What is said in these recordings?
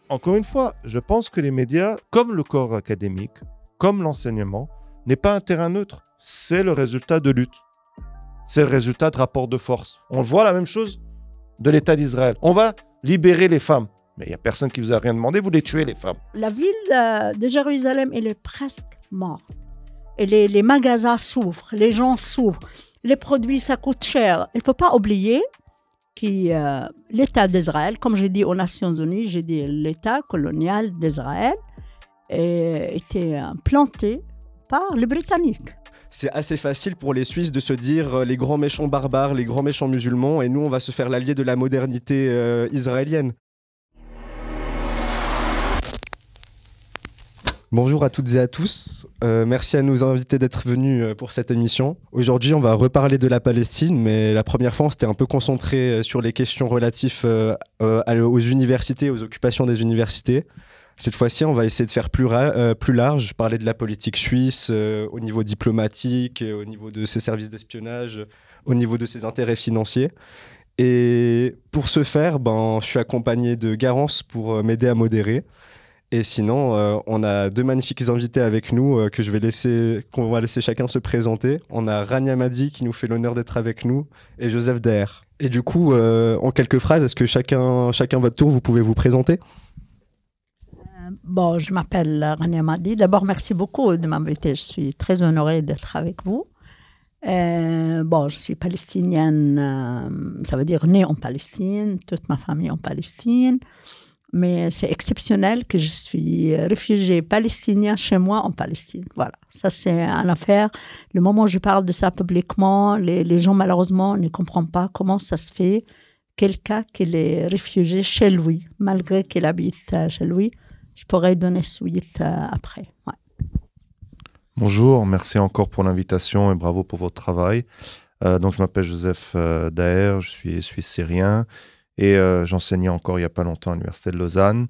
Encore une fois, je pense que les médias, comme le corps académique, comme l'enseignement, n'est pas un terrain neutre. C'est le résultat de lutte. C'est le résultat de rapports de force. On voit la même chose de l'État d'Israël. On va libérer les femmes. Mais il n'y a personne qui vous a rien demandé, vous les tuez, les femmes. La ville de Jérusalem, elle est presque morte. Et les magasins s'ouvrent, les gens s'ouvrent. Les produits, ça coûte cher. Il ne faut pas oublier que l'État d'Israël, comme j'ai dit aux Nations Unies, j'ai dit l'État colonial d'Israël, était planté par les Britanniques. C'est assez facile pour les Suisses de se dire les grands méchants barbares, les grands méchants musulmans, et nous on va se faire l'allié de la modernité israélienne. Bonjour à toutes et à tous, merci à nos invités d'être venus pour cette émission. Aujourd'hui on va reparler de la Palestine, mais la première fois on s'était un peu concentré sur les questions relatives aux universités, aux occupations des universités. Cette fois-ci, on va essayer de faire plus large, parler de la politique suisse au niveau diplomatique, au niveau de ses services d'espionnage, au niveau de ses intérêts financiers. Et pour ce faire, je suis accompagné de Garance pour m'aider à modérer. Et sinon, on a deux magnifiques invités avec nous qu'on va laisser chacun se présenter. On a Rania Madi qui nous fait l'honneur d'être avec nous et Joseph Daher. Et du coup, en quelques phrases, est-ce que chacun votre tour, vous pouvez vous présenter ? Je m'appelle Rania Madi. D'abord, merci beaucoup de m'inviter. Je suis très honorée d'être avec vous. Je suis palestinienne, ça veut dire née en Palestine, toute ma famille en Palestine. Mais c'est exceptionnel que je suis réfugiée palestinienne chez moi en Palestine. Voilà, ça c'est une affaire. Le moment où je parle de ça publiquement, les gens malheureusement ne comprennent pas comment ça se fait. Quelqu'un qui est réfugié chez lui, malgré qu'il habite chez lui. Je pourrais donner suite après. Ouais. Bonjour, merci encore pour l'invitation et bravo pour votre travail. Donc, je m'appelle Joseph Daher, je suis suisse-syrien et j'enseignais encore il n'y a pas longtemps à l'Université de Lausanne,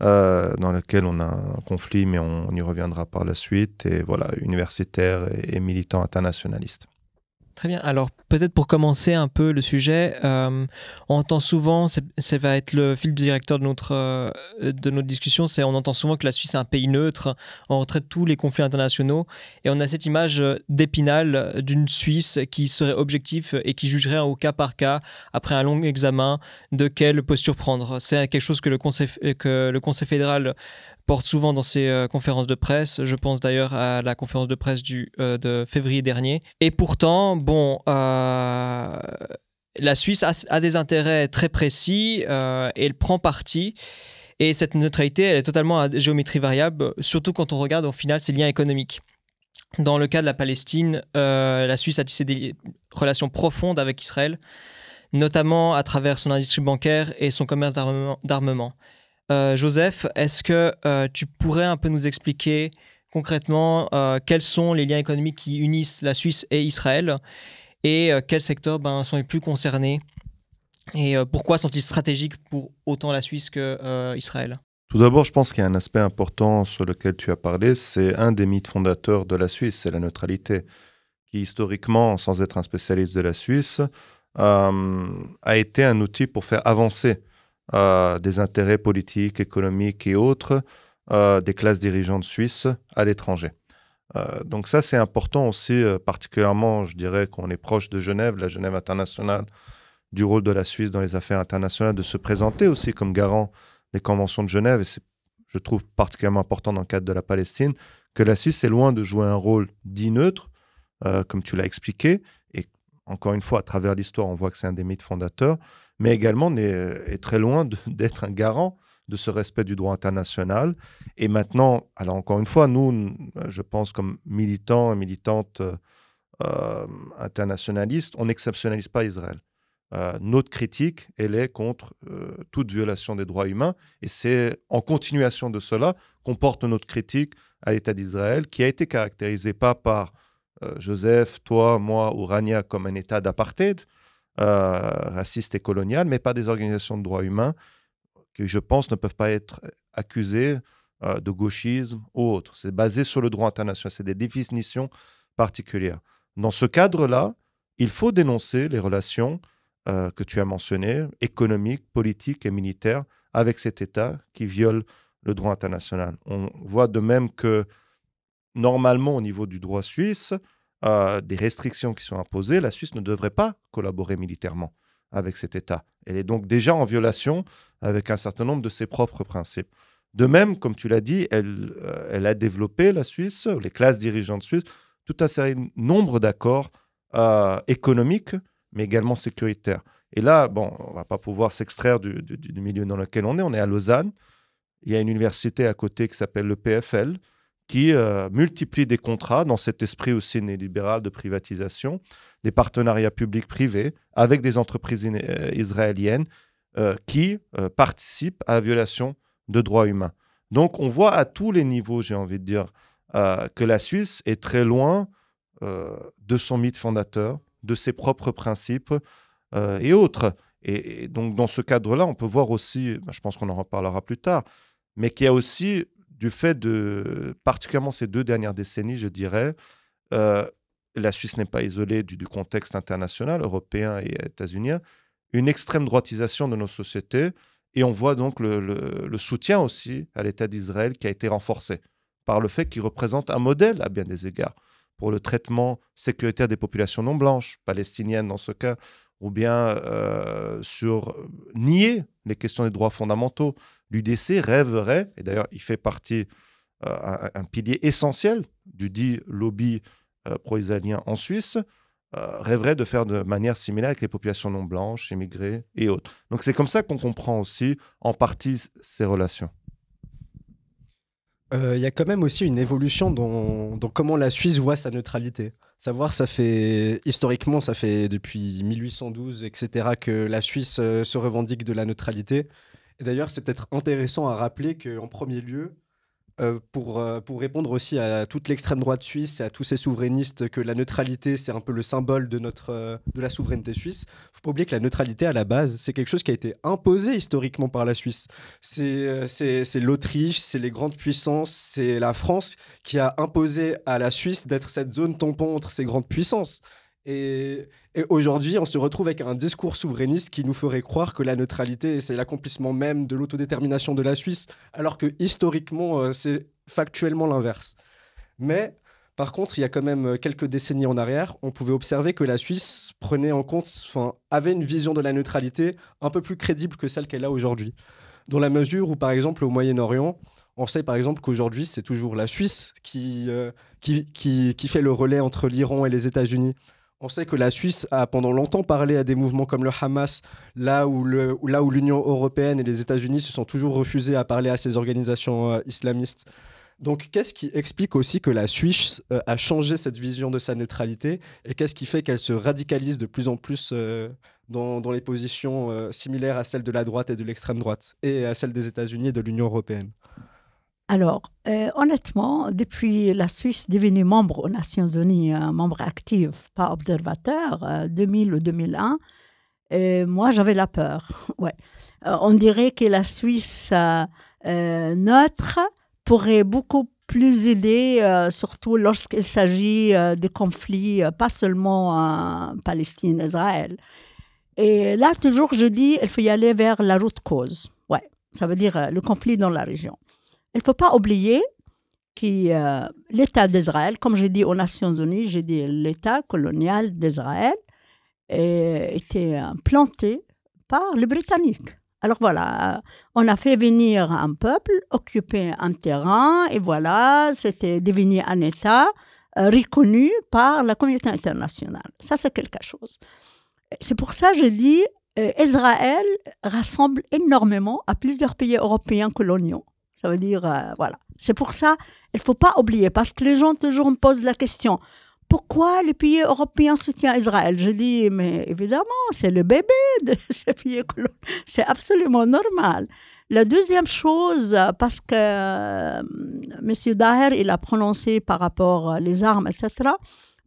dans laquelle on a un conflit, mais on y reviendra par la suite. Et voilà, universitaire et militant internationaliste. Très bien. Alors, peut-être pour commencer un peu le sujet, on entend souvent, ça va être le fil directeur de notre discussion, on entend souvent que la Suisse est un pays neutre, on retraite tous les conflits internationaux, et on a cette image d'Épinal d'une Suisse qui serait objective et qui jugerait au cas par cas, après un long examen, de quelle posture prendre. C'est quelque chose que le Conseil fédéral porte souvent dans ses conférences de presse. Je pense d'ailleurs à la conférence de presse de février dernier. Et pourtant, la Suisse a des intérêts très précis et elle prend parti. Et cette neutralité, elle est totalement à géométrie variable, surtout quand on regarde au final ses liens économiques. Dans le cas de la Palestine, la Suisse a tissé des relations profondes avec Israël, notamment à travers son industrie bancaire et son commerce d'armement. Joseph, est-ce que tu pourrais un peu nous expliquer concrètement quels sont les liens économiques qui unissent la Suisse et Israël et quels secteurs sont les plus concernés et pourquoi sont-ils stratégiques pour autant la Suisse qu'Israël ? Tout d'abord, je pense qu'il y a un aspect important sur lequel tu as parlé, c'est un des mythes fondateurs de la Suisse, c'est la neutralité, qui historiquement, sans être un spécialiste de la Suisse, a été un outil pour faire avancer des intérêts politiques, économiques et autres des classes dirigeantes suisses à l'étranger. Donc ça, c'est important aussi, particulièrement, je dirais qu'on est proche de Genève, la Genève internationale, du rôle de la Suisse dans les affaires internationales, de se présenter aussi comme garant des conventions de Genève. Et c'est, je trouve, particulièrement important dans le cadre de la Palestine, que la Suisse est loin de jouer un rôle dit neutre, comme tu l'as expliqué. Et encore une fois, à travers l'histoire, on voit que c'est un des mythes fondateurs, mais également est très loin d'être un garant de ce respect du droit international. Et maintenant, alors encore une fois, nous, je pense comme militants et militantes internationalistes, on n'exceptionnalise pas Israël. Notre critique, elle est contre toute violation des droits humains. Et c'est en continuation de cela qu'on porte notre critique à l'État d'Israël, qui a été caractérisé pas par Joseph, toi, moi ou Rania comme un État d'apartheid, raciste et colonial, mais pas des organisations de droits humains qui, je pense, ne peuvent pas être accusées de gauchisme ou autre. C'est basé sur le droit international, c'est des définitions particulières. Dans ce cadre-là, il faut dénoncer les relations que tu as mentionnées, économiques, politiques et militaires, avec cet État qui viole le droit international. On voit de même que, normalement, au niveau du droit suisse, des restrictions qui sont imposées, la Suisse ne devrait pas collaborer militairement avec cet État. Elle est donc déjà en violation avec un certain nombre de ses propres principes. De même, comme tu l'as dit, elle a développé, la Suisse, les classes dirigeantes suisses, tout un certain nombre d'accords économiques, mais également sécuritaires. Et là, bon, on ne va pas pouvoir s'extraire du milieu dans lequel on est à Lausanne. Il y a une université à côté qui s'appelle le PFL, qui multiplie des contrats dans cet esprit aussi néolibéral de privatisation, des partenariats publics-privés avec des entreprises israéliennes qui participent à la violation de droits humains. Donc, on voit à tous les niveaux, j'ai envie de dire, que la Suisse est très loin de son mythe fondateur, de ses propres principes et autres. Et donc, dans ce cadre-là, on peut voir aussi, je pense qu'on en reparlera plus tard, mais qu'il y a aussi, du fait de, particulièrement ces 2 dernières décennies, je dirais, la Suisse n'est pas isolée du contexte international, européen et états-unien, une extrême droitisation de nos sociétés. Et on voit donc le soutien aussi à l'État d'Israël qui a été renforcé par le fait qu'il représente un modèle à bien des égards pour le traitement sécuritaire des populations non blanches, palestiniennes dans ce cas, ou bien sur nier les questions des droits fondamentaux. L'UDC rêverait, et d'ailleurs il fait partie, un pilier essentiel du dit lobby pro-israélien en Suisse, rêverait de faire de manière similaire avec les populations non blanches, immigrées et autres. Donc c'est comme ça qu'on comprend aussi en partie ces relations. Il y a quand même aussi une évolution dans comment la Suisse voit sa neutralité. Savoir, historiquement, ça fait depuis 1812, etc., que la Suisse se revendique de la neutralité. Et d'ailleurs, c'est peut-être intéressant à rappeler qu'en premier lieu, pour répondre aussi à toute l'extrême droite suisse et à tous ces souverainistes, que la neutralité, c'est un peu le symbole de la souveraineté suisse. Il ne faut pas oublier que la neutralité, à la base, c'est quelque chose qui a été imposé historiquement par la Suisse. C'est l'Autriche, c'est les grandes puissances, c'est la France qui a imposé à la Suisse d'être cette zone tampon entre ces grandes puissances. Et aujourd'hui, on se retrouve avec un discours souverainiste qui nous ferait croire que la neutralité, c'est l'accomplissement même de l'autodétermination de la Suisse, alors que historiquement, c'est factuellement l'inverse. Mais par contre, il y a quand même quelques décennies en arrière, on pouvait observer que la Suisse prenait en compte, avait une vision de la neutralité un peu plus crédible que celle qu'elle a aujourd'hui. Dans la mesure où, par exemple, au Moyen-Orient, on sait par exemple qu'aujourd'hui, c'est toujours la Suisse qui fait le relais entre l'Iran et les États-Unis. On sait que la Suisse a pendant longtemps parlé à des mouvements comme le Hamas, là où l'Union européenne et les États-Unis se sont toujours refusés à parler à ces organisations islamistes. Donc, qu'est-ce qui explique aussi que la Suisse a changé cette vision de sa neutralité et qu'est-ce qui fait qu'elle se radicalise de plus en plus dans les positions similaires à celles de la droite et de l'extrême droite et à celles des États-Unis et de l'Union européenne? Alors, honnêtement, depuis la Suisse devenue membre aux Nations Unies, membre actif, pas observateur, 2000 ou 2001, moi, j'avais la peur. Ouais. On dirait que la Suisse neutre pourrait beaucoup plus aider, surtout lorsqu'il s'agit de conflits, pas seulement Palestine-Israël. Et là, toujours, je dis, il faut y aller vers la route cause. Ouais, ça veut dire le conflit dans la région. Il ne faut pas oublier que l'État d'Israël, comme j'ai dit aux Nations Unies, j'ai dit l'État colonial d'Israël était planté par les Britanniques. Alors voilà, on a fait venir un peuple, occuper un terrain, et voilà, c'était devenu un État reconnu par la communauté internationale. Ça, c'est quelque chose. C'est pour ça que je dis, Israël rassemble énormément à plusieurs pays européens coloniaux. Ça veut dire, voilà. C'est pour ça, il ne faut pas oublier, parce que les gens toujours me posent la question, pourquoi les pays européens soutiennent Israël? Je dis, mais évidemment, c'est le bébé de ces pays coloniaux. C'est absolument normal. La deuxième chose, parce que M. Daher, il a prononcé par rapport aux armes, etc.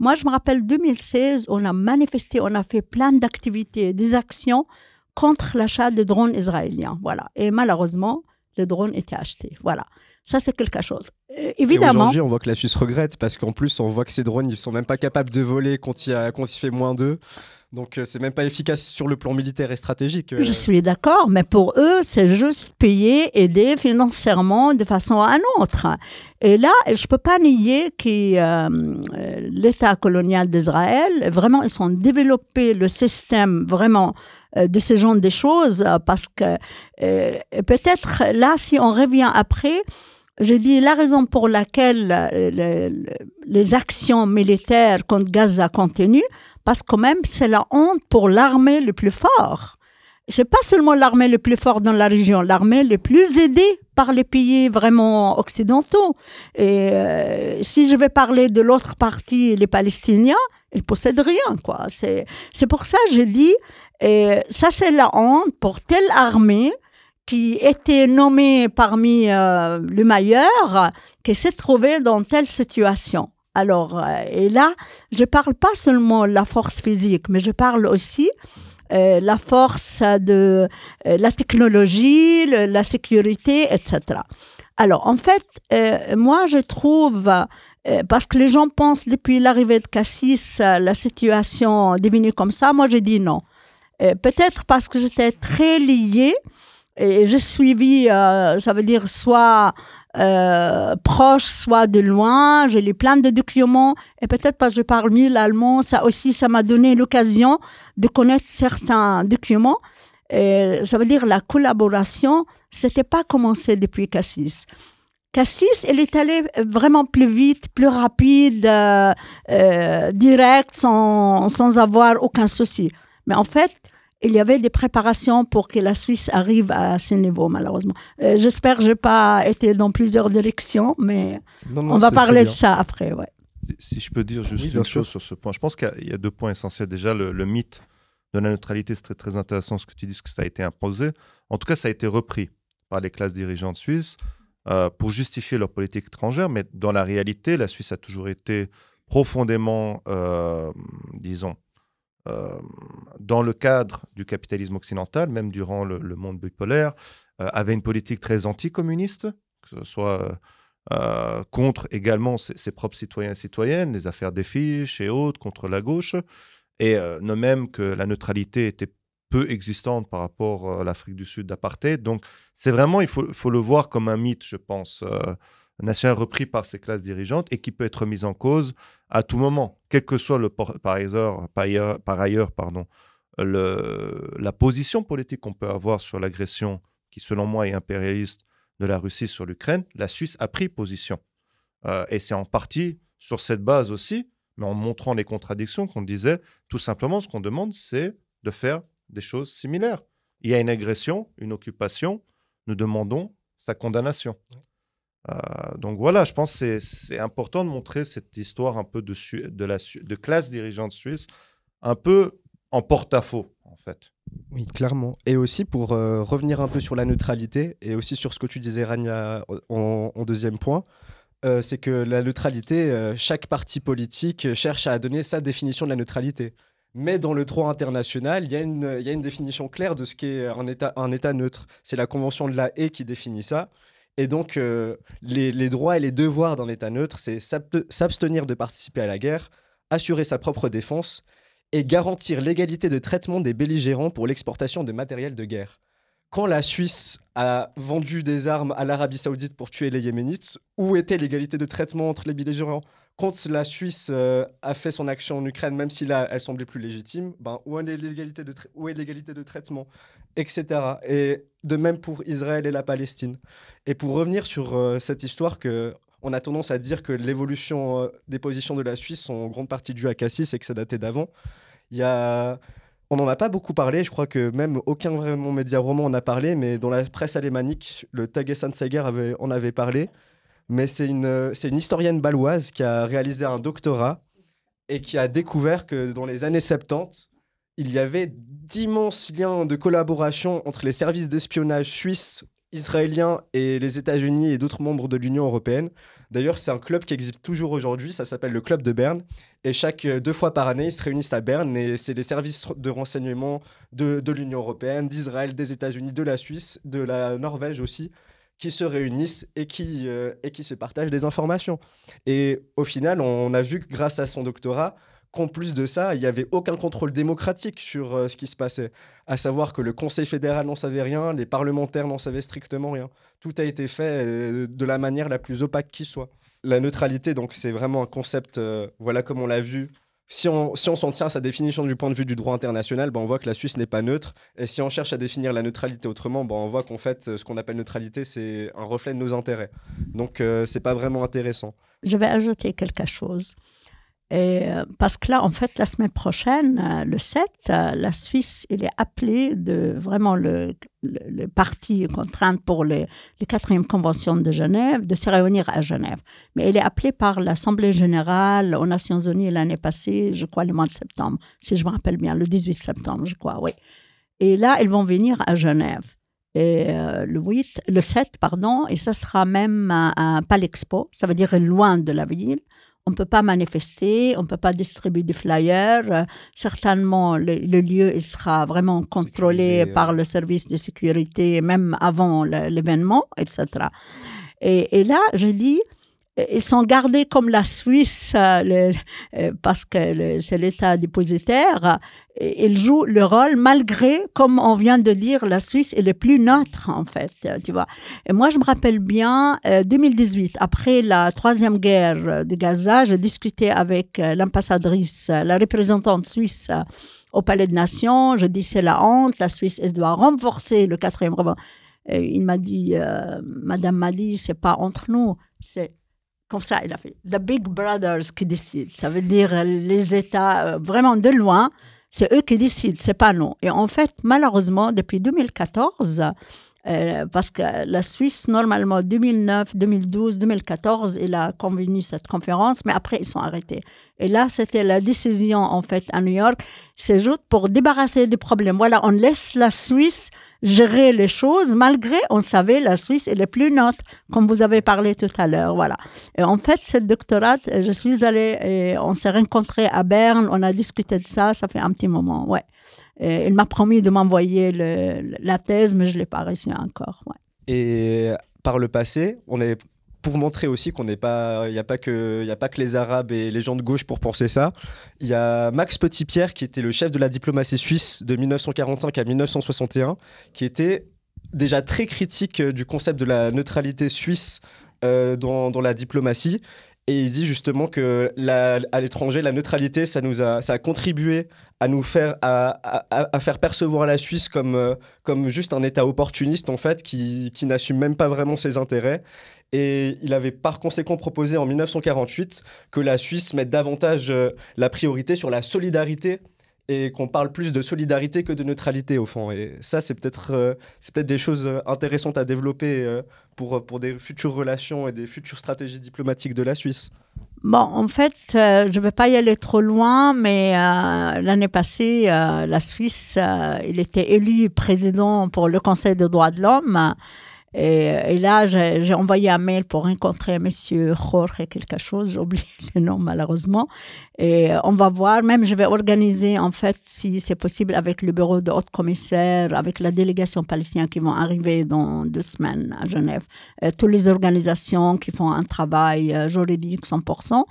Moi, je me rappelle 2016, on a manifesté, on a fait plein d'activités, des actions contre l'achat de drones israéliens. Voilà. Et malheureusement, les drones étaient achetés. Voilà. Ça, c'est quelque chose. Évidemment. Et aujourd'hui, on voit que la Suisse regrette parce qu'en plus, on voit que ces drones, ils ne sont même pas capables de voler quand il fait -2. Donc, c'est même pas efficace sur le plan militaire et stratégique. Je suis d'accord, mais pour eux, c'est juste payer, aider financièrement de façon à une autre. Et là, je ne peux pas nier que l'État colonial d'Israël, vraiment, ils ont développé le système vraiment de ce genre de choses parce que peut-être là, si on revient après, je dis la raison pour laquelle les actions militaires contre Gaza continuent, parce que quand même, c'est la honte pour l'armée le plus fort. C'est pas seulement l'armée le plus fort dans la région, l'armée le plus aidée par les pays vraiment occidentaux. Et si je vais parler de l'autre partie, les Palestiniens, ils possèdent rien, quoi. C'est pour ça que je dis, ça c'est la honte pour telle armée qui était nommée parmi les meilleurs, qui s'est trouvée dans telle situation. Alors, et là, je ne parle pas seulement de la force physique, mais je parle aussi la force de la technologie, la sécurité, etc. Alors, en fait, moi, je trouve, parce que les gens pensent depuis l'arrivée de Cassis, la situation est devenue comme ça, moi, je dis non. Peut-être parce que j'étais très liée, et j'ai suivi, ça veut dire soit proche, soit de loin. J'ai lu plein de documents et peut-être parce que je parle mieux l'allemand, ça aussi, ça m'a donné l'occasion de connaître certains documents. Et ça veut dire la collaboration, c'était pas commencé depuis Cassis. Cassis, il est allé vraiment plus vite, plus rapide, direct, sans avoir aucun souci. Mais en fait, il y avait des préparations pour que la Suisse arrive à ce niveau, malheureusement. J'espère que je n'ai pas été dans plusieurs directions, mais on va parler de ça après. Ouais. Si je peux dire juste une chose sur ce point. Je pense qu'il y a deux points essentiels. Déjà, le mythe de la neutralité, c'est très, très intéressant ce que tu dis, que ça a été imposé. En tout cas, ça a été repris par les classes dirigeantes suisses pour justifier leur politique étrangère. Mais dans la réalité, la Suisse a toujours été profondément, disons, dans le cadre du capitalisme occidental, même durant le monde bipolaire, avait une politique très anticommuniste, que ce soit contre également ses propres citoyens et citoyennes, les affaires des fiches et autres, contre la gauche, et ne même que la neutralité était peu existante par rapport à l'Afrique du Sud d'apartheid. Donc, c'est vraiment, il faut le voir comme un mythe, je pense, national repris par ces classes dirigeantes et qui peut être mis en cause à tout moment, quel que soit par ailleurs, la position politique qu'on peut avoir sur l'agression qui, selon moi, est impérialiste de la Russie sur l'Ukraine. La Suisse a pris position. Et c'est en partie sur cette base aussi, mais en montrant les contradictions qu'on disait, tout simplement, ce qu'on demande, c'est de faire des choses similaires. Il y a une agression, une occupation, nous demandons sa condamnation. Donc voilà, je pense que c'est important de montrer cette histoire un peu de classe dirigeante suisse, un peu en porte-à-faux, en fait. Oui, clairement. Et aussi pour revenir un peu sur la neutralité, et aussi sur ce que tu disais, Rania, en deuxième point, c'est que la neutralité, chaque parti politique cherche à donner sa définition de la neutralité. Mais dans le droit international, il y a une définition claire de ce qu'est un État neutre. C'est la Convention de La Haye qui définit ça. Et donc, les droits et les devoirs d'un État neutre, c'est s'abstenir de participer à la guerre, assurer sa propre défense et garantir l'égalité de traitement des belligérants pour l'exportation de matériel de guerre. Quand la Suisse a vendu des armes à l'Arabie Saoudite pour tuer les Yéménites, où était l'égalité de traitement entre les belligérants ? Quand la Suisse a fait son action en Ukraine, même si là, elle semblait plus légitime, où est l'égalité de traitement, etc. Et de même pour Israël et la Palestine. Et pour revenir sur cette histoire on a tendance à dire que l'évolution des positions de la Suisse sont en grande partie dues à Cassis et que ça datait d'avant. On n'en a pas beaucoup parlé, je crois que même aucun vraiment média roman en a parlé, mais dans la presse alémanique, le Tagesanzeiger en avait parlé. Mais c'est une historienne bâloise qui a réalisé un doctorat et qui a découvert que dans les années 70, il y avait d'immenses liens de collaboration entre les services d'espionnage suisses, israéliens et les États-Unis et d'autres membres de l'Union européenne. D'ailleurs, c'est un club qui existe toujours aujourd'hui, ça s'appelle le Club de Berne. Et chaque 2 fois par année, ils se réunissent à Berne et c'est les services de renseignement de l'Union européenne, d'Israël, des États-Unis, de la Suisse, de la Norvège aussi, qui se réunissent et qui se partagent des informations. Et au final, on a vu grâce à son doctorat qu'en plus de ça, il n'y avait aucun contrôle démocratique sur ce qui se passait. À savoir que le Conseil fédéral n'en savait rien, les parlementaires n'en savaient strictement rien. Tout a été fait de la manière la plus opaque qui soit. La neutralité, donc, c'est vraiment un concept, voilà comme on l'a vu. Si on s'en tient à sa définition du point de vue du droit international, on voit que la Suisse n'est pas neutre. Et si on cherche à définir la neutralité autrement, on voit qu'en fait, ce qu'on appelle neutralité, c'est un reflet de nos intérêts. Donc, c'est pas vraiment intéressant. Je vais ajouter quelque chose. Parce que là, en fait, la semaine prochaine, le 7, la Suisse, elle est appelée vraiment le parti contrainte pour les 4e conventions de Genève, de se réunir à Genève. Mais elle est appelée par l'Assemblée générale aux Nations unies l'année passée, je crois, le mois de septembre, si je me rappelle bien, le 18 septembre, je crois, oui. Et là, ils vont venir à Genève. Et le 7, et ça sera même à Palexpo, ça veut dire loin de la ville. On ne peut pas manifester, on ne peut pas distribuer des flyers. Certainement, le lieu il sera vraiment contrôlé par le service de sécurité, même avant l'événement, etc. Et là, je dis, ils sont gardés comme la Suisse, parce que c'est l'État dépositaire. Ils jouent le rôle malgré, comme on vient de dire, la Suisse est le plus neutre, en fait, tu vois. Et moi, je me rappelle bien, 2018, après la 3e guerre de Gaza, je discutais avec l'ambassadrice, la représentante suisse au Palais des Nations. Je dis, c'est la honte, la Suisse, elle doit renforcer le 4e rebond. Il m'a dit, Madame m'a dit, c'est pas entre nous, c'est comme ça, il a fait « the big brothers » qui décident. Ça veut dire les États vraiment de loin, c'est eux qui décident, c'est pas nous. Et en fait, malheureusement, depuis 2014, parce que la Suisse, normalement, 2009, 2012, 2014, il a convenu cette conférence, mais après, ils sont arrêtés. Et là, c'était la décision, en fait, à New York, c'est juste pour débarrasser des problèmes. Voilà, on laisse la Suisse gérer les choses, malgré, on savait, la Suisse est le plus neutre, comme vous avez parlé tout à l'heure, voilà. Et en fait, cette doctorate, je suis allée, et on s'est rencontrés à Berne, on a discuté de ça fait un petit moment, ouais. Et il m'a promis de m'envoyer la thèse, mais je ne l'ai pas reçue encore, ouais. Et par le passé, pour montrer aussi qu'il n'y a pas que les Arabes et les gens de gauche pour penser ça. Il y a Max Petitpierre, qui était le chef de la diplomatie suisse de 1945 à 1961, qui était déjà très critique du concept de la neutralité suisse dans la diplomatie. Et il dit justement que à l'étranger, la neutralité, ça a contribué à nous faire percevoir la Suisse comme juste un État opportuniste, en fait, qui n'assume même pas vraiment ses intérêts. Et il avait par conséquent proposé en 1948 que la Suisse mette davantage la priorité sur la solidarité et qu'on parle plus de solidarité que de neutralité au fond. Et ça, c'est peut-être des choses intéressantes à développer pour des futures relations et des futures stratégies diplomatiques de la Suisse. Bon, en fait, je ne vais pas y aller trop loin, mais l'année passée, la Suisse, il était élu président pour le Conseil des droits de l'homme. Et là, j'ai envoyé un mail pour rencontrer M. Jorge quelque chose, j'ai oublié le nom malheureusement. Et on va voir, même je vais organiser en fait, si c'est possible, avec le bureau de haut-commissaire, avec la délégation palestinienne qui vont arriver dans 2 semaines à Genève. Toutes les organisations qui font un travail juridique 100%.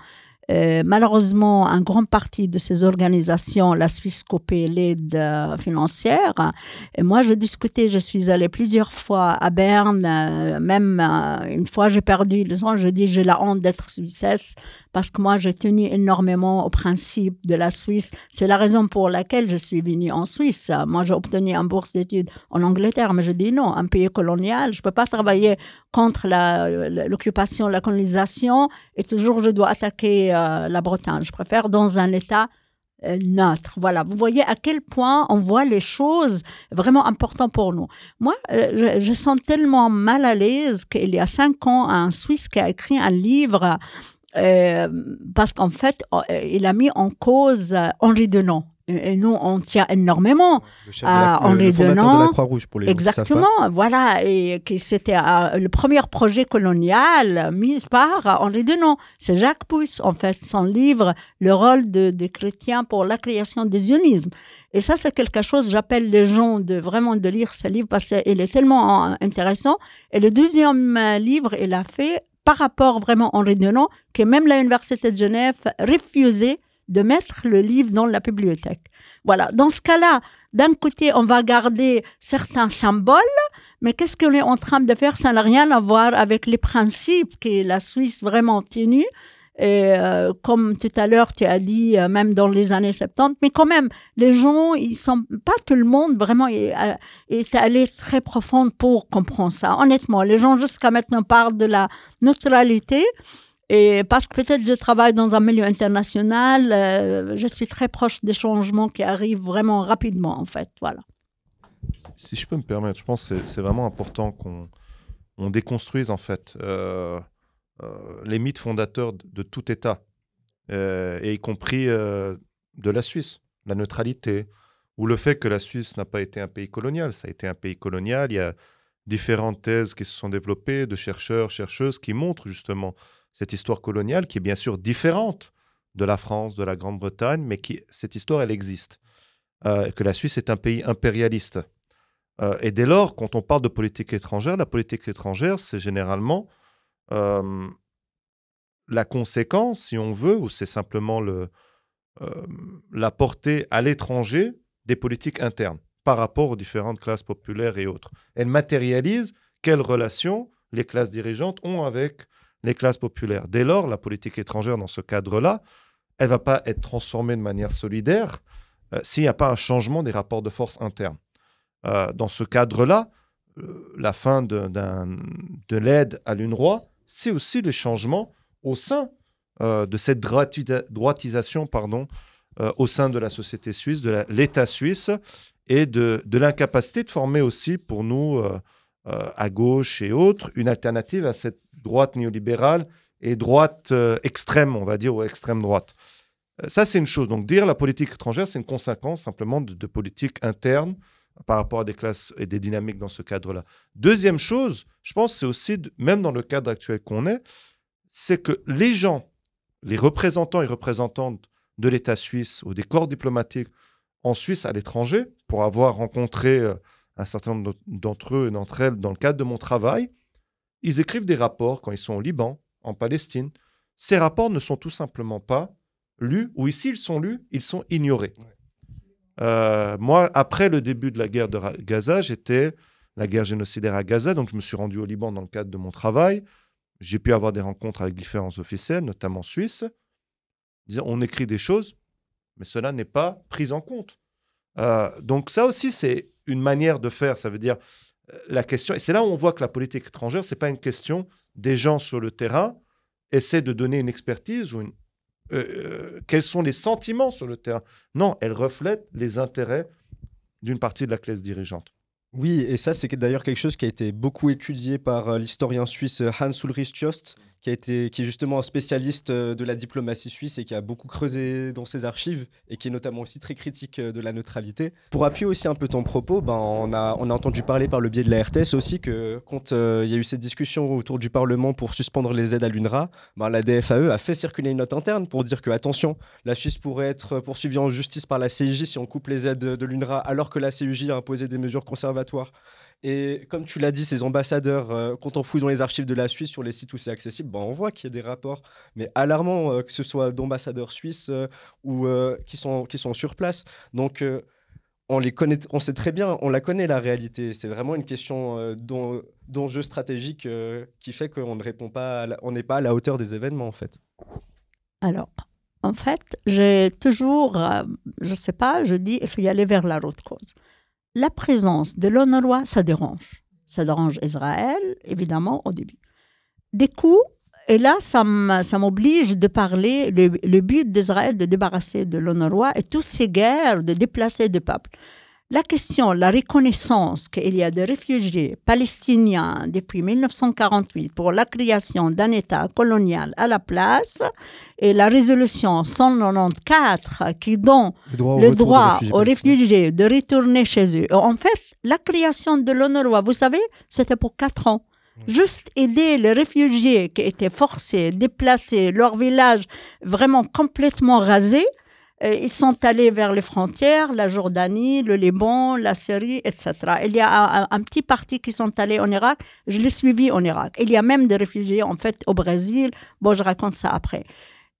Malheureusement, une grande partie de ces organisations, la Suisse coupait l'aide financière. Et moi, je suis allée plusieurs fois à Berne, même une fois j'ai perdu le sang, je dis j'ai la honte d'être suissesse parce que moi j'ai tenu énormément au principe de la Suisse. C'est la raison pour laquelle je suis venue en Suisse. Moi, j'ai obtenu une bourse d'études en Angleterre, mais je dis non, un pays colonial, je ne peux pas travailler contre l'occupation, la colonisation et toujours je dois attaquer la Bretagne. Je préfère dans un État neutre. Voilà, vous voyez à quel point on voit les choses vraiment importantes pour nous. Moi, je sens tellement mal à l'aise qu'il y a 5 ans, un Suisse qui a écrit un livre parce qu'en fait, il a mis en cause Henri Dunant. Et nous, on tient énormément à Henri Dunant. Le fondateur de la Croix-Rouge, pour les gens qui savent pas. Exactement, voilà. Et que c'était le premier projet colonial mis par Henri Dunant. C'est Jacques Pousse, en fait, son livre « Le rôle des chrétiens pour la création des sionismes ». Et ça, c'est quelque chose, j'appelle les gens vraiment de lire ce livre parce qu'il est tellement intéressant. Et le 2e livre, il a fait par rapport vraiment à Henri Dunant, que même l'Université de Genève refusait de mettre le livre dans la bibliothèque. Voilà. Dans ce cas-là, d'un côté, on va garder certains symboles, mais qu'est-ce qu'on est en train de faire? Ça n'a rien à voir avec les principes que la Suisse vraiment tenus. Et comme tout à l'heure, tu as dit, même dans les années 70, mais quand même, les gens, pas tout le monde vraiment est allé très profond pour comprendre ça. Honnêtement, les gens jusqu'à maintenant parlent de la neutralité. Et parce que peut-être je travaille dans un milieu international, je suis très proche des changements qui arrivent vraiment rapidement, en fait. Voilà. Si je peux me permettre, je pense que c'est vraiment important qu'on déconstruise, en fait, les mythes fondateurs de tout État, et y compris de la Suisse, la neutralité, ou le fait que la Suisse n'a pas été un pays colonial. Ça a été un pays colonial. Il y a différentes thèses qui se sont développées de chercheurs, chercheuses qui montrent justement cette histoire coloniale qui est bien sûr différente de la France, de la Grande-Bretagne, mais cette histoire, elle existe. Que la Suisse est un pays impérialiste. Et dès lors, quand on parle de politique étrangère, la politique étrangère, c'est généralement la conséquence, si on veut, ou c'est simplement la portée à l'étranger des politiques internes par rapport aux différentes classes populaires et autres. Elle matérialise quelles relations les classes dirigeantes ont avec les classes populaires. Dès lors, la politique étrangère, dans ce cadre-là, elle ne va pas être transformée de manière solidaire s'il n'y a pas un changement des rapports de force internes. Dans ce cadre-là, la fin de l'aide à l'UNRWA, c'est aussi le changement au sein de cette droitisation au sein de la société suisse, de l'État suisse, et de l'incapacité de former aussi pour nous, à gauche et autres, une alternative à cette droite néolibérale et droite extrême, on va dire, ou extrême droite. Ça, c'est une chose. Donc, dire la politique étrangère, c'est une conséquence simplement de politique interne par rapport à des classes et des dynamiques dans ce cadre-là. Deuxième chose, je pense, c'est aussi, même dans le cadre actuel qu'on est, c'est que les gens, les représentants et représentantes de l'État suisse ou des corps diplomatiques en Suisse à l'étranger, pour avoir rencontré un certain nombre d'entre eux et d'entre elles dans le cadre de mon travail, ils écrivent des rapports quand ils sont au Liban, en Palestine. Ces rapports ne sont tout simplement pas lus, ou ici ils sont lus, ils sont ignorés. Moi, après le début de la guerre de Gaza, la guerre génocidaire à Gaza, donc je me suis rendu au Liban dans le cadre de mon travail. J'ai pu avoir des rencontres avec différents officiels, notamment suisses. On écrit des choses, mais cela n'est pas pris en compte. Donc ça aussi, c'est une manière de faire. Ça veut dire la question, et c'est là où on voit que la politique étrangère, ce n'est pas une question des gens sur le terrain essaient de donner une expertise ou quels sont les sentiments sur le terrain. Non, elle reflète les intérêts d'une partie de la classe dirigeante. Oui, et ça, c'est d'ailleurs quelque chose qui a été beaucoup étudié par l'historien suisse Hans-Ulrich Jost, qui est justement un spécialiste de la diplomatie suisse et qui a beaucoup creusé dans ses archives et qui est notamment aussi très critique de la neutralité. Pour appuyer aussi un peu ton propos, on a entendu parler par le biais de la RTS aussi que quand il y a eu cette discussion autour du Parlement pour suspendre les aides à l'UNRWA, la DFAE a fait circuler une note interne pour dire que, attention, la Suisse pourrait être poursuivie en justice par la CIJ si on coupe les aides de l'UNRWA alors que la CIJ a imposé des mesures conservatoires. Et comme tu l'as dit, ces ambassadeurs, quand on fouille dans les archives de la Suisse sur les sites où c'est accessible, on voit qu'il y a des rapports, mais alarmants, que ce soit d'ambassadeurs suisses ou qui sont sur place. Donc, on les connaît, on sait très bien, on la connaît la réalité. C'est vraiment une question d'enjeu stratégique qui fait qu'on ne répond pas, on n'est pas à la hauteur des événements en fait. Alors, en fait, j'ai toujours, je ne sais pas, je dis il faut y aller vers la route cause. La présence de l'UNRWA, ça dérange. Ça dérange Israël, évidemment, au début. Des coups, et là, ça m'oblige de parler, le but d'Israël de débarrasser de l'UNRWA et toutes ces guerres de déplacer de peuples. La question, la reconnaissance qu'il y a des réfugiés palestiniens depuis 1948 pour la création d'un État colonial à la place et la résolution 194 qui donne le droit aux réfugiés de retourner chez eux. En fait, la création de l'UNRWA, vous savez, c'était pour 4 ans. Juste aider les réfugiés qui étaient forcés, déplacés, leur village vraiment complètement rasé. Ils sont allés vers les frontières, la Jordanie, le Liban, la Syrie, etc. Il y a un petit parti qui sont allés en Irak. Je l'ai suivi en Irak. Il y a même des réfugiés, en fait, au Brésil. Bon, je raconte ça après.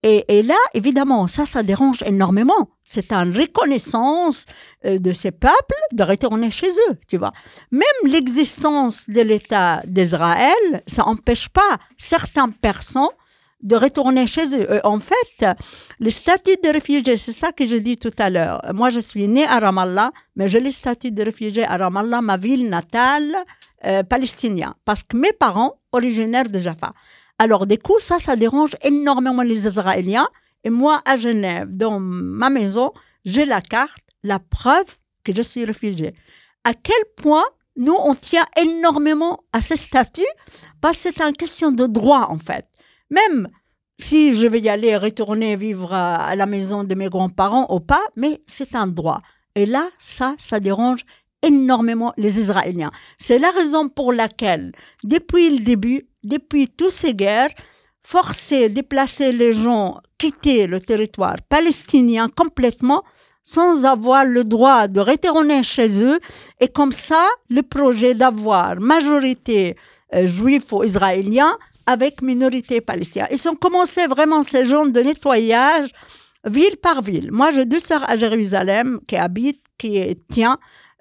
Et là, évidemment, ça dérange énormément. C'est une reconnaissance de ces peuples de retourner chez eux, tu vois. Même l'existence de l'État d'Israël, ça n'empêche pas certaines personnes de retourner chez eux. En fait, le statut de réfugié, c'est ça que je dis tout à l'heure. Moi, je suis née à Ramallah, mais j'ai le statut de réfugié à Ramallah, ma ville natale palestinienne, parce que mes parents, originaires de Jaffa. Alors, du coup, ça dérange énormément les Israéliens. Et moi, à Genève, dans ma maison, j'ai la carte, la preuve que je suis réfugiée. À quel point nous, on tient énormément à ce statut, parce que c'est une question de droit, en fait. Même si je vais y aller retourner vivre à la maison de mes grands-parents ou pas, mais c'est un droit. Et là, ça dérange énormément les Israéliens. C'est la raison pour laquelle, depuis le début, depuis toutes ces guerres, forcer, déplacer les gens, quitter le territoire palestinien complètement, sans avoir le droit de retourner chez eux. Et comme ça, le projet d'avoir majorité juif ou israélien avec minorité palestinienne. Ils ont commencé vraiment ces gens de nettoyage, ville par ville. Moi, j'ai 2 sœurs à Jérusalem qui habitent, qui tiennent.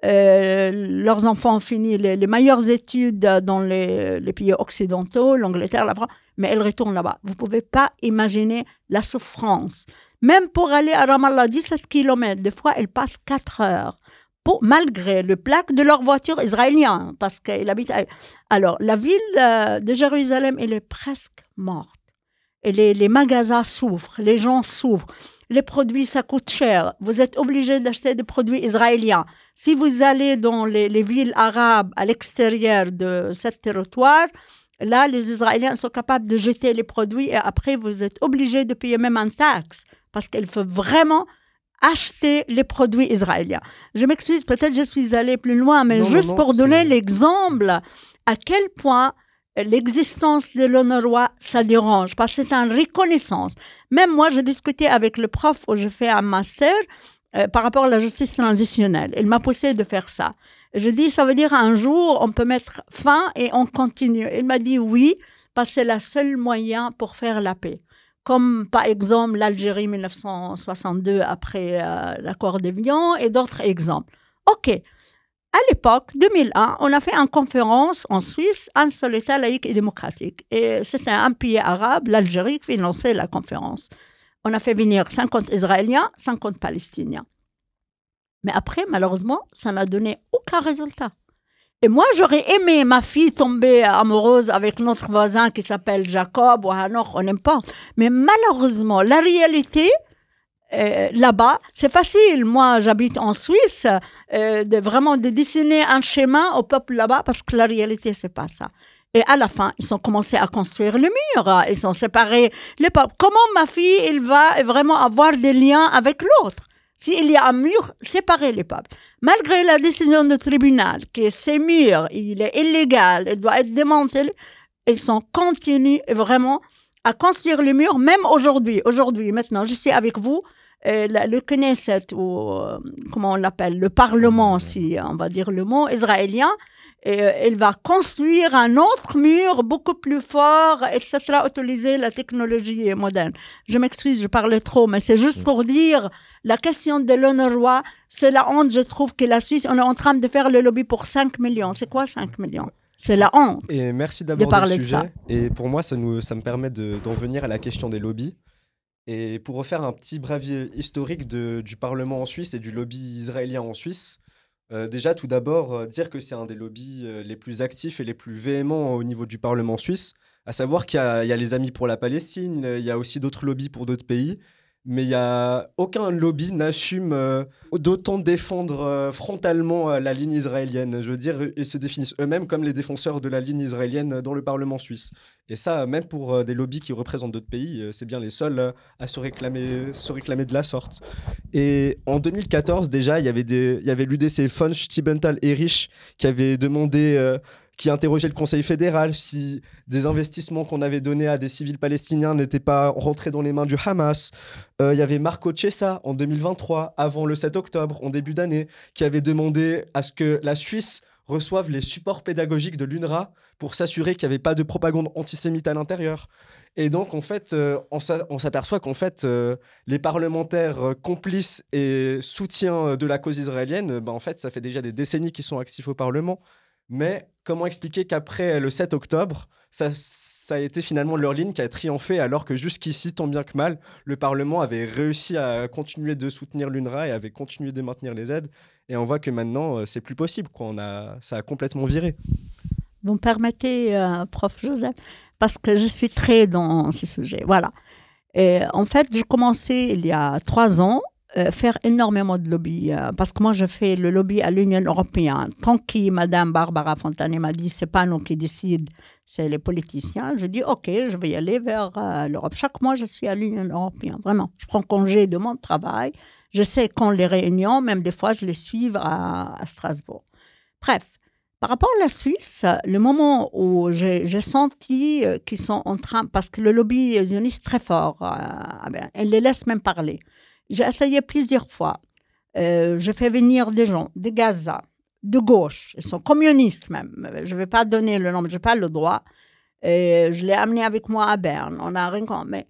Leurs enfants ont fini les meilleures études dans les pays occidentaux, l'Angleterre, la France, mais elles retournent là-bas. Vous ne pouvez pas imaginer la souffrance. Même pour aller à Ramallah, 17 km, des fois, elles passent 4 heures, malgré le plaque de leur voiture israélienne, parce qu'ils habitent... Alors, la ville de Jérusalem, elle est presque morte. Et les magasins souffrent, les gens souffrent. Les produits, ça coûte cher. Vous êtes obligé d'acheter des produits israéliens. Si vous allez dans les villes arabes à l'extérieur de ce territoire, là, les Israéliens sont capables de jeter les produits et après, vous êtes obligé de payer même une taxe parce qu'il faut vraiment acheter les produits israéliens. Je m'excuse, peut-être je suis allée plus loin, mais non, pour donner l'exemple à quel point l'existence de l'UNRWA, ça dérange, parce que c'est une reconnaissance. Même moi, j'ai discuté avec le prof où je fais un master par rapport à la justice transitionnelle. Il m'a poussé de faire ça. Je dis, ça veut dire un jour, on peut mettre fin et on continue. Il m'a dit oui, parce que c'est le seul moyen pour faire la paix. Comme par exemple l'Algérie 1962 après l'accord d'Évian et d'autres exemples. OK. À l'époque, 2001, on a fait une conférence en Suisse, un seul État laïque et démocratique. Et c'était un pays arabe, l'Algérie, qui finançait la conférence. On a fait venir 50 Israéliens, 50 Palestiniens. Mais après, malheureusement, ça n'a donné aucun résultat. Et moi, j'aurais aimé ma fille tomber amoureuse avec notre voisin qui s'appelle Jacob ou Hanoch, on n'aime pas. Mais malheureusement, la réalité... là-bas, c'est facile. Moi, j'habite en Suisse, de dessiner un schéma au peuple là-bas, parce que la réalité, c'est pas ça. Et à la fin, ils ont commencé à construire le mur. Ils ont séparé les peuples. Comment ma fille, elle va vraiment avoir des liens avec l'autre? S'il y a un mur, séparer les peuples. Malgré la décision du tribunal, que ce mur, il est illégal, il doit être démantelé, ils ont continué vraiment à construire le mur, même aujourd'hui. Aujourd'hui, maintenant, je suis avec vous, le Knesset, ou comment on l'appelle, le Parlement, si on va dire le mot, israélien, il va construire un autre mur beaucoup plus fort, etc., utiliser la technologie moderne. Je m'excuse, je parle trop, mais c'est juste pour dire, la question de l'UNRWA, c'est la honte, je trouve, que la Suisse, on est en train de faire le lobby pour 5 millions. C'est quoi 5 millions? C'est la honte. Et merci d'aborder le sujet. Et pour moi, ça me permet d'en venir à la question des lobbies. Et pour refaire un petit brevet historique du Parlement en Suisse et du lobby israélien en Suisse, déjà, tout d'abord, dire que c'est un des lobbies les plus actifs et les plus véhéments au niveau du Parlement suisse, à savoir qu'il y a les Amis pour la Palestine, il y a aussi d'autres lobbies pour d'autres pays, mais il y a aucun lobby n'assume d'autant défendre frontalement la ligne israélienne. Je veux dire, ils se définissent eux-mêmes comme les défenseurs de la ligne israélienne dans le Parlement suisse. Et ça, même pour des lobbies qui représentent d'autres pays, c'est bien les seuls à se réclamer de la sorte. Et en 2014, déjà, il y avait l'UDC von Stiebenthal-Erich qui avait demandé... qui interrogeait le Conseil fédéral si des investissements qu'on avait donnés à des civils palestiniens n'étaient pas rentrés dans les mains du Hamas. Il y avait Marco Chiesa en 2023, avant le 7 octobre, en début d'année, qui avait demandé à ce que la Suisse reçoivent les supports pédagogiques de l'UNRWA pour s'assurer qu'il n'y avait pas de propagande antisémite à l'intérieur. Et donc, en fait, on s'aperçoit qu'en fait, les parlementaires complices et soutiens de la cause israélienne, en fait, ça fait déjà des décennies qu'ils sont actifs au Parlement. Mais comment expliquer qu'après le 7 octobre, ça a été finalement leur ligne qui a triomphé, alors que jusqu'ici, tant bien que mal, le Parlement avait réussi à continuer de soutenir l'UNRWA et avait continué de maintenir les aides. Et on voit que maintenant, c'est plus possible, quoi. Ça a complètement viré. Vous me permettez, prof Joseph, parce que je suis très dans ces sujets. Voilà. Et en fait, j'ai commencé il y a 3 ans faire énormément de lobby, parce que moi, je fais le lobby à l'Union européenne. Tant que Madame Barbara Fontane m'a dit, c'est pas nous qui décident, c'est les politiciens, je dis, OK, je vais y aller vers l'Europe. Chaque mois, je suis à l'Union européenne, vraiment. Je prends congé de mon travail. Je sais quand les réunions, même des fois, je les suis à Strasbourg. Bref, par rapport à la Suisse, le moment où j'ai senti qu'ils sont en train, parce que le lobby zioniste est très fort, elle les laisse même parler. J'ai essayé plusieurs fois. Je fais venir des gens de Gaza, de gauche, ils sont communistes même. Je ne vais pas donner le nom, je n'ai pas le droit. Je l'ai amené avec moi à Berne. On a rien, mais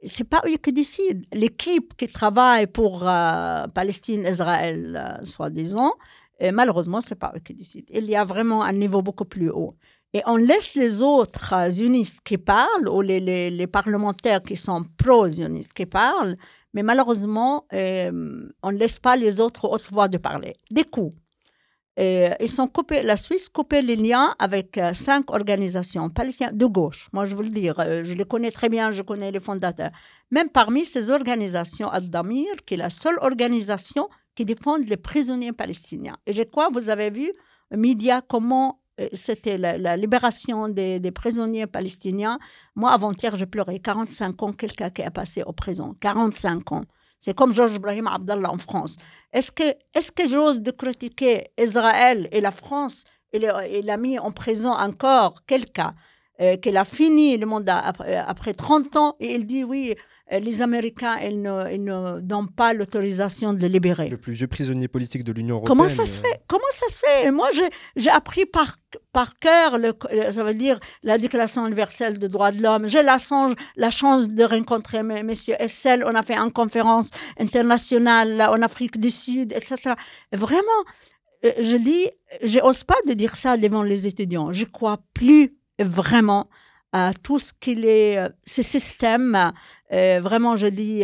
ce n'est pas eux qui décident. L'équipe qui travaille pour Palestine-Israël, soi-disant, malheureusement, ce n'est pas eux qui décident. Il y a vraiment un niveau beaucoup plus haut. Et on laisse les autres zionistes qui parlent, ou les parlementaires qui sont pro-zionistes qui parlent, mais malheureusement, on ne laisse pas les autres haute voix de parler. Des coups. Ils sont coupés, la Suisse coupait les liens avec 5 organisations palestiniennes de gauche. Moi, je veux le dire, je les connais très bien, je connais les fondateurs. Même parmi ces organisations, Ad-Damir, qui est la seule organisation qui défend les prisonniers palestiniens. Et je crois, vous avez vu, médias, comment c'était la libération des prisonniers palestiniens. Moi, avant-hier, j'ai pleuré. 45 ans, quelqu'un qui a passé en prison. 45 ans. C'est comme Georges Brahim Abdallah en France. Est-ce que j'ose de critiquer Israël et la France, il a mis en prison encore quelqu'un qu'il a fini le mandat après 30 ans, et il dit oui, les Américains, ils ne donnent pas l'autorisation de libérer. Le plus vieux prisonnier politique de l'Union européenne. Comment ça se fait? Comment ça se fait? Moi, j'ai appris par cœur, ça veut dire la Déclaration universelle des droits de l'homme. J'ai la chance de rencontrer M. Essel. On a fait une conférence internationale en Afrique du Sud, etc. Vraiment, je n'ose pas de dire ça devant les étudiants. Je ne crois plus vraiment à tout ce qu'il est, ce système, vraiment, je dis,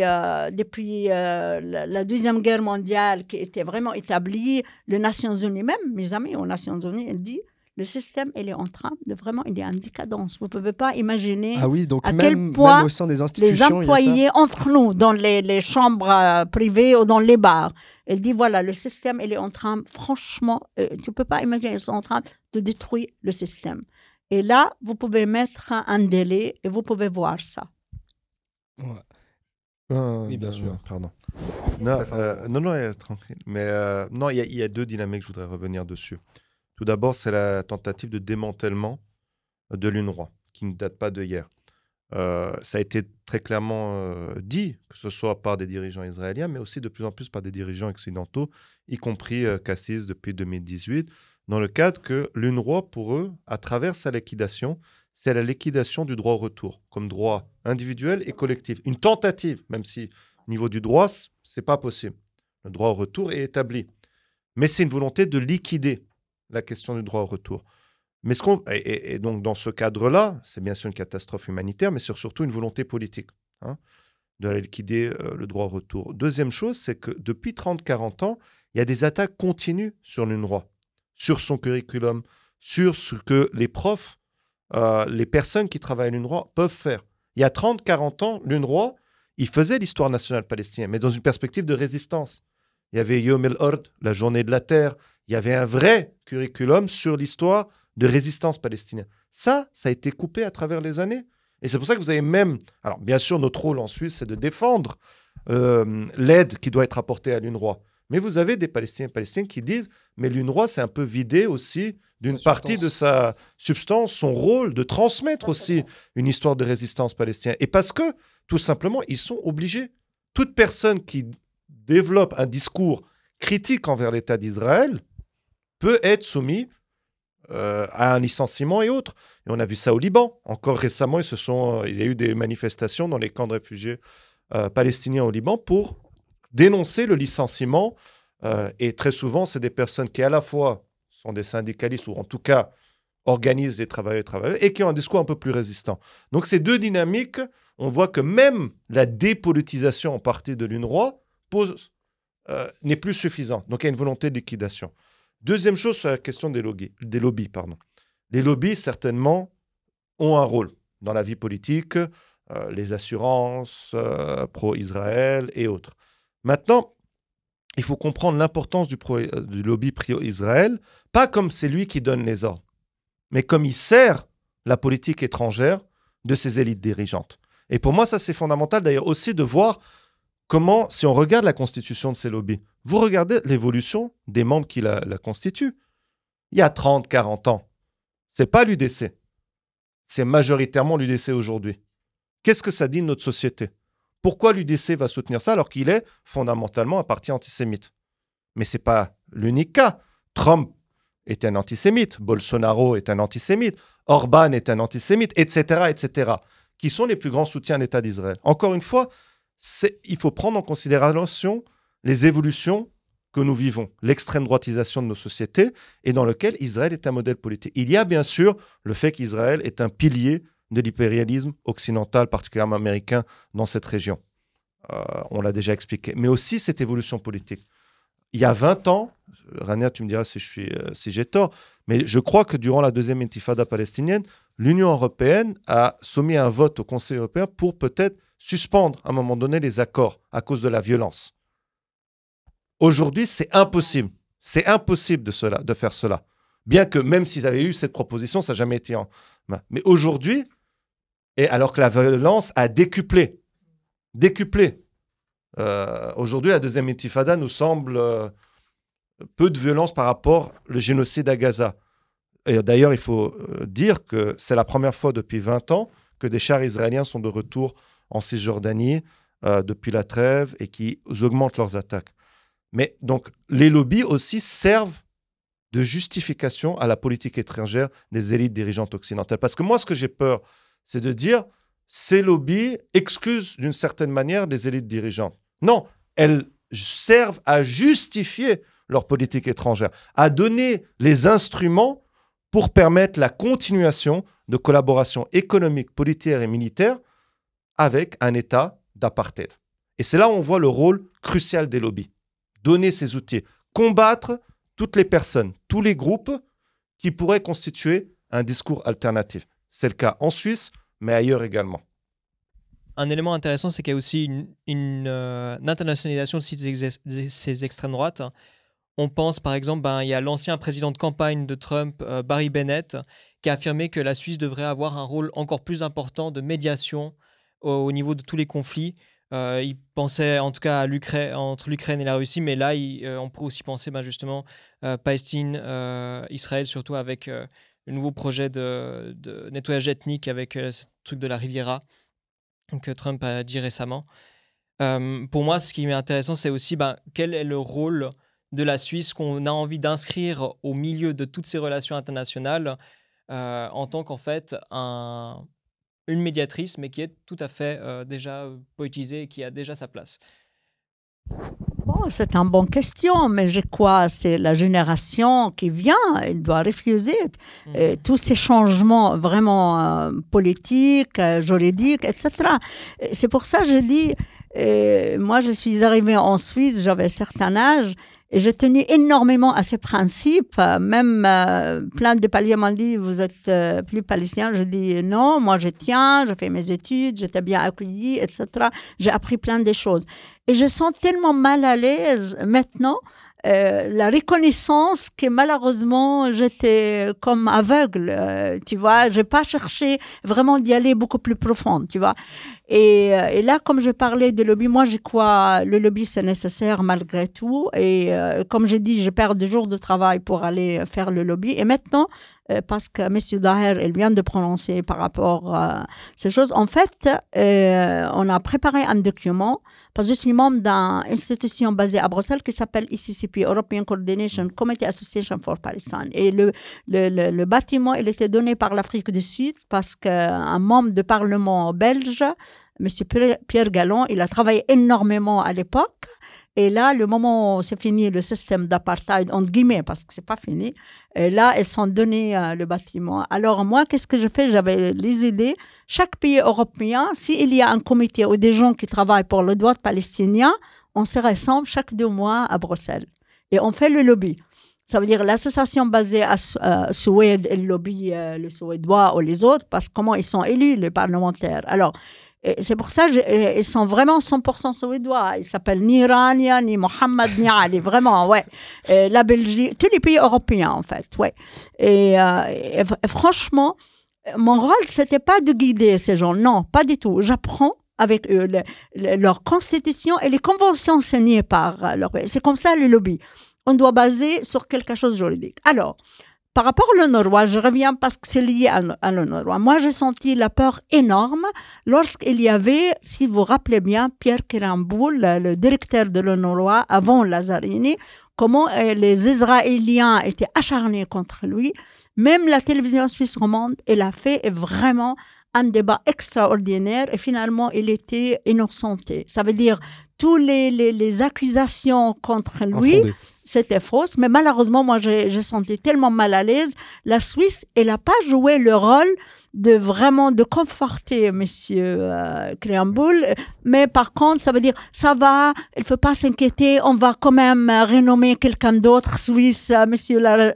depuis la Deuxième Guerre mondiale, qui était vraiment établi, les Nations Unies, même mes amis aux Nations Unies, ils disent, le système, il est en train de vraiment, il est en décadence. Vous ne pouvez pas imaginer donc à même, quel point même au sein des institutions, les employés entre nous, dans les chambres privées ou dans les bars, ils disent, voilà, le système, il est en train, franchement, tu ne peux pas imaginer, ils sont en train de détruire le système. Et là, vous pouvez mettre un délai et vous pouvez voir ça. Ouais. Oui, bien sûr. Pardon. Non, tranquille. Mais non, il y a 2 dynamiques, je voudrais revenir dessus. Tout d'abord, c'est la tentative de démantèlement de l'UNRWA, qui ne date pas de hier. Ça a été très clairement dit, que ce soit par des dirigeants israéliens, mais aussi de plus en plus par des dirigeants occidentaux, y compris Cassis depuis 2018, dans le cadre que l'UNRWA, pour eux, à travers sa liquidation, c'est la liquidation du droit au retour, comme droit individuel et collectif. Une tentative, même si au niveau du droit, ce n'est pas possible. Le droit au retour est établi. Mais c'est une volonté de liquider la question du droit au retour. Mais et donc, dans ce cadre-là, c'est bien sûr une catastrophe humanitaire, mais surtout une volonté politique, de liquider le droit au retour. Deuxième chose, c'est que depuis 30-40 ans, il y a des attaques continues sur l'UNRWA, sur son curriculum, sur ce que les profs, les personnes qui travaillent à l'UNRWA peuvent faire. Il y a 30-40 ans, l'UNRWA, il faisait l'histoire nationale palestinienne, mais dans une perspective de résistance. Il y avait Yom el-Ord, la journée de la terre. Il y avait un vrai curriculum sur l'histoire de résistance palestinienne. Ça a été coupé à travers les années. Et c'est pour ça que vous avez même... Alors, bien sûr, notre rôle en Suisse, c'est de défendre l'aide qui doit être apportée à l'UNRWA. Mais vous avez des Palestiniens et Palestiniennes qui disent « Mais l'UNRWA, c'est un peu vidé aussi d'une partie de sa substance, son rôle de transmettre aussi une histoire de résistance palestinienne. » Et parce que, tout simplement, ils sont obligés. Toute personne qui développe un discours critique envers l'État d'Israël peut être soumise à un licenciement et autres. Et on a vu ça au Liban. Encore récemment, il y a eu des manifestations dans les camps de réfugiés palestiniens au Liban pour dénoncer le licenciement. Et très souvent, c'est des personnes qui à la fois sont des syndicalistes ou en tout cas organisent les travailleurs et travailleuses et qui ont un discours un peu plus résistant. Donc ces deux dynamiques, on voit que même la dépolitisation en partie de l'UNRWA n'est plus suffisante. Donc il y a une volonté de liquidation. Deuxième chose sur la question des lobbies. Les lobbies, certainement, ont un rôle dans la vie politique, les assurances pro-Israël et autres. Maintenant, il faut comprendre l'importance du lobby pro-Israël, pas comme c'est lui qui donne les ordres, mais comme il sert la politique étrangère de ses élites dirigeantes. Et pour moi, ça, c'est fondamental d'ailleurs aussi de voir comment, si on regarde la constitution de ces lobbies, vous regardez l'évolution des membres qui la constituent. Il y a 30, 40 ans, ce n'est pas l'UDC. C'est majoritairement l'UDC aujourd'hui. Qu'est-ce que ça dit de notre société ? Pourquoi l'UDC va soutenir ça alors qu'il est fondamentalement un parti antisémite ? Mais ce n'est pas l'unique cas. Trump est un antisémite, Bolsonaro est un antisémite, Orban est un antisémite, etc., etc., qui sont les plus grands soutiens de l'État d'Israël. Encore une fois, il faut prendre en considération les évolutions que nous vivons, l'extrême droitisation de nos sociétés et dans lequel Israël est un modèle politique. Il y a bien sûr le fait qu'Israël est un pilier de l'impérialisme occidental, particulièrement américain, dans cette région. On l'a déjà expliqué. Mais aussi cette évolution politique. Il y a 20 ans, Rania, tu me diras si j'ai tort, mais je crois que durant la deuxième intifada palestinienne, l'Union européenne a soumis un vote au Conseil européen pour peut-être suspendre à un moment donné les accords à cause de la violence. Aujourd'hui, c'est impossible. C'est impossible de faire cela. Bien que même s'ils avaient eu cette proposition, ça n'a jamais été en main. Mais aujourd'hui, et alors que la violence a décuplé. Aujourd'hui, la deuxième intifada nous semble peu de violence par rapport au génocide à Gaza. Et d'ailleurs, il faut dire que c'est la première fois depuis 20 ans que des chars israéliens sont de retour en Cisjordanie depuis la trêve et qui augmentent leurs attaques. Mais donc, les lobbies aussi servent de justification à la politique étrangère des élites dirigeantes occidentales. Parce que moi, ce que j'ai peur, c'est de dire ces lobbies excusent d'une certaine manière des élites dirigeantes. Non, elles servent à justifier leur politique étrangère, à donner les instruments pour permettre la continuation de collaboration économique, politique et militaire avec un État d'apartheid. Et c'est là où on voit le rôle crucial des lobbies. Donner ces outils, combattre toutes les personnes, tous les groupes qui pourraient constituer un discours alternatif. C'est le cas en Suisse, mais ailleurs également. Un élément intéressant, c'est qu'il y a aussi une internationalisation de ces extrêmes droites. On pense par exemple, il y a l'ancien président de campagne de Trump, Barry Bennett, qui a affirmé que la Suisse devrait avoir un rôle encore plus important de médiation au niveau de tous les conflits. Il pensait en tout cas entre l'Ukraine et la Russie, mais là, on pourrait aussi penser justement Palestine, Israël, surtout avec le nouveau projet de nettoyage ethnique avec ce truc de la Riviera que Trump a dit récemment. Pour moi, ce qui est intéressant, c'est aussi quel est le rôle de la Suisse qu'on a envie d'inscrire au milieu de toutes ces relations internationales en tant qu'en fait une médiatrice, mais qui est tout à fait déjà politisée et qui a déjà sa place. Bon, c'est une bonne question, mais je crois que c'est la génération qui vient, elle doit refuser tous ces changements vraiment politiques, juridiques, etc. C'est pour ça que je dis, moi je suis arrivée en Suisse, j'avais un certain âge, et je tenais énormément à ces principes. Même plein de paliers m'ont dit, vous êtes plus palestinien. Je dis non, moi je tiens, je fais mes études, j'étais bien accueillie, etc. J'ai appris plein de choses. Et je sens tellement mal à l'aise maintenant, la reconnaissance que malheureusement j'étais comme aveugle, tu vois. Je n'ai pas cherché vraiment d'y aller beaucoup plus profond, tu vois. Et là, comme je parlais de lobby, moi, je crois le lobby, c'est nécessaire malgré tout. Et comme je dis, je perds 2 jours de travail pour aller faire le lobby. Et maintenant, parce que M. Daher, il vient de prononcer par rapport à ces choses, en fait, on a préparé un document, parce que je suis membre d'une institution basée à Bruxelles qui s'appelle ICCP, European Coordination Committee Association for Palestine. Et le bâtiment, il était donné par l'Afrique du Sud parce qu'un membre du Parlement belge, M. Pierre Gallon, il a travaillé énormément à l'époque. Et là, le moment où c'est fini le système d'apartheid, entre guillemets, parce que c'est pas fini, et là, ils sont donnés le bâtiment. Alors moi, qu'est-ce que je fais? J'avais les idées. Chaque pays européen, s'il y a un comité ou des gens qui travaillent pour le droit palestinien, on se rassemble chaque 2 mois à Bruxelles. Et on fait le lobby. Ça veut dire l'association basée à Suède, le lobby, le suédois ou les autres, parce que comment ils sont élus, les parlementaires. Alors, et c'est pour ça qu'ils sont vraiment 100% suédois. Ils s'appellent ni Rania, ni Mohamed, ni Ali. Vraiment, ouais. La Belgique, tous les pays européens, en fait, ouais. Et franchement, mon rôle, c'était pas de guider ces gens. Non, pas du tout. J'apprends avec eux leur constitution et les conventions signées par leur pays. C'est comme ça, le lobby. On doit baser sur quelque chose de juridique. Alors, par rapport au Norois, je reviens parce que c'est lié à le Norois. Moi, j'ai senti la peur énorme lorsqu'il y avait, si vous vous rappelez bien, Pierre Kiramboul, le directeur de le Norois, avant Lazarini, comment les Israéliens étaient acharnés contre lui. Même la télévision suisse romande, elle a fait vraiment un débat extraordinaire et finalement, il était innocenté. Ça veut dire toutes les accusations contre lui, Infondé. c'était fausse, mais malheureusement, moi, j'ai senti tellement mal à l'aise. La Suisse, elle n'a pas joué le rôle de vraiment de conforter M. Kiramboul, mais par contre, ça veut dire, ça va, il ne faut pas s'inquiéter, on va quand même renommer quelqu'un d'autre suisse, M.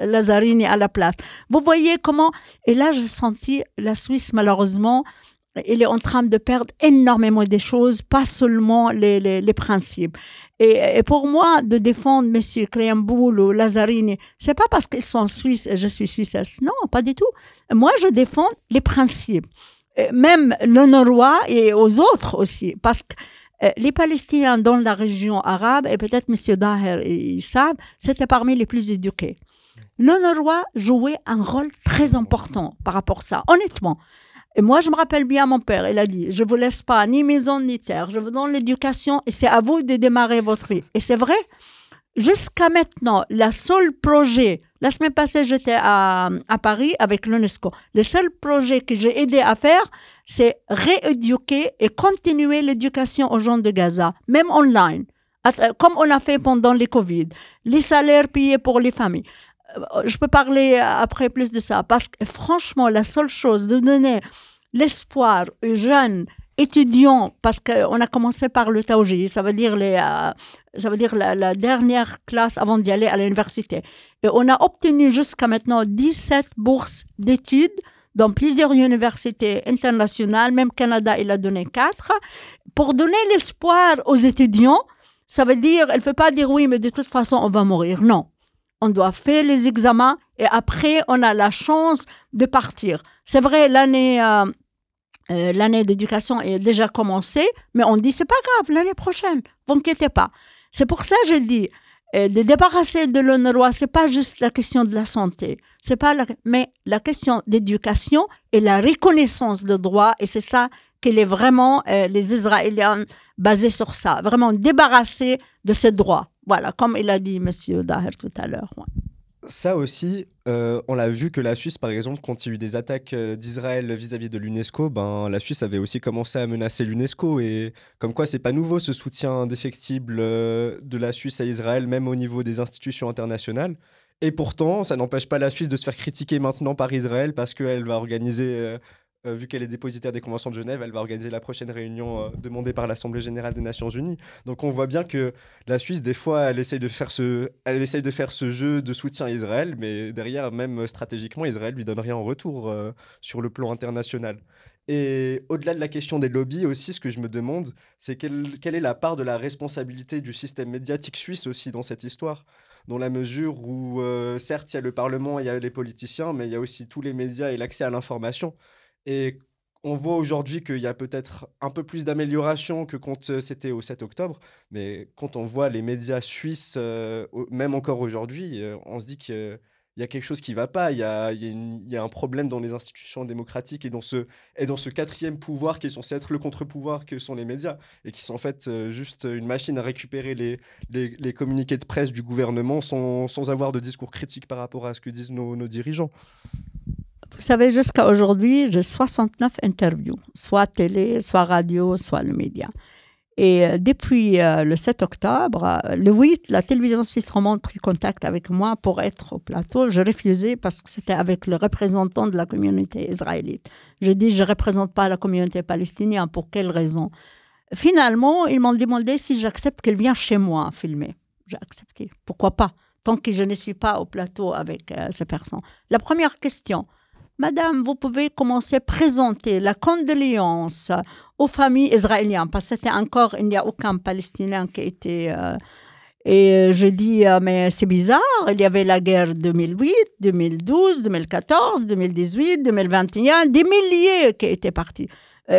Lazarini à la place. Vous voyez comment, et là, j'ai senti la Suisse, malheureusement, il est en train de perdre énormément de choses, pas seulement les principes. Et pour moi, de défendre M. Kiramboul ou Lazarini, c'est pas parce qu'ils sont suisses et je suis suissesse. Non, pas du tout. Moi, je défends les principes. Même le Norois et aux autres aussi. Parce que les Palestiniens dans la région arabe, et peut-être M. Daher, ils savent, c'était parmi les plus éduqués. Le Norois jouait un rôle très important par rapport à ça, honnêtement. Et moi, je me rappelle bien, mon père, il a dit, je ne vous laisse pas ni maison ni terre, je vous donne l'éducation et c'est à vous de démarrer votre vie. Et c'est vrai, jusqu'à maintenant, le seul projet, la semaine passée, j'étais à Paris avec l'UNESCO, le seul projet que j'ai aidé à faire, c'est rééduquer et continuer l'éducation aux gens de Gaza, même online, comme on a fait pendant les Covid, les salaires payés pour les familles. Je peux parler après plus de ça, parce que franchement, la seule chose de donner l'espoir aux jeunes étudiants, parce qu'on a commencé par le Taouji, ça veut dire la dernière classe avant d'y aller à l'université. Et on a obtenu jusqu'à maintenant 17 bourses d'études dans plusieurs universités internationales, même Canada, il a donné 4, pour donner l'espoir aux étudiants. Ça veut dire, elle ne peut pas dire oui, mais de toute façon, on va mourir. Non. On doit faire les examens et après, on a la chance de partir. C'est vrai, l'année d'éducation est déjà commencée, mais on dit, c'est pas grave, l'année prochaine, vous inquiétez pas. C'est pour ça que j'ai dit, de débarrasser de l'honneur, c'est pas juste la question de la santé, mais la question d'éducation et la reconnaissance de droits, et c'est ça qu'il est vraiment, les Israéliens basés sur ça, vraiment débarrasser de ces droits. Voilà, comme il a dit M. Daher tout à l'heure. Ouais. Ça aussi, on l'a vu que la Suisse, par exemple, quand il y a eu des attaques d'Israël vis-à-vis de l'UNESCO, la Suisse avait aussi commencé à menacer l'UNESCO. Et comme quoi, c'est pas nouveau ce soutien indéfectible de la Suisse à Israël, même au niveau des institutions internationales. Et pourtant, ça n'empêche pas la Suisse de se faire critiquer maintenant par Israël parce qu'elle va organiser... vu qu'elle est dépositaire des conventions de Genève, elle va organiser la prochaine réunion demandée par l'Assemblée générale des Nations Unies. Donc on voit bien que la Suisse, des fois, elle essaye de faire ce jeu de soutien à Israël, mais derrière, même stratégiquement, Israël lui donne rien en retour sur le plan international. Et au-delà de la question des lobbies aussi, ce que je me demande, c'est quelle est la part de la responsabilité du système médiatique suisse aussi dans cette histoire, dans la mesure où, certes, il y a le Parlement, il y a les politiciens, mais il y a aussi tous les médias et l'accès à l'information. Et on voit aujourd'hui qu'il y a peut-être un peu plus d'amélioration que quand c'était au 7 octobre. Mais quand on voit les médias suisses, même encore aujourd'hui, on se dit qu'il y a quelque chose qui ne va pas. Il y a un problème dans les institutions démocratiques et dans ce quatrième pouvoir qui est censé être le contre-pouvoir que sont les médias et qui sont en fait juste une machine à récupérer les communiqués de presse du gouvernement sans avoir de discours critique par rapport à ce que disent nos dirigeants. Vous savez, jusqu'à aujourd'hui, j'ai 69 interviews, soit télé, soit radio, soit le média. Et depuis le 7 octobre, le 8, la télévision suisse romande a pris contact avec moi pour être au plateau. Je refusais parce que c'était avec le représentant de la communauté israélite. Je dis, je ne représente pas la communauté palestinienne. Pour quelle raison? Finalement, ils m'ont demandé si j'accepte qu'elle vienne chez moi filmer. J'ai accepté. Pourquoi pas? Tant que je ne suis pas au plateau avec ces personnes. La première question. Madame, vous pouvez commencer à présenter la condoléance aux familles israéliennes, parce que c'était encore, il n'y a aucun Palestinien qui était... et je dis, mais c'est bizarre, il y avait la guerre 2008, 2012, 2014, 2018, 2021, des milliers qui étaient partis.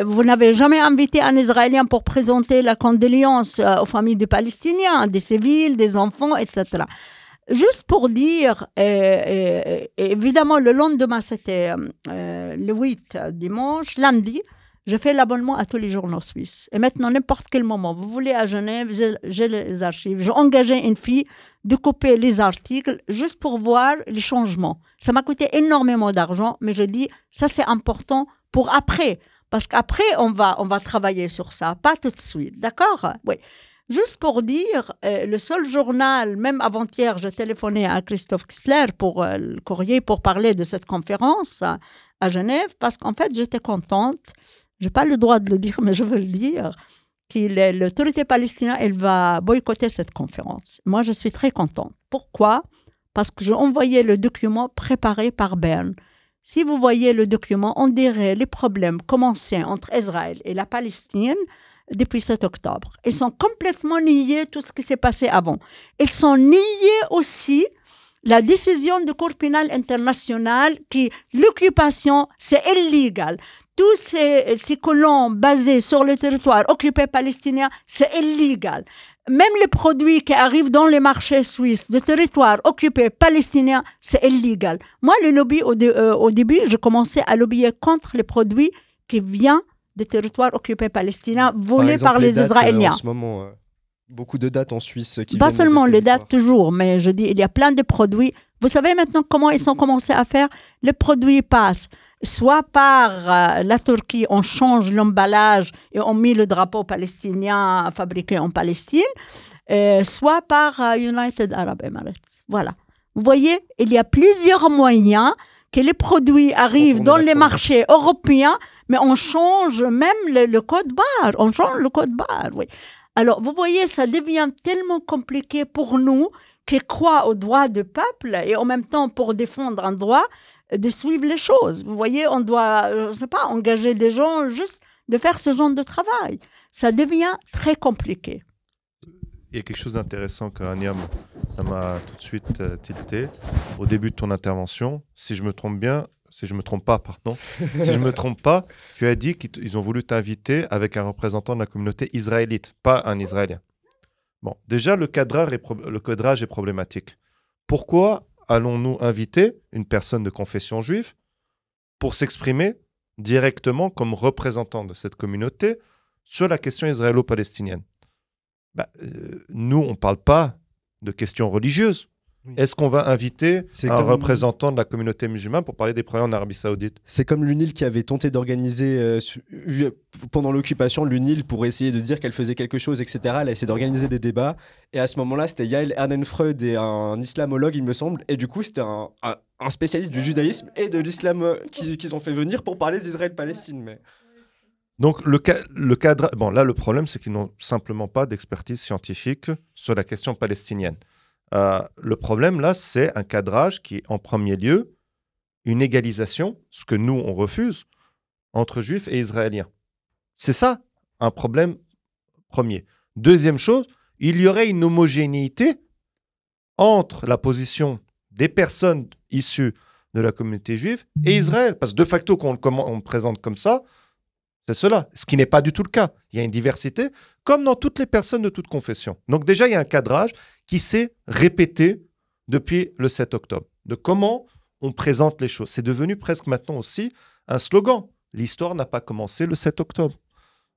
Vous n'avez jamais invité un Israélien pour présenter la condoléance aux familles des Palestiniens, des civils, des enfants, etc. Juste pour dire, évidemment, le lendemain, c'était le 8 dimanche, lundi, je fais l'abonnement à tous les journaux suisses. Et maintenant, n'importe quel moment, vous voulez à Genève, j'ai les archives. J'ai engagé une fille de couper les articles juste pour voir les changements. Ça m'a coûté énormément d'argent, mais je dis, ça c'est important pour après. Parce qu'après, on va travailler sur ça, pas tout de suite. D'accord? Oui. Juste pour dire, le seul journal, même avant-hier, je téléphonais à Christophe Kissler pour le courrier pour parler de cette conférence à Genève, parce qu'en fait, j'étais contente, je n'ai pas le droit de le dire, mais je veux le dire, que l'autorité palestinienne, elle va boycotter cette conférence. Moi, je suis très contente. Pourquoi? Parce que j'ai envoyé le document préparé par Berne. Si vous voyez le document, on dirait les problèmes commencés entre Israël et la Palestine depuis 7 octobre. Ils sont complètement niés tout ce qui s'est passé avant. Ils sont niés aussi la décision du Cour pénal international qui l'occupation, c'est illégal. Tous ces colons basés sur le territoire occupé palestinien, c'est illégal. Même les produits qui arrivent dans les marchés suisses de territoire occupé palestinien, c'est illégal. Moi, le lobby, au début, je commençais à lobbyer contre les produits qui viennent des territoires occupés palestiniens volés par les Israéliens. En ce moment, beaucoup de dates en Suisse qui pas viennent seulement des les dates toujours, mais je dis, il y a plein de produits. Vous savez maintenant comment ils ont commencé à faire? Les produits passent soit par la Turquie, on change l'emballage et on met le drapeau palestinien fabriqué en Palestine, soit par United Arab Emirates. Voilà. Vous voyez, il y a plusieurs moyens que les produits arrivent dans les marchés européens, mais on change même le code barre. On change le code barre, oui. Alors, vous voyez, ça devient tellement compliqué pour nous qui croient au droit du peuple et en même temps, pour défendre un droit, de suivre les choses. Vous voyez, on doit, je ne sais pas, engager des gens juste de faire ce genre de travail. Ça devient très compliqué. Il y a quelque chose d'intéressant, Karaniam, ça m'a tout de suite tilté. Au début de ton intervention, si je me trompe pas, tu as dit qu'ils ont voulu t'inviter avec un représentant de la communauté israélite, pas un Israélien. Bon, déjà, le cadrage est problématique. Pourquoi allons-nous inviter une personne de confession juive pour s'exprimer directement comme représentant de cette communauté sur la question israélo-palestinienne? Nous, on ne parle pas de questions religieuses. Oui. Est-ce qu'on va inviter représentant de la communauté musulmane pour parler des problèmes en Arabie Saoudite? C'est comme l'UNIL qui avait tenté d'organiser, pendant l'occupation, l'UNIL pour essayer de dire qu'elle faisait quelque chose, etc. Elle a essayé d'organiser des débats. Et à ce moment-là, c'était Yael Ernenfreud et un islamologue, il me semble. Et du coup, c'était un spécialiste du judaïsme et de l'islam qu'ils ont fait venir pour parler d'Israël-Palestine. Mais... Donc, le cadre... Bon, là, le problème, c'est qu'ils n'ont simplement pas d'expertise scientifique sur la question palestinienne. Le problème, là, c'est un cadrage qui est, en premier lieu, une égalisation, ce que nous, on refuse, entre juifs et israéliens. C'est ça, un problème premier. Deuxième chose, il y aurait une homogénéité entre la position des personnes issues de la communauté juive et Israël. Parce que de facto, quand on le présente comme ça, C'est cela, ce qui n'est pas du tout le cas. Il y a une diversité, comme dans toutes les personnes de toute confession. Donc déjà, il y a un cadrage qui s'est répété depuis le 7 octobre, de comment on présente les choses. C'est devenu presque maintenant aussi un slogan. L'histoire n'a pas commencé le 7 octobre.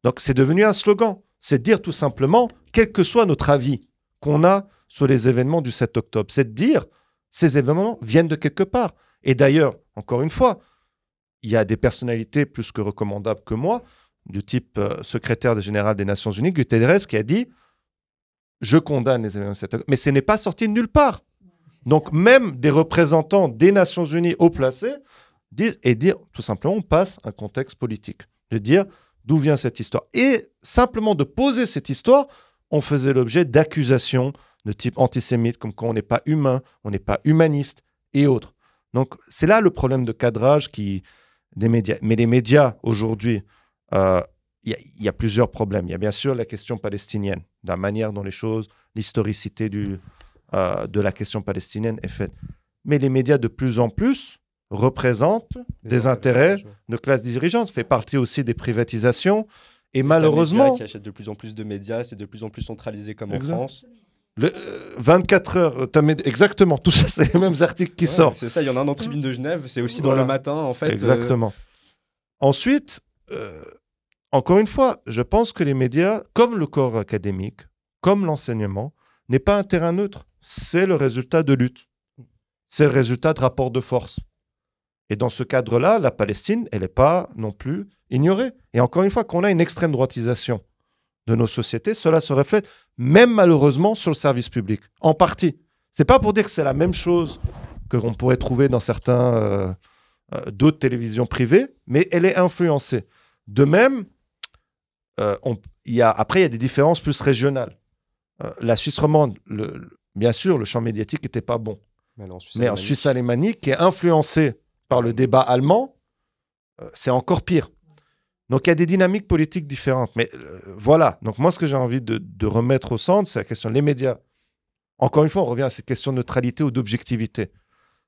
Donc c'est devenu un slogan. C'est de dire tout simplement, quel que soit notre avis qu'on a sur les événements du 7 octobre, c'est de dire, ces événements viennent de quelque part. Et d'ailleurs, encore une fois, il y a des personnalités plus que recommandables que moi, du type secrétaire général des Nations Unies, Guterres, qui a dit « Je condamne les événements du 7 octobre ». Mais ce n'est pas sorti de nulle part. Donc même des représentants des Nations Unies haut placés disent tout simplement, on passe un contexte politique. De dire d'où vient cette histoire. Et simplement de poser cette histoire, on faisait l'objet d'accusations de type antisémite, comme quoi on n'est pas humain, on n'est pas humaniste et autres. Donc c'est là le problème de cadrage des médias. Mais les médias, aujourd'hui, il y a plusieurs problèmes. Il y a bien sûr la question palestinienne, la manière dont les choses, l'historicité de la question palestinienne est faite. Mais les médias, de plus en plus, représentent des intérêts de classe dirigeante. Ça fait partie aussi des privatisations. Et malheureusement... qui achètent de plus en plus de médias, c'est de plus en plus centralisé comme en France. 24 heures, exactement, tout ça, c'est les mêmes articles qui sortent. C'est ça, il y en a un dans Tribune de Genève, c'est aussi dans Le Matin, en fait. Exactement. Ensuite, encore une fois, je pense que les médias, comme le corps académique, comme l'enseignement, n'est pas un terrain neutre. C'est le résultat de lutte. C'est le résultat de rapports de force. Et dans ce cadre-là, la Palestine, elle n'est pas non plus ignorée. Et encore une fois, qu'on a une extrême droitisation de nos sociétés, cela se reflète même malheureusement sur le service public, en partie. Ce n'est pas pour dire que c'est la même chose que qu'on pourrait trouver dans certains d'autres télévisions privées, mais elle est influencée. De même, après, il y a des différences plus régionales. La Suisse romande, bien sûr, le champ médiatique n'était pas bon. Mais en Suisse alémanique, qui est influencée par le débat allemand, c'est encore pire. Donc, il y a des dynamiques politiques différentes. Mais voilà. Donc, moi, ce que j'ai envie de remettre au centre, c'est la question des médias. Encore une fois, on revient à cette question de neutralité ou d'objectivité.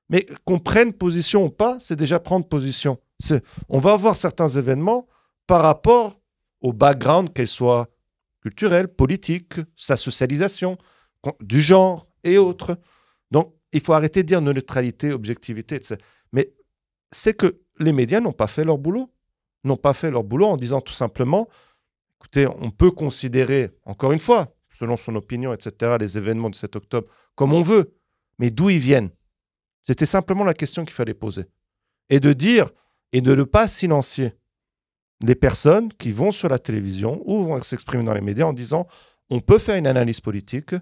Mais qu'on prenne position ou pas, c'est déjà prendre position. On va avoir certains événements par rapport au background, qu'elle soit culturel, politique, sa socialisation, du genre et autres. Donc, il faut arrêter de dire neutralité, objectivité, etc. Mais c'est que les médias n'ont pas fait leur boulot. N'ont pas fait leur boulot en disant tout simplement, écoutez, on peut considérer, encore une fois, selon son opinion, etc., les événements du 7 octobre comme on veut, mais d'où ils viennent. C'était simplement la question qu'il fallait poser. Et de dire, et de ne pas silencier les personnes qui vont sur la télévision ou vont s'exprimer dans les médias en disant, on peut faire une analyse politique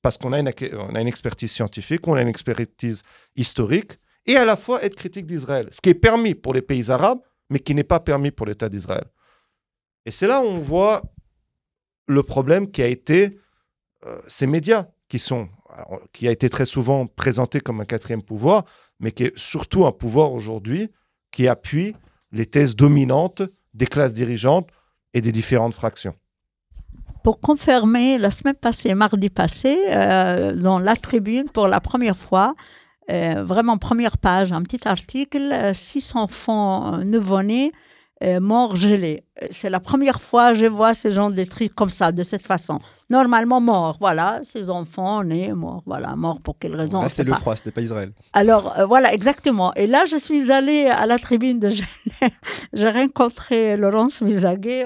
parce qu'on a une expertise scientifique, on a une expertise historique, et à la fois être critique d'Israël, ce qui est permis pour les pays arabes, mais qui n'est pas permis pour l'État d'Israël. Et c'est là où on voit le problème qui a été ces médias, qui a été très souvent présenté comme un quatrième pouvoir, mais qui est surtout un pouvoir aujourd'hui qui appuie les thèses dominantes des classes dirigeantes et des différentes fractions. Pour confirmer, la semaine passée, mardi passé, dans la Tribune, pour la première fois, vraiment première page, un petit article, 6 enfants nouveau-nés morts gelés. C'est la première fois que je vois ce genre de trucs comme ça, de cette façon. Normalement morts, voilà, ces enfants nés, morts, voilà, morts pour quelle raison? Là, c'était le froid, c'était pas Israël. Alors, voilà, exactement. Et là, je suis allée à la Tribune de Genève. J'ai rencontré Laurence Mizaguet.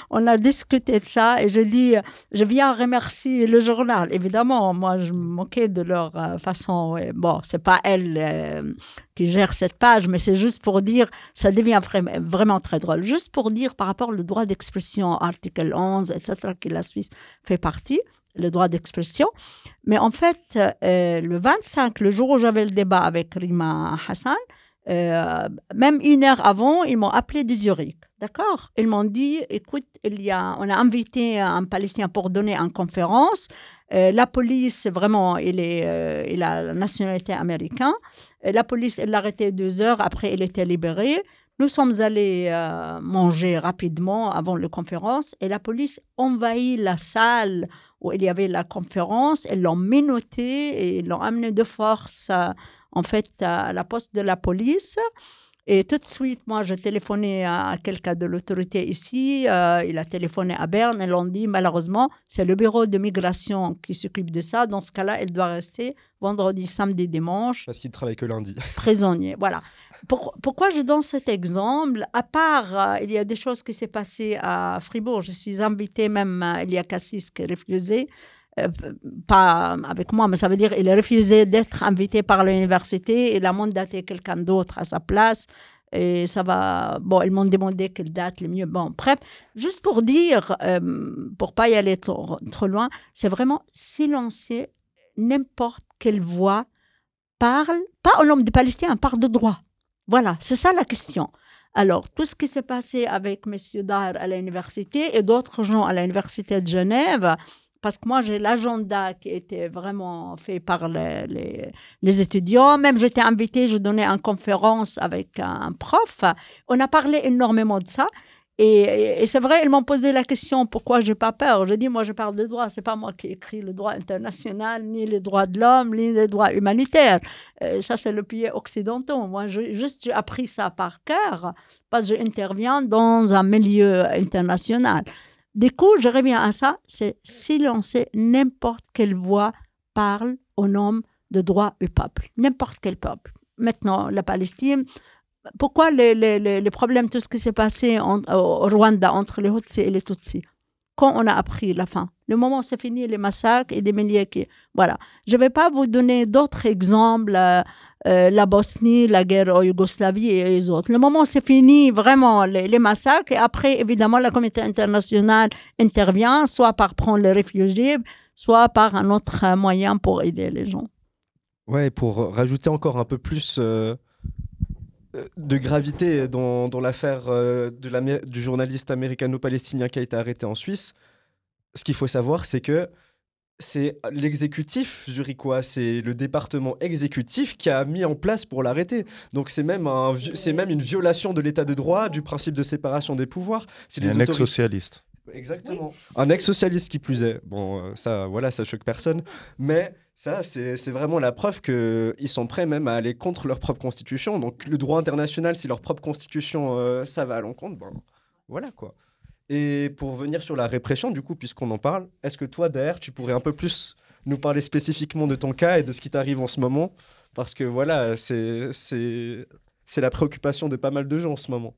On a discuté de ça et je dis, je viens remercier le journal. Évidemment, moi, je me moquais de leur façon. Bon, c'est pas elle qui gère cette page, mais c'est juste pour dire, ça devient vraiment très drôle. Juste pour dire par rapport au droit d'expression, article 11, etc., que la Suisse fait partie, le droit d'expression. Mais en fait, le 25, le jour où j'avais le débat avec Rima Hassan, même 1 heure avant, ils m'ont appelé de Zurich. D'accord? Ils m'ont dit, écoute, on a invité un Palestinien pour donner une conférence. La police, vraiment, il a la nationalité américaine. La police, elle l'a arrêté 2 heures. Après, il était libéré. Nous sommes allés manger rapidement avant la conférence et la police envahit la salle où il y avait la conférence. Ils l'ont menotté et ils l'ont amené de force, en fait, à la poste de la police. Et tout de suite, moi, j'ai téléphoné à quelqu'un de l'autorité ici. Il a téléphoné à Berne et l'on dit, malheureusement, c'est le bureau de migration qui s'occupe de ça. Dans ce cas-là, il doit rester vendredi, samedi, dimanche. Parce qu'il ne travaille que lundi. Prisonnier, voilà. Pourquoi je donne cet exemple? À part, il y a des choses qui s'est passées à Fribourg. Je suis invitée même, il y a Cassis qui est refusé. Pas avec moi, mais ça veut dire qu'il a refusé d'être invité par l'université. Il a mandaté quelqu'un d'autre à sa place. Et ça va... Bon, ils m'ont demandé quelle date le mieux. Bon, bref, juste pour dire, pour pas y aller trop loin, c'est vraiment silencier n'importe quelle voix parle, pas au nom des Palestiniens, parle de droit. Voilà, c'est ça la question. Alors, tout ce qui s'est passé avec M. Daher à l'université et d'autres gens à l'université de Genève, parce que moi, j'ai l'agenda qui était vraiment fait par les étudiants. Même, j'étais invitée, je donnais une conférence avec un prof. On a parlé énormément de ça. Et c'est vrai, ils m'ont posé la question, pourquoi je n'ai pas peur? Je dis, moi, je parle de droit. Ce n'est pas moi qui écris le droit international, ni les droits de l'homme, ni les droits humanitaires. Ça, c'est le pays occidental. Moi, j'ai appris ça par cœur parce que j'interviens dans un milieu international. Du coup, je reviens à ça, c'est silencer n'importe quelle voix parle au nom de droit du peuple, n'importe quel peuple. Maintenant, la Palestine, pourquoi les problèmes, tout ce qui s'est passé au Rwanda entre les Hutsis et les Tutsis? Quand on a appris la fin, le moment où c'est fini, les massacres et des milliers qui... Voilà. Je ne vais pas vous donner d'autres exemples, la Bosnie, la guerre en Yougoslavie et les autres. Le moment où c'est fini, vraiment, les massacres, et après, évidemment, la communauté internationale intervient, soit par prendre les réfugiés, soit par un autre moyen pour aider les gens. Ouais, pour rajouter encore un peu plus... de gravité dans l'affaire du journaliste américano-palestinien qui a été arrêté en Suisse, ce qu'il faut savoir, c'est que c'est l'exécutif zurichois, c'est le département exécutif qui a mis en place pour l'arrêter. Donc c'est même une violation de l'état de droit, du principe de séparation des pouvoirs. Un ex-socialiste. Exactement. Oui. Un ex-socialiste qui plus est. Bon, ça choque personne. Mais ça, c'est vraiment la preuve qu'ils sont prêts même à aller contre leur propre constitution. Donc le droit international, si leur propre constitution, ça va à l'encontre, ben voilà quoi. Et pour venir sur la répression, du coup, puisqu'on en parle, est-ce que toi, Daher, tu pourrais un peu plus nous parler spécifiquement de ton cas et de ce qui t'arrive en ce moment? Parce que voilà, c'est la préoccupation de pas mal de gens en ce moment.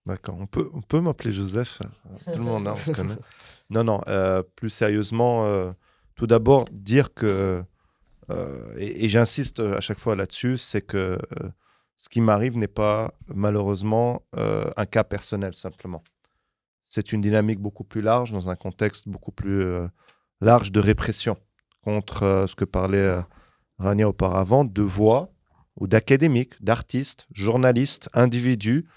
D'accord, on peut m'appeler Joseph, tout le monde, on se connaît. Non, plus sérieusement, tout d'abord, dire que, et j'insiste à chaque fois là-dessus, c'est que ce qui m'arrive n'est pas malheureusement un cas personnel simplement. C'est une dynamique beaucoup plus large, dans un contexte beaucoup plus large de répression contre ce que parlait Rania auparavant, de voix ou d'académiques, d'artistes, journalistes, individus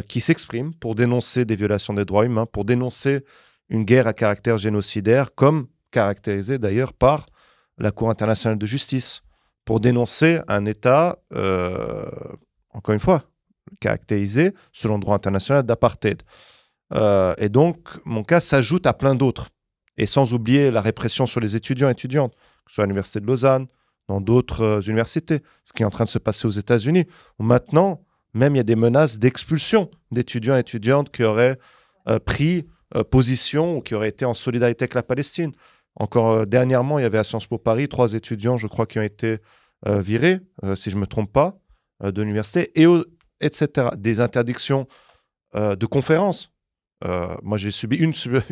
qui s'expriment pour dénoncer des violations des droits humains, pour dénoncer une guerre à caractère génocidaire, comme caractérisée d'ailleurs par la Cour internationale de justice, pour dénoncer un État, encore une fois, caractérisé selon le droit international d'apartheid. Et donc, mon cas s'ajoute à plein d'autres. Et sans oublier la répression sur les étudiants et étudiantes, que ce soit à l'Université de Lausanne, dans d'autres universités, ce qui est en train de se passer aux États-Unis, où maintenant, même il y a des menaces d'expulsion d'étudiants et étudiantes qui auraient pris position ou qui auraient été en solidarité avec la Palestine. Encore dernièrement, il y avait à Sciences Po Paris 3 étudiants, je crois, qui ont été virés, si je ne me trompe pas, de l'université, etc. Des interdictions de conférences. Moi, j'ai subi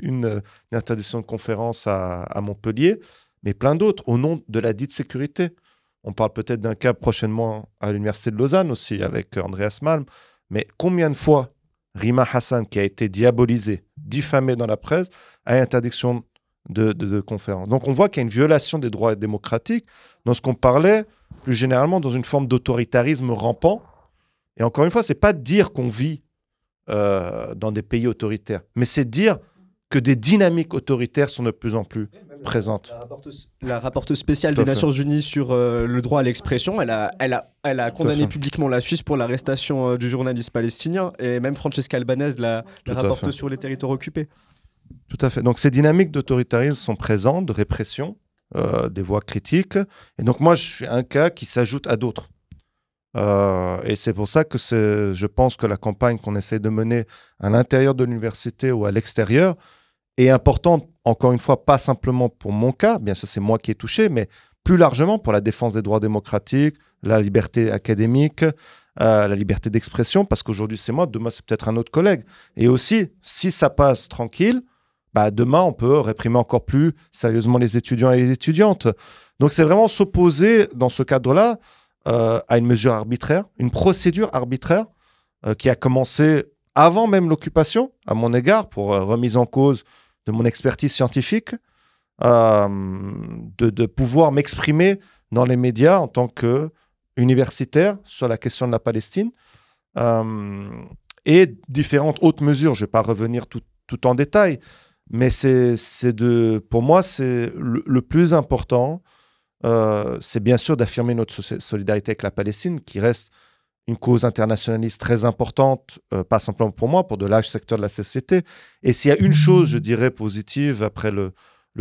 une interdiction de conférence à Montpellier, mais plein d'autres, au nom de la dite sécurité. On parle peut-être d'un cas prochainement à l'Université de Lausanne aussi, avec Andreas Malm. Mais combien de fois Rima Hassan, qui a été diabolisée, diffamée dans la presse, a interdiction de conférence. Donc on voit qu'il y a une violation des droits démocratiques dans ce qu'on parlait plus généralement dans une forme d'autoritarisme rampant. Et encore une fois, ce n'est pas dire qu'on vit dans des pays autoritaires, mais c'est dire que des dynamiques autoritaires sont de plus en plus présentes. La rapporteuse spéciale des Nations Unies sur le droit à l'expression, elle a condamné publiquement la Suisse pour l'arrestation du journaliste palestinien, et même Francesca Albanese, la rapporteuse sur les territoires occupés. Tout à fait. Donc ces dynamiques d'autoritarisme sont présentes, de répression, des voix critiques. Et donc moi, je suis un cas qui s'ajoute à d'autres. Et c'est pour ça que je pense que la campagne qu'on essaie de mener à l'intérieur de l'université ou à l'extérieur est importante, encore une fois, pas simplement pour mon cas, bien sûr c'est moi qui ai touché, mais plus largement pour la défense des droits démocratiques, la liberté académique, la liberté d'expression, parce qu'aujourd'hui c'est moi, demain c'est peut-être un autre collègue. Et aussi, si ça passe tranquille, demain on peut réprimer encore plus sérieusement les étudiants et les étudiantes. Donc c'est vraiment s'opposer dans ce cadre-là à une mesure arbitraire, une procédure arbitraire qui a commencé avant même l'occupation, à mon égard, pour remise en cause de mon expertise scientifique, de pouvoir m'exprimer dans les médias en tant qu'universitaire sur la question de la Palestine, et différentes autres mesures. Je ne vais pas revenir tout en détail, mais pour moi, c'est le plus important. C'est bien sûr d'affirmer notre solidarité avec la Palestine, qui reste une cause internationaliste très importante, pas simplement pour moi, pour de larges secteurs de la société. Et s'il y a une chose, je dirais, positive après le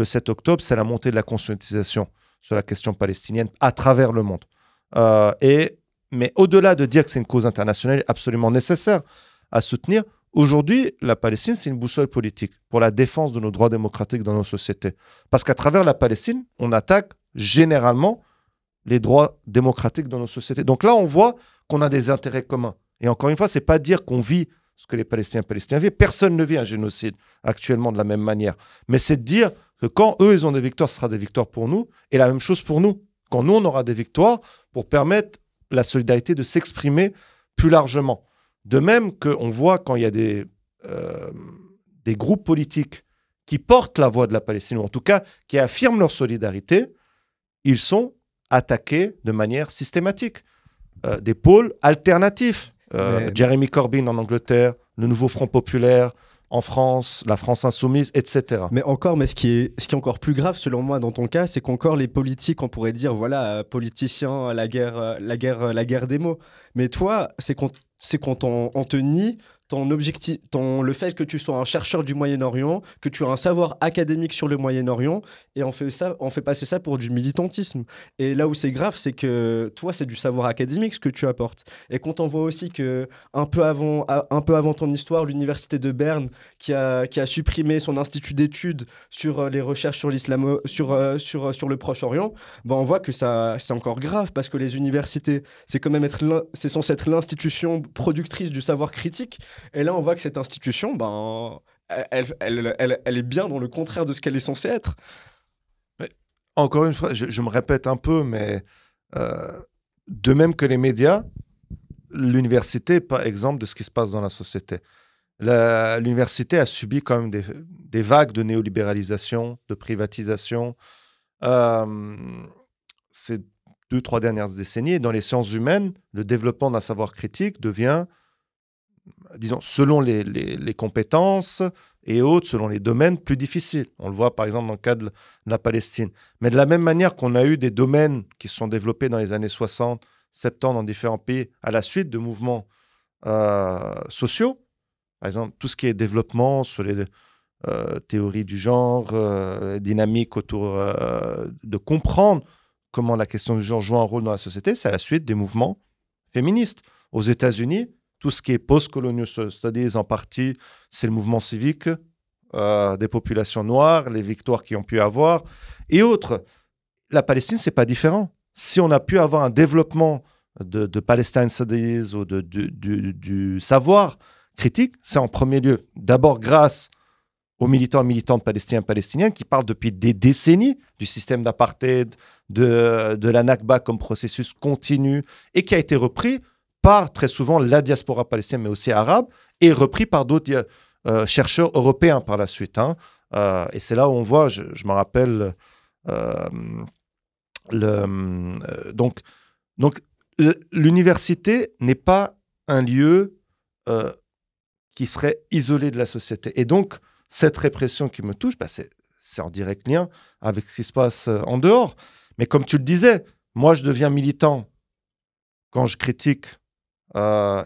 7 octobre, c'est la montée de la conscientisation sur la question palestinienne à travers le monde. Mais au-delà de dire que c'est une cause internationale absolument nécessaire à soutenir, aujourd'hui, la Palestine, c'est une boussole politique pour la défense de nos droits démocratiques dans nos sociétés. Parce qu'à travers la Palestine, on attaque généralement les droits démocratiques dans nos sociétés. Donc là, on voit qu'on a des intérêts communs. Et encore une fois, ce n'est pas dire qu'on vit ce que les Palestiniens vivent. Personne ne vit un génocide actuellement de la même manière. Mais c'est de dire que quand eux, ils ont des victoires, ce sera des victoires pour nous. Et la même chose pour nous. Quand nous, on aura des victoires pour permettre la solidarité de s'exprimer plus largement. De même qu'on voit quand il y a des groupes politiques qui portent la voix de la Palestine, ou en tout cas qui affirment leur solidarité, ils sont attaqués de manière systématique. Des pôles alternatifs. Jeremy Corbyn en Angleterre, le Nouveau Front Populaire en France, la France Insoumise, etc. Mais ce qui est encore plus grave, selon moi, dans ton cas, c'est qu'encore les politiques, on pourrait dire, voilà, politiciens, la guerre des mots. Mais toi, c'est quand on te nie ton objectif, le fait que tu sois un chercheur du Moyen-Orient, que tu as un savoir académique sur le Moyen-Orient, et on fait passer ça pour du militantisme. Et là où c'est grave, c'est que toi, c'est du savoir académique ce que tu apportes. Et quand on voit aussi que un peu avant ton histoire, l'université de Berne qui a supprimé son institut d'études sur les recherches sur l'islam, sur le Proche-Orient, on voit que ça c'est encore grave parce que les universités, c'est quand même c'est censé être l'institution productrice du savoir critique. Et là, on voit que cette institution, elle est bien dans le contraire de ce qu'elle est censée être. Mais, encore une fois, je me répète un peu, mais de même que les médias, l'université n'est pas exemple de ce qui se passe dans la société. L'université a subi quand même des vagues de néolibéralisation, de privatisation. Ces 2-3 dernières décennies, et dans les sciences humaines, le développement d'un savoir critique devient, disons, selon les compétences et autres, selon les domaines, plus difficiles. On le voit par exemple dans le cas de la Palestine. Mais de la même manière qu'on a eu des domaines qui se sont développés dans les années 60, 70 dans différents pays à la suite de mouvements sociaux, par exemple tout ce qui est développement sur les théories du genre, dynamique autour de comprendre comment la question du genre joue un rôle dans la société, c'est à la suite des mouvements féministes. Aux États-Unis, tout ce qui est post-colonial studies en partie, c'est le mouvement civique des populations noires, les victoires qu'ils ont pu avoir et autres. La Palestine, c'est pas différent. Si on a pu avoir un développement de Palestine Studies ou du savoir critique, c'est en premier lieu d'abord grâce aux militants et militantes palestiniens qui parlent depuis des décennies du système d'apartheid, de la Nakba comme processus continu et qui a été repris par très souvent la diaspora palestinienne, mais aussi arabe, et repris par d'autres chercheurs européens par la suite. Et c'est là où on voit, je me rappelle, donc l'université n'est pas un lieu qui serait isolé de la société. Et donc, cette répression qui me touche, c'est en direct lien avec ce qui se passe en dehors. Mais comme tu le disais, moi, je deviens militant quand je critique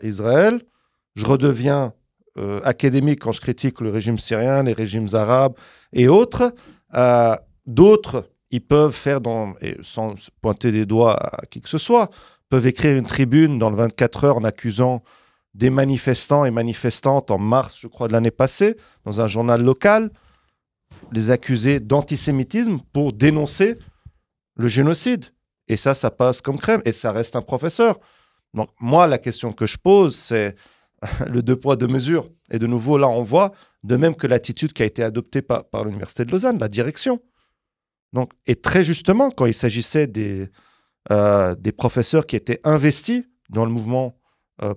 Israël. Je redeviens académique quand je critique le régime syrien, les régimes arabes et autres. D'autres, ils peuvent faire, et sans pointer des doigts à qui que ce soit, peuvent écrire une tribune dans le 24 heures en accusant des manifestants et manifestantes en mars, je crois, de l'année passée, dans un journal local, les accuser d'antisémitisme pour dénoncer le génocide. Et ça passe comme crème, et ça reste un professeur. Donc moi, la question que je pose, c'est le 2 poids, 2 mesures. Et de nouveau, là, on voit, de même que l'attitude qui a été adoptée par l'Université de Lausanne, la direction. Donc, et très justement, quand il s'agissait des professeurs qui étaient investis dans le mouvement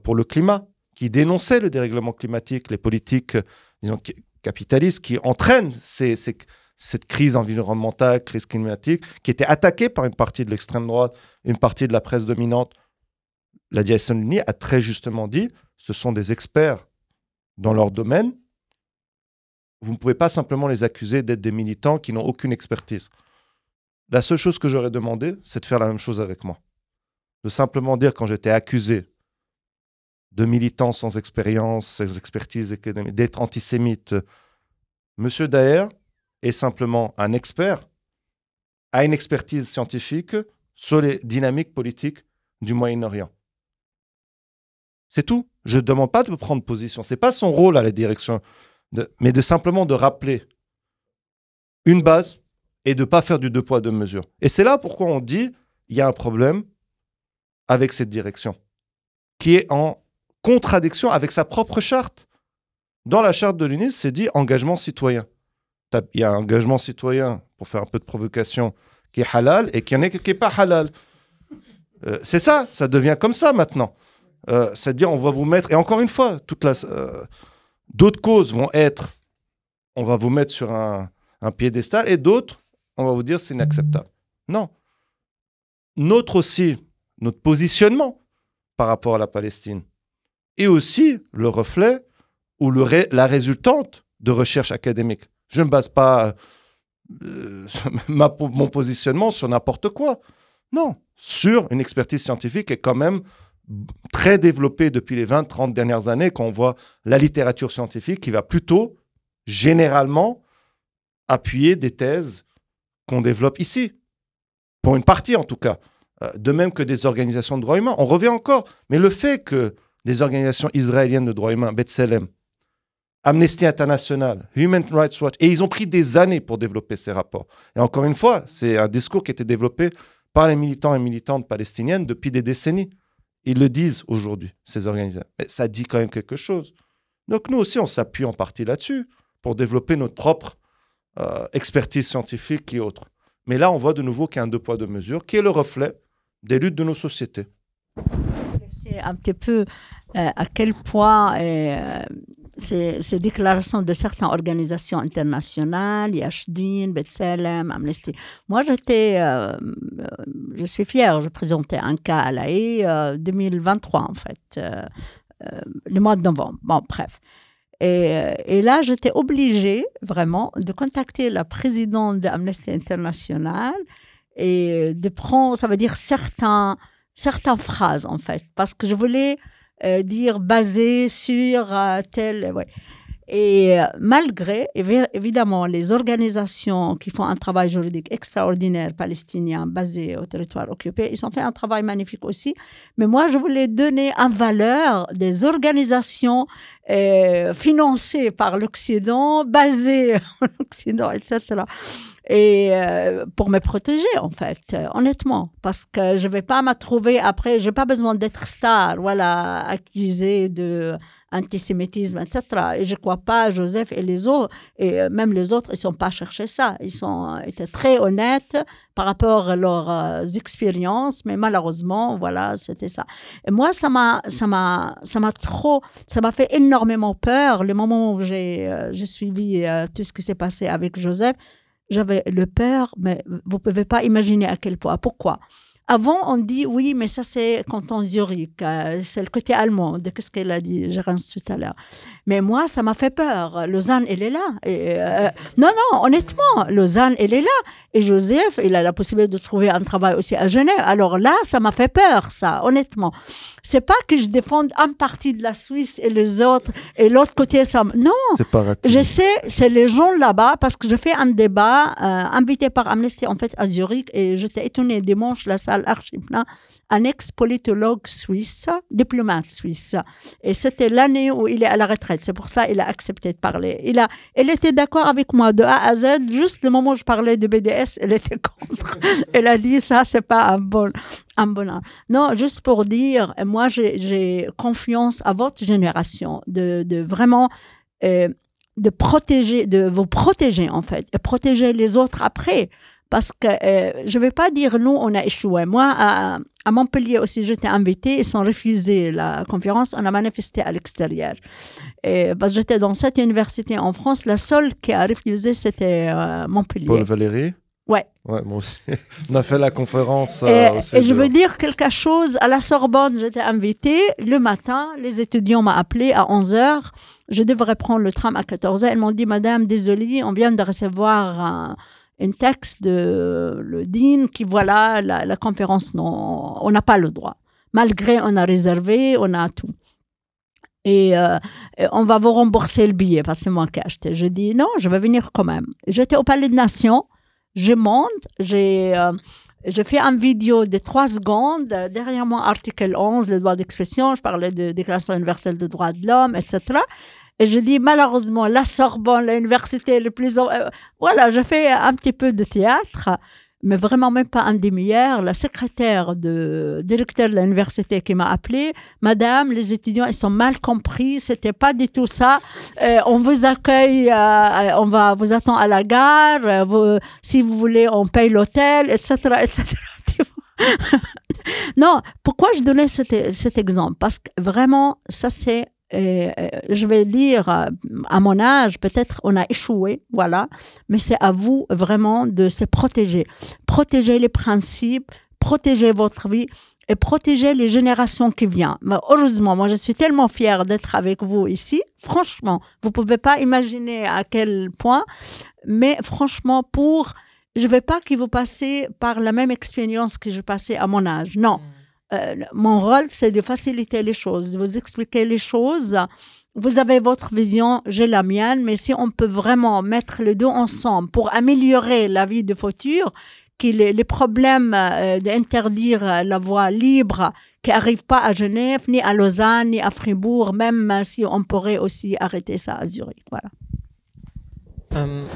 pour le climat, qui dénonçaient le dérèglement climatique, les politiques, disons, capitalistes qui entraînent cette crise environnementale, crise climatique, qui était attaquée par une partie de l'extrême droite, une partie de la presse dominante. La direction de l'UNI a très justement dit, ce sont des experts dans leur domaine. Vous ne pouvez pas simplement les accuser d'être des militants qui n'ont aucune expertise. La seule chose que j'aurais demandé, c'est de faire la même chose avec moi. De simplement dire, quand j'étais accusé de militants sans expérience, sans expertise, d'être antisémite, Monsieur Daher est simplement un expert, a une expertise scientifique sur les dynamiques politiques du Moyen-Orient. C'est tout. Je ne demande pas de prendre position. Ce n'est pas son rôle à la direction, mais simplement de rappeler une base et de ne pas faire du 2 poids, 2 mesures. Et c'est là pourquoi on dit qu'il y a un problème avec cette direction, qui est en contradiction avec sa propre charte. Dans la charte de l'UNI, c'est dit engagement citoyen. Il y a un engagement citoyen, pour faire un peu de provocation, qui est halal et qui n'est pas halal. C'est ça devient comme ça maintenant. C'est-à-dire, on va vous mettre, et encore une fois, d'autres causes vont être, on va vous mettre sur un piédestal, et d'autres, on va vous dire c'est inacceptable. Non. Notre positionnement par rapport à la Palestine, et aussi le reflet ou la résultante de recherches académiques. Je ne base pas mon positionnement sur n'importe quoi. Non, sur une expertise scientifique qui est quand même très développée depuis les 20-30 dernières années, quand on voit la littérature scientifique qui va plutôt, généralement, appuyer des thèses qu'on développe ici, pour une partie en tout cas. De même que des organisations de droits humains. On revient encore. Mais le fait que des organisations israéliennes de droits humains, B'Tselem, Amnesty International, Human Rights Watch, et ils ont pris des années pour développer ces rapports. Et encore une fois, c'est un discours qui a été développé par les militants et militantes palestiniennes depuis des décennies. Ils le disent aujourd'hui, ces organisations. Mais ça dit quand même quelque chose. Donc nous aussi, on s'appuie en partie là-dessus pour développer notre propre expertise scientifique et autres. Mais là, on voit de nouveau qu'il y a un 2 poids, 2 mesures, qui est le reflet des luttes de nos sociétés. Un petit peu à quel point ces déclarations de certaines organisations internationales, Yashdin, B'Tselem, Amnesty. Moi, je suis fière, je présentais un cas à La Haye 2023, en fait, le mois de novembre. Bon, bref. Et là, j'étais obligée, vraiment, de contacter la présidente de Amnesty International et de prendre, ça veut dire certaines phrases, en fait, parce que je voulais dire basé sur tel... Ouais. Et malgré, évidemment, les organisations qui font un travail juridique extraordinaire palestinien basé au territoire occupé, ils ont fait un travail magnifique aussi. Mais moi, je voulais donner en valeur des organisations financées par l'Occident, basées en Occident, etc. Et pour me protéger, en fait, honnêtement, parce que je ne vais pas me trouver après, je n'ai pas besoin d'être star, voilà, accusée d'antisémitisme, etc. Et je ne crois pas, Joseph et les autres, et même les autres, ils ne sont pas cherchés ça. Ils étaient très honnêtes par rapport à leurs expériences, mais malheureusement, voilà, c'était ça. Et moi, ça m'a fait énormément peur, le moment où j'ai suivi tout ce qui s'est passé avec Joseph. J'avais le peur, mais vous ne pouvez pas imaginer à quel point. Pourquoi ? Avant, on dit, oui, mais ça, c'est canton Zurich, c'est le côté allemand, de ce qu'elle a dit, Gérance, tout à l'heure. Mais moi, ça m'a fait peur. Lausanne, elle est là. Et, non, honnêtement, Lausanne, elle est là. Et Joseph, il a la possibilité de trouver un travail aussi à Genève. Alors là, ça m'a fait peur, ça, honnêtement. C'est pas que je défende une partie de la Suisse et les autres, et l'autre côté, ça... Non, je sais, c'est les gens là-bas, parce que je fais un débat invité par Amnesty, en fait, à Zurich, et j'étais étonnée dimanche, la salle salle archi plein, un ex-politologue suisse, diplomate suisse. Et c'était l'année où il est à la retraite. C'est pour ça qu'il a accepté de parler. Il était d'accord avec moi de A à Z. Juste le moment où je parlais de BDS, elle était contre. Elle a dit, ça, c'est pas un bon... Non, juste pour dire, moi, j'ai confiance à votre génération de vraiment... de vous protéger en fait, et protéger les autres après. Parce que je ne vais pas dire nous, on a échoué. Moi, à Montpellier aussi, j'étais invitée, ils ont refusé la conférence, on a manifesté à l'extérieur. Parce que j'étais dans cette université en France, la seule qui a refusé, c'était Montpellier. Paul Valéry? Ouais. Ouais, moi aussi. On a fait la conférence aussi. Et je veux dire quelque chose, à la Sorbonne, j'étais invitée, le matin, les étudiants m'ont appelé à 11h, je devrais prendre le tram à 14h, ils m'ont dit, madame, désolée, on vient de recevoir un texte de le DIN qui, voilà, la conférence, non, on n'a pas le droit. Malgré, on a réservé, on a tout. Et on va vous rembourser le billet, parce que c'est moi qui ai acheté. Je dis, non, je vais venir quand même. J'étais au Palais des Nations, je monte, j'ai fait une vidéo de 3 secondes, derrière moi, article 11, le droit d'expression, je parlais de Déclaration universelle des droits de l'homme, etc. Et je dis, malheureusement, la Sorbonne, l'université le plus... Voilà, j'ai fait un petit peu de théâtre, mais vraiment même pas un demi-heure. La secrétaire directeur de l'université qui m'a appelée, madame, les étudiants, ils sont mal compris, c'était pas du tout ça. On vous accueille, on va vous attendre à la gare, si vous voulez, on paye l'hôtel, etc., etc. Non, pourquoi je donnais cet exemple? Parce que vraiment, ça c'est... je vais dire, à mon âge, peut-être on a échoué, voilà, mais c'est à vous vraiment de se protéger. Protéger les principes, protéger votre vie et protéger les générations qui viennent. Mais heureusement, moi je suis tellement fière d'être avec vous ici. Franchement, vous ne pouvez pas imaginer à quel point, mais franchement, je ne veux pas que vous passiez par la même expérience que je passais à mon âge, non. Mon rôle, c'est de faciliter les choses, de vous expliquer les choses. Vous avez votre vision, j'ai la mienne, mais si on peut vraiment mettre les deux ensemble pour améliorer la vie de futur, que les problèmes d'interdire la voie libre qui n'arrivent pas à Genève, ni à Lausanne, ni à Fribourg, même si on pourrait aussi arrêter ça à Zurich. Voilà.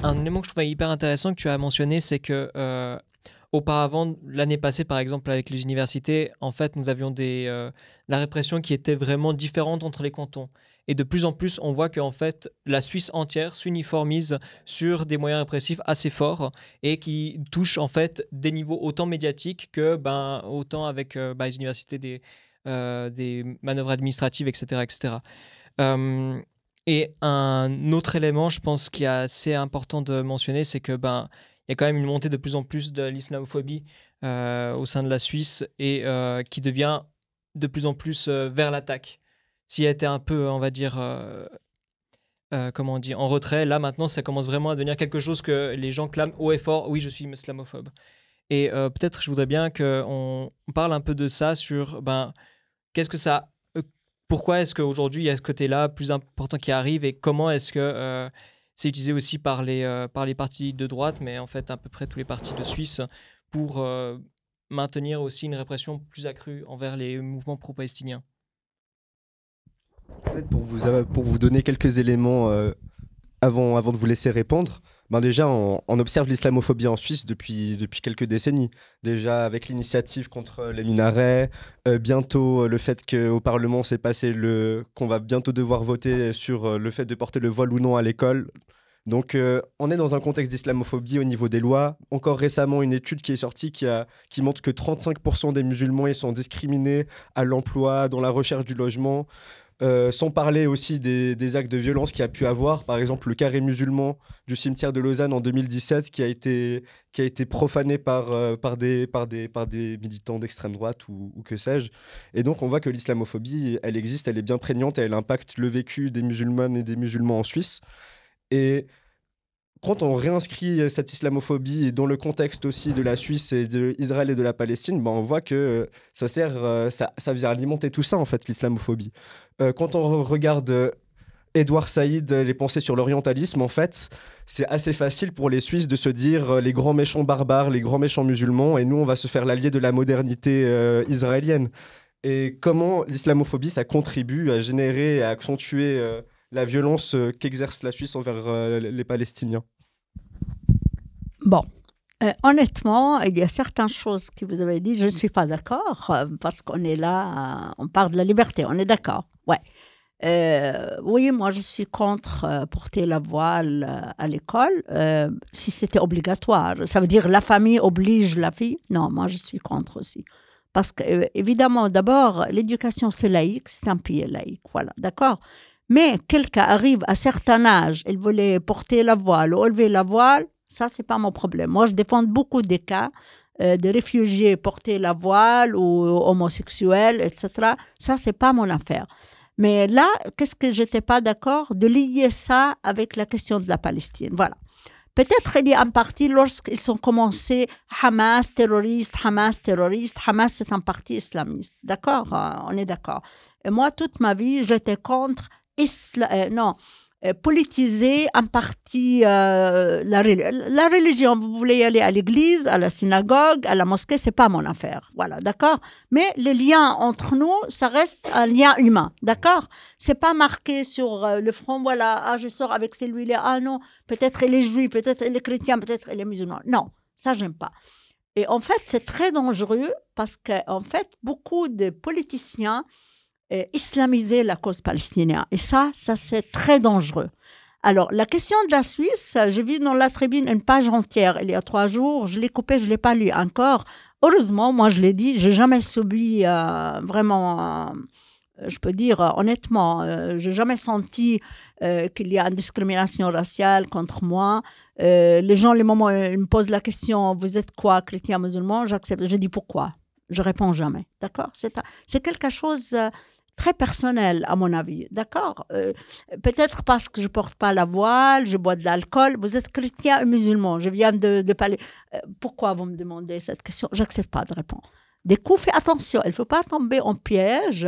Un élément que je trouvais hyper intéressant que tu as mentionné, c'est que auparavant, l'année passée, par exemple, avec les universités, en fait, nous avions la répression qui était vraiment différente entre les cantons. Et de plus en plus, on voit qu'en fait, la Suisse entière s'uniformise sur des moyens répressifs assez forts et qui touchent en fait des niveaux autant médiatiques que autant avec les universités des manœuvres administratives, etc. etc. Et un autre élément, je pense, qui est assez important de mentionner, c'est que il y a quand même une montée de plus en plus de l'islamophobie au sein de la Suisse et qui devient de plus en plus vers l'attaque. S'il a été un peu, on va dire, comment on dit, en retrait, là maintenant ça commence vraiment à devenir quelque chose que les gens clament haut et fort, oui je suis islamophobe. Et peut-être je voudrais bien qu'on parle un peu de ça sur qu'est-ce que ça... pourquoi est-ce qu'aujourd'hui il y a ce côté-là plus important qui arrive et comment est-ce que... c'est utilisé aussi par les partis de droite, mais en fait à peu près tous les partis de Suisse, pour maintenir aussi une répression plus accrue envers les mouvements pro-palestiniens. Peut-être pour vous donner quelques éléments avant de vous laisser répondre, déjà on observe l'islamophobie en Suisse depuis quelques décennies. Déjà avec l'initiative contre les minarets, bientôt le fait qu'au Parlement s'est passé qu'on va bientôt devoir voter sur le fait de porter le voile ou non à l'école. Donc on est dans un contexte d'islamophobie au niveau des lois. Encore récemment, une étude qui est sortie qui montre que 35% des musulmans ils sont discriminés à l'emploi, dans la recherche du logement. Sans parler aussi des actes de violence qu'il y a pu avoir, par exemple le carré musulman du cimetière de Lausanne en 2017 qui a été profané par des militants d'extrême droite ou que sais-je. Et donc on voit que l'islamophobie, elle existe, elle est bien prégnante et elle impacte le vécu des musulmanes et des musulmans en Suisse. Et quand on réinscrit cette islamophobie dans le contexte aussi de la Suisse et d'Israël et de la Palestine, on voit que ça vient alimenter tout ça, en fait, l'islamophobie. Quand on regarde Edouard Saïd, les pensées sur l'orientalisme, en fait, c'est assez facile pour les Suisses de se dire les grands méchants barbares, les grands méchants musulmans, et nous, on va se faire l'allié de la modernité israélienne. Et comment l'islamophobie, ça contribue à générer et à accentuer la violence qu'exerce la Suisse envers les Palestiniens? Bon, honnêtement, il y a certaines choses que vous avez dites, je ne suis pas d'accord, parce qu'on est là, on parle de la liberté, on est d'accord, ouais. Oui, moi je suis contre porter la voile à l'école, si c'était obligatoire. Ça veut dire la famille oblige la fille? Non, moi je suis contre aussi. Parce que, évidemment, d'abord, l'éducation c'est laïque, c'est un pays laïque, voilà, d'accord? Mais quelqu'un arrive à certain âge, il voulait porter la voile ou enlever la voile, ça c'est pas mon problème. Moi je défends beaucoup des cas de réfugiés porter la voile ou homosexuels, etc. Ça c'est pas mon affaire. Mais là, qu'est-ce que j'étais pas d'accord de lier ça avec la question de la Palestine. Voilà. Peut-être il y a un parti lorsqu'ils ont commencé Hamas terroriste, Hamas c'est un parti islamiste. D'accord? On est d'accord. Et moi, toute ma vie, j'étais contre politiser un parti, la religion. Vous voulez y aller à l'église, à la synagogue, à la mosquée, c'est pas mon affaire. Voilà, d'accord? Mais les liens entre nous, ça reste un lien humain, d'accord? C'est pas marqué sur le front, voilà, ah, je sors avec celui-là, ah non, peut-être il est juif, peut-être il est chrétien, peut-être il est musulman. Non, ça, j'aime pas. Et en fait, c'est très dangereux parce qu'en fait, beaucoup de politiciens islamiser la cause palestinienne. Et ça c'est très dangereux. Alors, la question de la Suisse, j'ai vu dans la tribune une page entière il y a 3 jours, je l'ai coupée, je ne l'ai pas lu encore. Heureusement, moi je l'ai dit, je n'ai jamais subi vraiment, je peux dire honnêtement, je n'ai jamais senti qu'il y a une discrimination raciale contre moi. Les gens, les moments où ils me posent la question, vous êtes quoi, chrétien, musulman, j'accepte, je dis pourquoi. Je réponds jamais, d'accord? C'est quelque chose très personnel, à mon avis, d'accord? Peut-être parce que je porte pas la voile, je bois de l'alcool. Vous êtes chrétien ou musulman? Je viens de parler. Pourquoi vous me demandez cette question? J'accepte pas de répondre. Du coup, faites attention, il faut pas tomber en piège.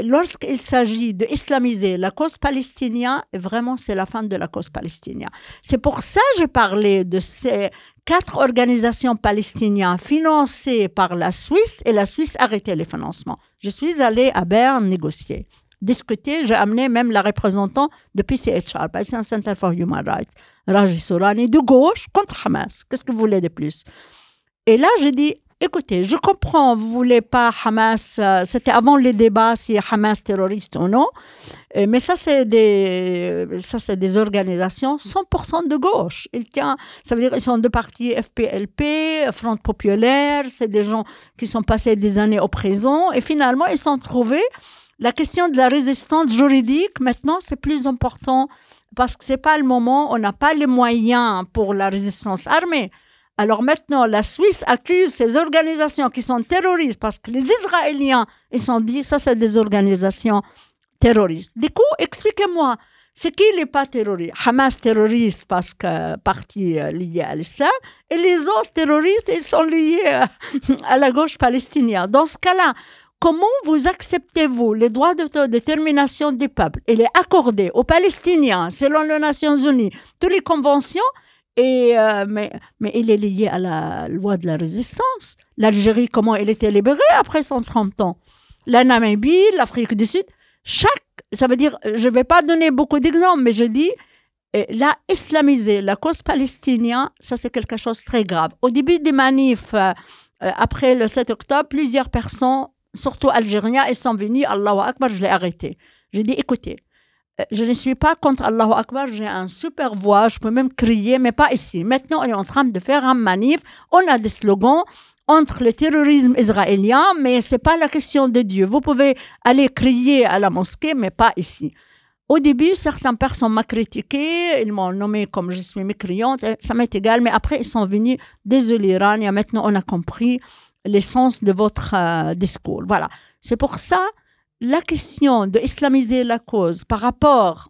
Lorsqu'il s'agit d'islamiser la cause palestinienne, vraiment, c'est la fin de la cause palestinienne. C'est pour ça que j'ai parlé de ces 4 organisations palestiniennes financées par la Suisse, et la Suisse a arrêté les financements. Je suis allée à Berne négocier, discuter. J'ai amené même la représentante de PCHR, Palestinian Center for Human Rights, Raji Sourani, de gauche, contre Hamas. Qu'est-ce que vous voulez de plus? Et là, j'ai dit, écoutez, je comprends, vous ne voulez pas Hamas, c'était avant les débats si Hamas terroriste ou non, mais ça c'est des organisations 100% de gauche. Ça veut dire qu'ils sont de partis FPLP, Front Populaire, c'est des gens qui sont passés des années au prison, et finalement ils sont trouvés. La question de la résistance juridique, maintenant, c'est plus important, parce que ce n'est pas le moment, on n'a pas les moyens pour la résistance armée. Alors maintenant, la Suisse accuse ces organisations qui sont terroristes parce que les Israéliens, ils sont dit, ça c'est des organisations terroristes. Du coup, expliquez-moi, c'est qui les pas terroristes? Hamas terroriste parce que parti lié à l'islam, et les autres terroristes, ils sont liés à la gauche palestinienne. Dans ce cas-là, comment vous acceptez-vous les droits d'autodétermination du peuple? Il est accordé aux Palestiniens, selon les Nations Unies, toutes les conventions. Mais il est lié à la loi de la résistance. L'Algérie, comment elle était libérée après 130 ans? La Namibie, l'Afrique du Sud, ça veut dire, je ne vais pas donner beaucoup d'exemples, mais je dis, là, islamiser la cause palestinienne, ça c'est quelque chose de très grave. Au début des manifs, après le 7 octobre, plusieurs personnes, surtout algériens, ils sont venus, Allahu Akbar, je l'ai arrêté. J'ai dit, écoutez, je ne suis pas contre Allahu Akbar, j'ai un super voix, je peux même crier, mais pas ici. Maintenant, on est en train de faire un manif, on a des slogans entre le terrorisme israélien, mais ce n'est pas la question de Dieu. Vous pouvez aller crier à la mosquée, mais pas ici. Au début, certaines personnes m'ont critiqué, ils m'ont nommé comme je suis mécréante, ça m'est égal, mais après, ils sont venus, désolé Rania, maintenant on a compris l'essence de votre discours. Voilà, c'est pour ça la question d'islamiser la cause par rapport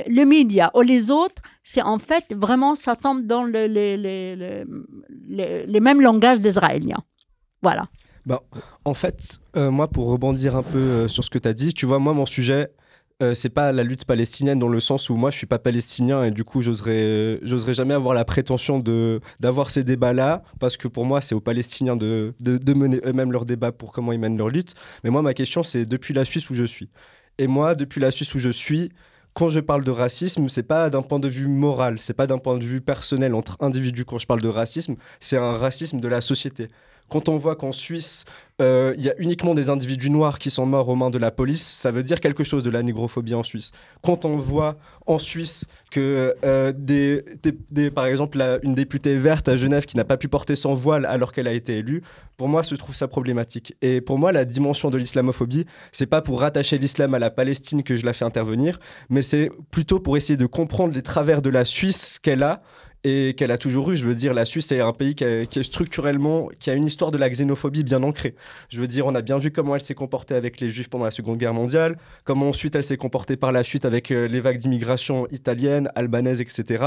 aux médias ou les autres, c'est en fait vraiment, ça tombe dans les mêmes langages des Israéliens. Voilà. En fait, moi, pour rebondir un peu sur ce que tu as dit, tu vois, moi, mon sujet, c'est pas la lutte palestinienne dans le sens où moi je suis pas palestinien et du coup j'oserais jamais avoir la prétention d'avoir ces débats-là, parce que pour moi c'est aux Palestiniens de mener eux-mêmes leurs débats pour comment ils mènent leur lutte. Mais moi ma question c'est depuis la Suisse où je suis. Et moi depuis la Suisse où je suis, quand je parle de racisme, c'est pas d'un point de vue moral, c'est pas d'un point de vue personnel entre individus. Quand je parle de racisme, c'est un racisme de la société. Quand on voit qu'en Suisse, il y a uniquement des individus noirs qui sont morts aux mains de la police, ça veut dire quelque chose de la négrophobie en Suisse. Quand on voit en Suisse que, par exemple, une députée verte à Genève qui n'a pas pu porter son voile alors qu'elle a été élue, pour moi, je trouve ça problématique. Et pour moi, la dimension de l'islamophobie, c'est pas pour rattacher l'islam à la Palestine que je la fais intervenir, mais c'est plutôt pour essayer de comprendre les travers de la Suisse qu'elle a et qu'elle a toujours eu. Je veux dire, la Suisse est un pays qui est structurellement, qui a une histoire de la xénophobie bien ancrée. Je veux dire, on a bien vu comment elle s'est comportée avec les Juifs pendant la Seconde Guerre mondiale, comment ensuite elle s'est comportée par la suite avec les vagues d'immigration italienne, albanaise, etc.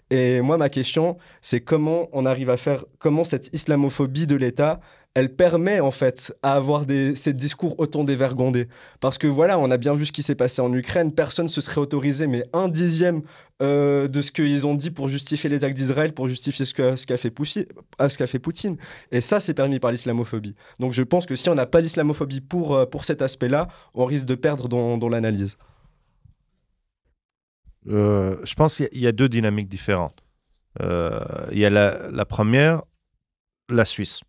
Et moi, ma question, c'est comment on arrive à faire, comment cette islamophobie de l'État, elle permet en fait à avoir ces discours autant dévergondés. Parce que voilà, on a bien vu ce qui s'est passé en Ukraine, personne ne se serait autorisé, mais 1/10 de ce qu'ils ont dit pour justifier les actes d'Israël, pour justifier ce qu'a fait Poutine. Et ça, c'est permis par l'islamophobie. Donc je pense que si on n'a pas d'islamophobie pour cet aspect-là, on risque de perdre dans l'analyse. Je pense qu'il y a deux dynamiques différentes. Il y a la première, la Suisse.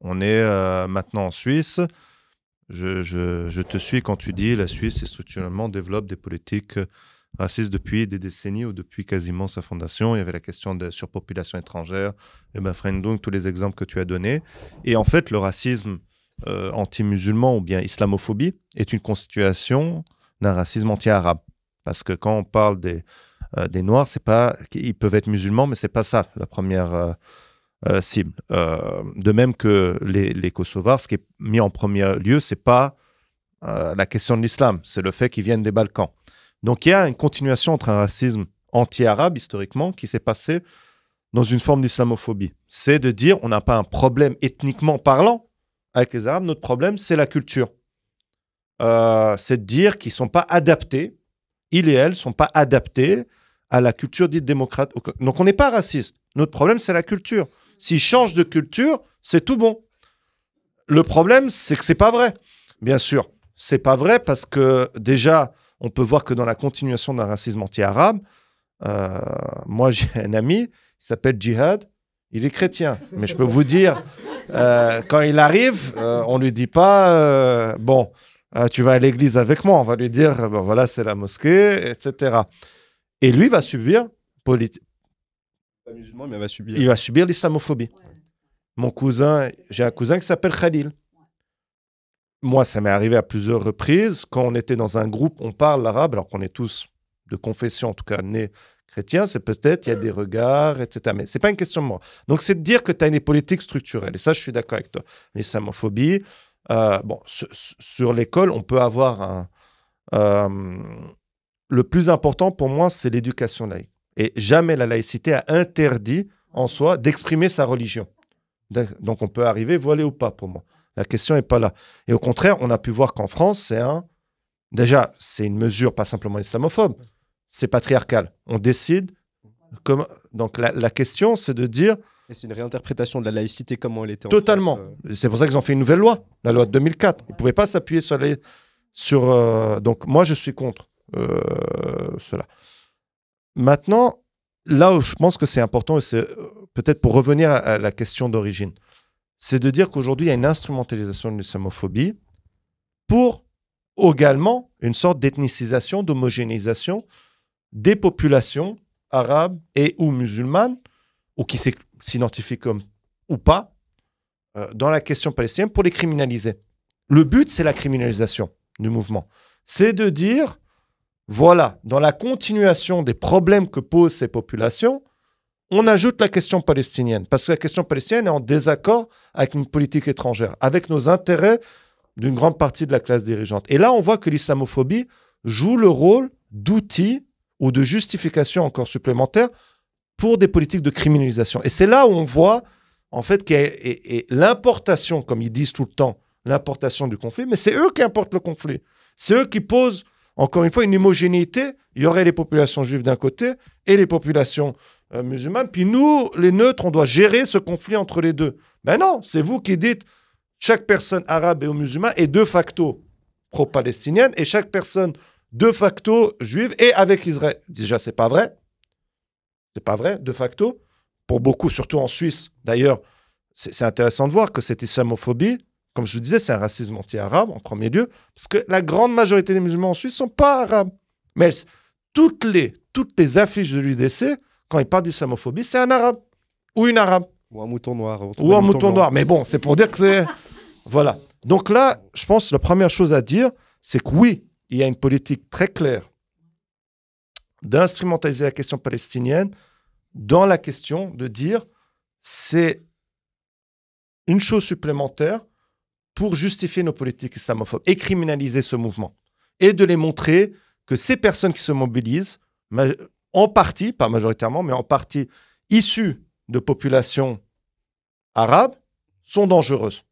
On est maintenant en Suisse. Je te suis quand tu dis la Suisse structurellement développe des politiques racistes depuis des décennies ou depuis quasiment sa fondation. Il y avait la question de surpopulation étrangère, Überfremdung, tous les exemples que tu as donnés. Et en fait, le racisme anti-musulman ou bien islamophobie est une constitution d'un racisme anti-arabe. Parce que quand on parle des Noirs, c'est pas, ils peuvent être musulmans, mais c'est pas ça la première cible. De même que les Kosovars, ce qui est mis en premier lieu, c'est pas la question de l'islam, c'est le fait qu'ils viennent des Balkans. Donc il y a une continuation entre un racisme anti-arabe historiquement qui s'est passé dans une forme d'islamophobie. C'est de dire on n'a pas un problème ethniquement parlant avec les Arabes, notre problème c'est la culture. C'est de dire qu'ils ne sont pas adaptés, ils et elles ne sont pas adaptés à la culture dite démocrate. Donc on n'est pas raciste, notre problème c'est la culture. S'ils changent de culture, c'est tout bon. Le problème, c'est que c'est pas vrai. Bien sûr, c'est pas vrai parce que déjà, on peut voir que dans la continuation d'un racisme anti-arabe, moi j'ai un ami, il s'appelle Djihad, il est chrétien. Mais je peux vous dire, quand il arrive, on lui dit pas, bon, tu vas à l'église avec moi, on va lui dire, bon, voilà, c'est la mosquée, etc. Et lui va subir Pas musulman, mais il va subir l'islamophobie. Ouais. Mon cousin, j'ai un cousin qui s'appelle Khalil. Moi, ça m'est arrivé à plusieurs reprises. Quand on était dans un groupe, on parle l'arabe, alors qu'on est tous de confession, en tout cas nés chrétiens, c'est peut-être, il y a des regards, etc. Mais ce n'est pas une question de moi. Donc, c'est de dire que tu as des politiques structurelles. Et ça, je suis d'accord avec toi. L'islamophobie, bon, sur l'école, on peut avoir le plus important pour moi, c'est l'éducation laïque. Et jamais la laïcité a interdit en soi d'exprimer sa religion. Donc on peut arriver voilé ou pas pour moi. La question n'est pas là. Et au contraire, on a pu voir qu'en France, déjà, c'est une mesure pas simplement islamophobe, c'est patriarcal. On décide. Donc la question, c'est de dire... Et c'est une réinterprétation de la laïcité comment elle était en Totalement. France. C'est pour ça qu'ils ont fait une nouvelle loi, la loi de 2004. Ils ne pouvaient pas s'appuyer sur... Donc moi, je suis contre cela. Maintenant, là où je pense que c'est important, et c'est peut-être pour revenir à la question d'origine, c'est de dire qu'aujourd'hui, il y a une instrumentalisation de l'islamophobie pour également une sorte d'ethnicisation, d'homogénéisation des populations arabes et ou musulmanes, ou qui s'identifient comme ou pas, dans la question palestinienne, pour les criminaliser. Le but, c'est la criminalisation du mouvement. C'est de dire... Voilà, dans la continuation des problèmes que posent ces populations, on ajoute la question palestinienne. Parce que la question palestinienne est en désaccord avec une politique étrangère, avec nos intérêts d'une grande partie de la classe dirigeante. Et là, on voit que l'islamophobie joue le rôle d'outil ou de justification encore supplémentaire pour des politiques de criminalisation. Et c'est là où on voit, en fait, qu'il y a l'importation, comme ils disent tout le temps, l'importation du conflit, mais c'est eux qui importent le conflit. C'est eux qui posent... encore une fois, une homogénéité. Il y aurait les populations juives d'un côté et les populations musulmanes. Puis nous, les neutres, on doit gérer ce conflit entre les deux. Ben non, c'est vous qui dites chaque personne arabe et musulmane est de facto pro-palestinienne et chaque personne de facto juive et avec Israël. Déjà, c'est pas vrai. C'est pas vrai, de facto. Pour beaucoup, surtout en Suisse, d'ailleurs, c'est intéressant de voir que cette islamophobie, comme je vous disais, c'est un racisme anti-arabe en premier lieu, parce que la grande majorité des musulmans en Suisse ne sont pas arabes. Mais toutes les affiches de l'UDC, quand ils parlent d'islamophobie, c'est un arabe ou une arabe. Ou un mouton noir. Ou un mouton noir. Mais bon, c'est pour dire que c'est... Voilà. Donc là, je pense que la première chose à dire, c'est que oui, il y a une politique très claire d'instrumentaliser la question palestinienne dans la question de dire c'est une chose supplémentaire pour justifier nos politiques islamophobes et criminaliser ce mouvement. Et de les montrer que ces personnes qui se mobilisent, en partie, pas majoritairement, mais en partie issues de populations arabes, sont dangereuses.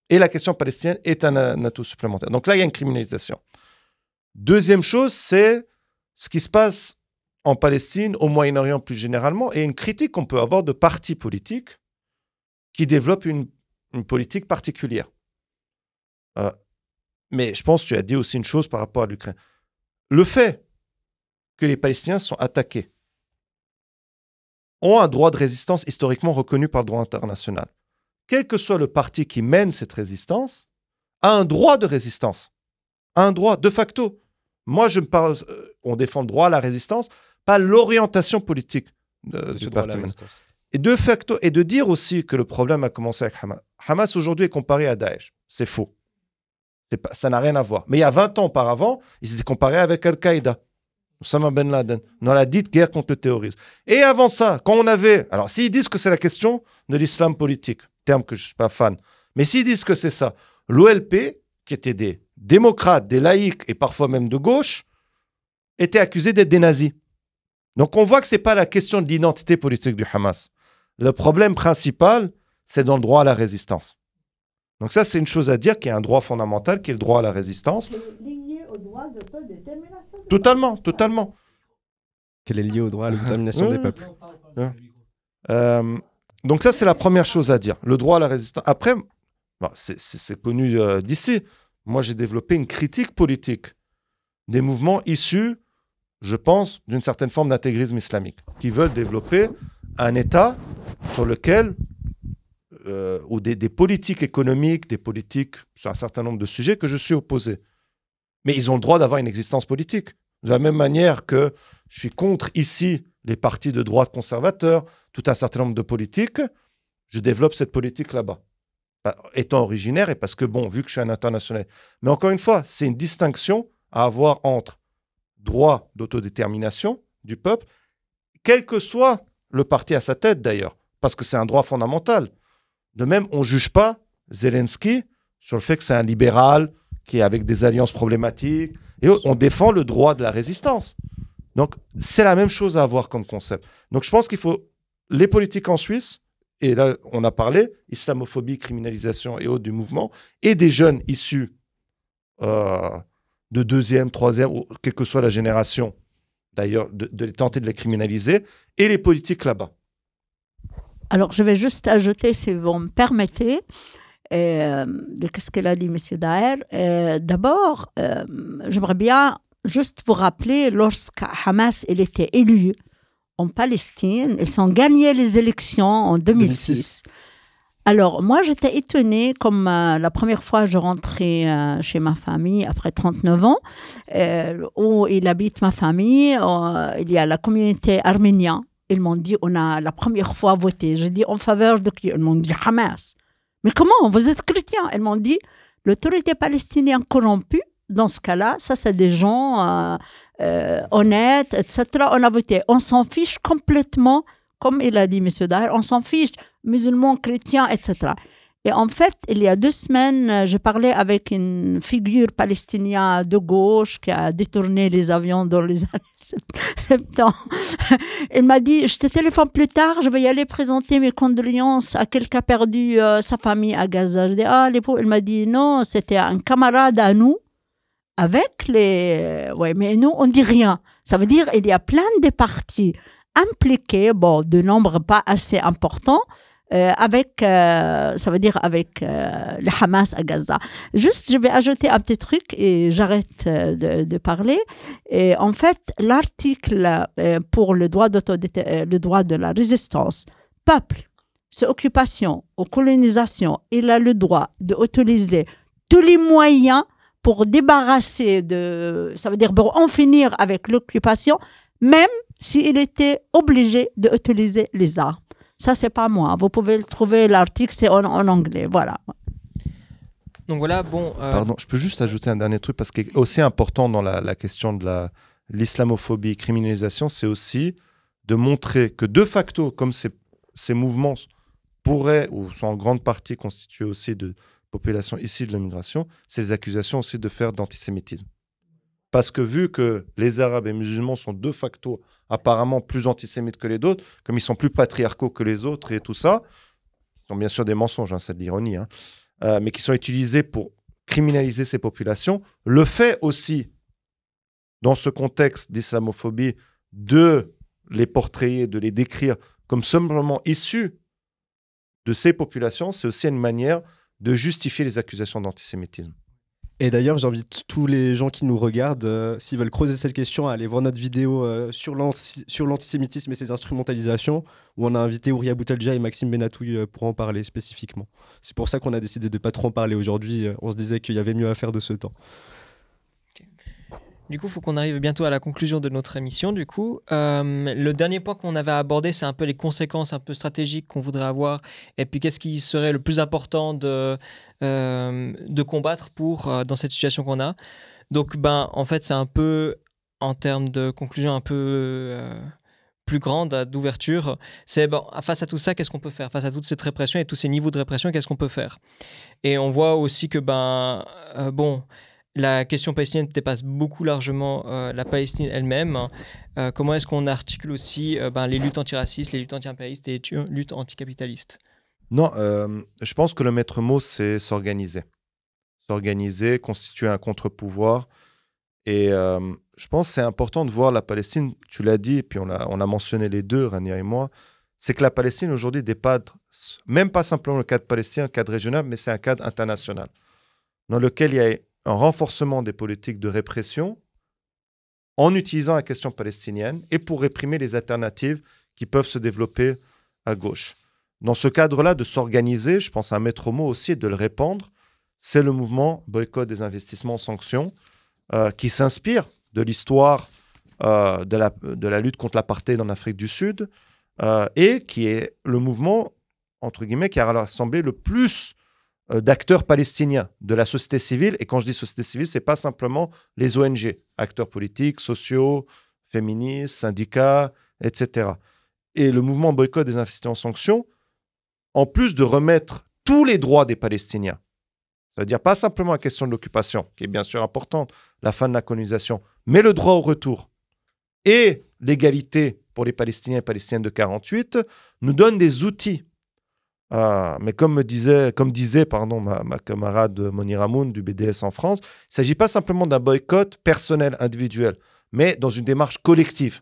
Et la question palestinienne est un atout supplémentaire. Donc là, il y a une criminalisation. Deuxième chose, c'est ce qui se passe en Palestine, au Moyen-Orient plus généralement, et une critique qu'on peut avoir de partis politiques qui développent une politique particulière. Mais je pense que tu as dit aussi une chose par rapport à l'Ukraine. Le fait que les Palestiniens sont attaqués ont un droit de résistance historiquement reconnu par le droit international. Quel que soit le parti qui mène cette résistance, a un droit de résistance. Un droit, de facto. Moi, on défend le droit à la résistance, pas l'orientation politique de ce parti. Et de facto, et de dire aussi que le problème a commencé avec Hamas. Hamas aujourd'hui est comparé à Daesh. C'est faux. Ça n'a rien à voir. Mais il y a 20 ans auparavant, ils étaient comparés avec Al-Qaïda. Osama Ben Laden, dans la dite guerre contre le terrorisme. Et avant ça, quand on avait... Alors, s'ils disent que c'est la question de l'islam politique, terme que je ne suis pas fan, mais s'ils disent que c'est ça, l'OLP, qui était des démocrates, des laïcs et parfois même de gauche, était accusé d'être des nazis. Donc, on voit que ce n'est pas la question de l'identité politique du Hamas. Le problème principal, c'est dans le droit à la résistance. Donc ça, c'est une chose à dire, qu'il y a un droit fondamental, qui est le droit à la résistance. Lié au droit d'autodétermination. Totalement. Qu'elle est liée au droit à l'autodétermination des peuples. Donc ça, c'est la première chose à dire, le droit à la résistance. Après, bon, c'est connu d'ici. Moi, j'ai développé une critique politique des mouvements issus, je pense, d'une certaine forme d'intégrisme islamique, qui veulent développer un État sur lequel... ou des politiques économiques, des politiques sur un certain nombre de sujets que je suis opposé. Mais ils ont le droit d'avoir une existence politique. De la même manière que je suis contre ici les partis de droite conservateurs, tout un certain nombre de politiques, je développe cette politique là-bas. Étant originaire et parce que, bon, vu que je suis un international. Mais encore une fois, c'est une distinction à avoir entre droit d'autodétermination du peuple, quel que soit le parti à sa tête d'ailleurs, parce que c'est un droit fondamental. De même, on ne juge pas Zelensky sur le fait que c'est un libéral qui est avec des alliances problématiques. Et on défend le droit de la résistance. Donc, c'est la même chose à avoir comme concept. Donc, je pense qu'il faut... Les politiques en Suisse, et là, on a parlé, islamophobie, criminalisation et autres du mouvement, et des jeunes issus de deuxième, troisième, ou quelle que soit la génération, d'ailleurs, de tenter de les criminaliser, et les politiques là-bas. Alors, je vais juste ajouter, si vous me permettez, de ce qu'elle a dit, M. Daher. D'abord, j'aimerais bien juste vous rappeler, lorsque Hamas il était élu en Palestine, ils ont gagné les élections en 2006. Alors, moi, j'étais étonnée, comme la première fois je rentrais chez ma famille après 39 ans, où il habite ma famille, il y a la communauté arménienne. Ils m'ont dit, on a la première fois voté. J'ai dit, en faveur de qui? Ils m'ont dit, Hamas. Mais comment? Vous êtes chrétien? Ils m'ont dit, l'autorité palestinienne corrompue, dans ce cas-là, ça c'est des gens honnêtes, etc. On a voté. On s'en fiche complètement, comme il a dit M. Daher, on s'en fiche, musulmans, chrétiens, etc. Et en fait, il y a 2 semaines, je parlais avec une figure palestinienne de gauche qui a détourné les avions dans les années 70. Il m'a dit, je te téléphone plus tard, je vais y aller présenter mes condoléances à quelqu'un qui a perdu sa famille à Gaza. Je dis, ah, les pauvres. Il m'a dit, non, c'était un camarade à nous, avec les... Ouais, mais nous, on ne dit rien. Ça veut dire qu'il y a plein de partis impliqués, bon, de nombre pas assez important, avec, ça veut dire avec le Hamas à Gaza. Juste, je vais ajouter un petit truc et j'arrête de parler. Et en fait, l'article pour le droit le droit de la résistance, peuple, c'est occupation ou colonisation, il a le droit d'utiliser tous les moyens pour débarrasser ça veut dire pour en finir avec l'occupation, même s'il était obligé d'utiliser les armes. Ça, c'est pas moi. Vous pouvez le trouver, l'article, c'est en anglais. Voilà. Donc voilà, bon... Pardon, je peux juste ajouter un dernier truc, parce qu'il est aussi important dans la question de l'islamophobie, criminalisation, c'est aussi de montrer que de facto, comme ces mouvements pourraient, ou sont en grande partie constitués aussi de populations issues de l'immigration, ces accusations aussi de faire d'antisémitisme. Parce que vu que les Arabes et musulmans sont de facto apparemment plus antisémites que les autres, comme ils sont plus patriarcaux que les autres et tout ça, ce sont bien sûr des mensonges, hein, c'est de l'ironie, hein, mais qui sont utilisés pour criminaliser ces populations, le fait aussi, dans ce contexte d'islamophobie, de les portrayer, de les décrire comme simplement issus de ces populations, c'est aussi une manière de justifier les accusations d'antisémitisme. Et d'ailleurs, j'invite tous les gens qui nous regardent, s'ils veulent creuser cette question, à aller voir notre vidéo sur l'antisémitisme et ses instrumentalisations, où on a invité Ouria Boutelja et Maxime Benatouille pour en parler spécifiquement. C'est pour ça qu'on a décidé de ne pas trop en parler aujourd'hui. On se disait qu'il y avait mieux à faire de ce temps. Du coup, il faut qu'on arrive bientôt à la conclusion de notre émission. Du coup, le dernier point qu'on avait abordé, c'est un peu les conséquences un peu stratégiques qu'on voudrait avoir, et puis qu'est-ce qui serait le plus important de combattre dans cette situation qu'on a. Donc, en fait, c'est un peu, en termes de conclusion un peu plus grande, d'ouverture, c'est face à tout ça, qu'est-ce qu'on peut faire? Face à toute cette répression et tous ces niveaux de répression, qu'est-ce qu'on peut faire? Et on voit aussi que, la question palestinienne dépasse beaucoup largement la Palestine elle-même. Comment est-ce qu'on articule aussi les luttes antiracistes, les luttes anti-impérialistes et les luttes anticapitalistes? Non, je pense que le maître mot, c'est s'organiser. S'organiser, constituer un contre-pouvoir. Et je pense que c'est important de voir la Palestine, tu l'as dit, et puis on a mentionné les deux, Rania et moi, c'est que la Palestine aujourd'hui dépasse, même pas simplement le cadre palestinien, le cadre régional, mais c'est un cadre international, dans lequel il y a un renforcement des politiques de répression en utilisant la question palestinienne et pour réprimer les alternatives qui peuvent se développer à gauche. Dans ce cadre-là, de s'organiser, je pense à un maître mot aussi et de le répandre, c'est le mouvement boycott des investissements sanctions qui s'inspire de l'histoire de la lutte contre l'apartheid en Afrique du Sud et qui est le mouvement, entre guillemets, qui a rassemblé le plus d'acteurs palestiniens, de la société civile. Et quand je dis société civile, ce n'est pas simplement les ONG, acteurs politiques, sociaux, féministes, syndicats, etc. Et le mouvement boycott des investissements sanctions, en plus de remettre tous les droits des Palestiniens, c'est-à-dire pas simplement la question de l'occupation, qui est bien sûr importante, la fin de la colonisation, mais le droit au retour et l'égalité pour les Palestiniens et Palestiniennes de 1948, nous donne des outils. Mais comme disait ma camarade Monira Hamoun du BDS en France, il ne s'agit pas simplement d'un boycott personnel, individuel, mais dans une démarche collective.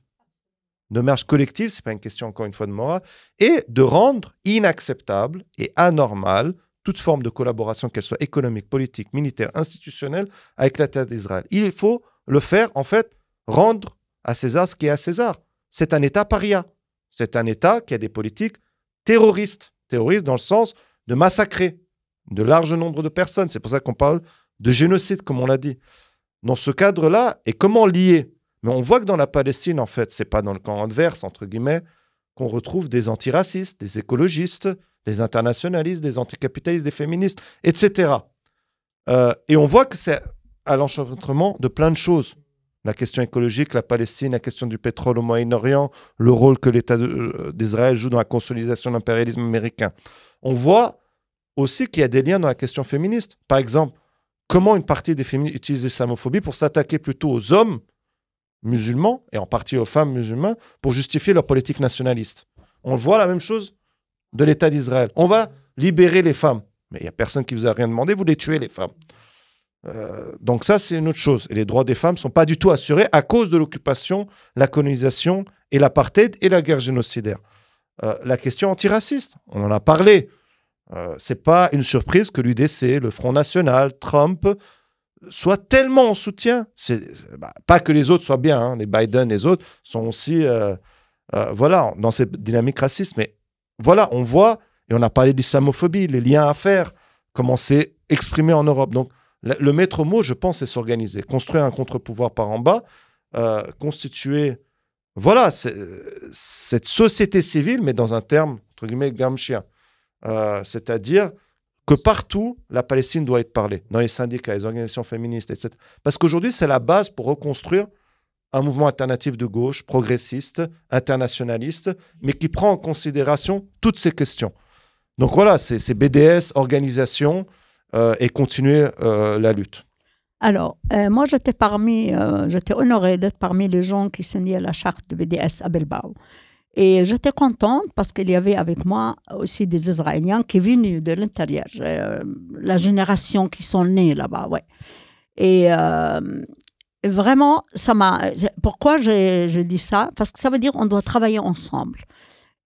Une démarche collective, ce n'est pas une question encore une fois de morale, et de rendre inacceptable et anormal toute forme de collaboration, qu'elle soit économique, politique, militaire, institutionnelle, avec l'État d'Israël. Il faut le faire, en fait, rendre à César ce qui est à César. C'est un État paria. C'est un État qui a des politiques terroristes. Terroristes dans le sens de massacrer de larges nombres de personnes. C'est pour ça qu'on parle de génocide, comme on l'a dit. Dans ce cadre-là, et comment lier? Mais on voit que dans la Palestine, en fait, ce n'est pas dans le camp adverse, entre guillemets, qu'on retrouve des antiracistes, des écologistes, des internationalistes, des anticapitalistes, des féministes, etc. Et on voit que c'est à l'enchevêtrement de plein de choses. La question écologique, la Palestine, la question du pétrole au Moyen-Orient, le rôle que l'État d'Israël joue dans la consolidation de l'impérialisme américain. On voit aussi qu'il y a des liens dans la question féministe. Par exemple, comment une partie des féministes utilise l'islamophobie pour s'attaquer plutôt aux hommes musulmans, et en partie aux femmes musulmanes, pour justifier leur politique nationaliste. On voit la même chose de l'État d'Israël. On va libérer les femmes. Mais il n'y a personne qui vous a rien demandé, vous les tuez, les femmes. Donc ça, c'est une autre chose. Et les droits des femmes ne sont pas du tout assurés à cause de l'occupation, la colonisation et l'apartheid et la guerre génocidaire. La question antiraciste, on en a parlé. Ce n'est pas une surprise que l'UDC, le Front National, Trump soient tellement en soutien. Pas que les autres soient bien, hein. Les Biden et les autres sont aussi dans cette dynamique raciste. Mais voilà, on voit, et on a parlé d'islamophobie, les liens à faire, comment c'est exprimé en Europe. Donc, le maître mot, je pense, c'est s'organiser. Construire un contre-pouvoir par en bas, constituer cette société civile, mais dans un terme, entre guillemets, gramscien. C'est-à-dire que partout, la Palestine doit être parlée, dans les syndicats, les organisations féministes, etc. Parce qu'aujourd'hui, c'est la base pour reconstruire un mouvement alternatif de gauche, progressiste, internationaliste, mais qui prend en considération toutes ces questions. Donc voilà, c'est BDS, organisation, et continuer la lutte. Alors, moi, j'étais honorée d'être parmi les gens qui signaient la charte de BDS à Bilbao. Et j'étais contente parce qu'il y avait avec moi aussi des Israéliens qui venaient de l'intérieur, la génération qui sont nés là-bas, ouais. Et vraiment, pourquoi je dis ça? Parce que ça veut dire qu'on doit travailler ensemble.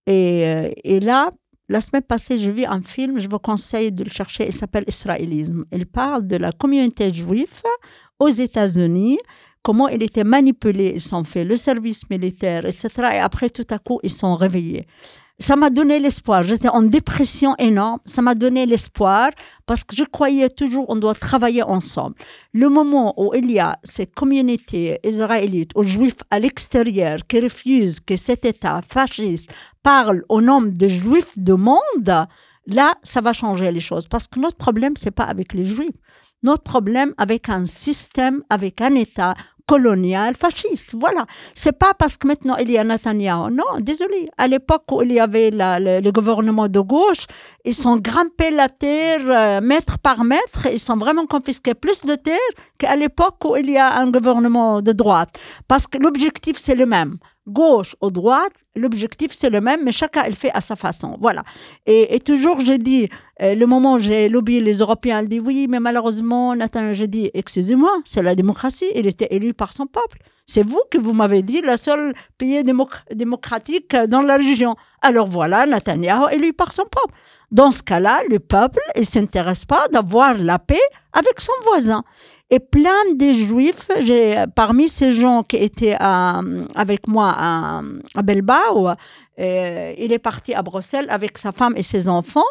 Et là, la semaine passée, j'ai vu un film, je vous conseille de le chercher, il s'appelle Israélisme. Il parle de la communauté juive aux États-Unis, comment ils étaient manipulés, ils ont fait le service militaire, etc. Et après, tout à coup, ils sont réveillés. Ça m'a donné l'espoir. J'étais en dépression énorme. Ça m'a donné l'espoir parce que je croyais toujours qu'on doit travailler ensemble. Le moment où il y a ces communautés israélites ou juifs à l'extérieur qui refusent que cet État fasciste parle au nom des juifs du monde, là, ça va changer les choses. Parce que notre problème, ce n'est pas avec les juifs. Notre problème avec un système, avec un État colonial, fasciste. Voilà. C'est pas parce que maintenant il y a Netanyahou. Non, désolé. À l'époque où il y avait le gouvernement de gauche, ils sont grimpés la terre mètre par mètre. Ils sont vraiment confisqués plus de terre qu'à l'époque où il y a un gouvernement de droite. Parce que l'objectif, c'est le même. Gauche ou droite, l'objectif c'est le même, mais chacun il fait à sa façon. Voilà. Et toujours je dis, le moment où j'ai lobbyé les Européens, ils disent oui, mais malheureusement, Nathan, je dis, excusez-moi, c'est la démocratie, il était élu par son peuple. C'est vous que vous m'avez dit, le seul pays démocratique dans la région. Alors voilà, Netanyahou élu par son peuple. Dans ce cas-là, le peuple, il ne s'intéresse pas d'avoir la paix avec son voisin. Et plein de juifs, parmi ces gens qui étaient avec moi à Bilbao, il est parti à Bruxelles avec sa femme et ses enfants.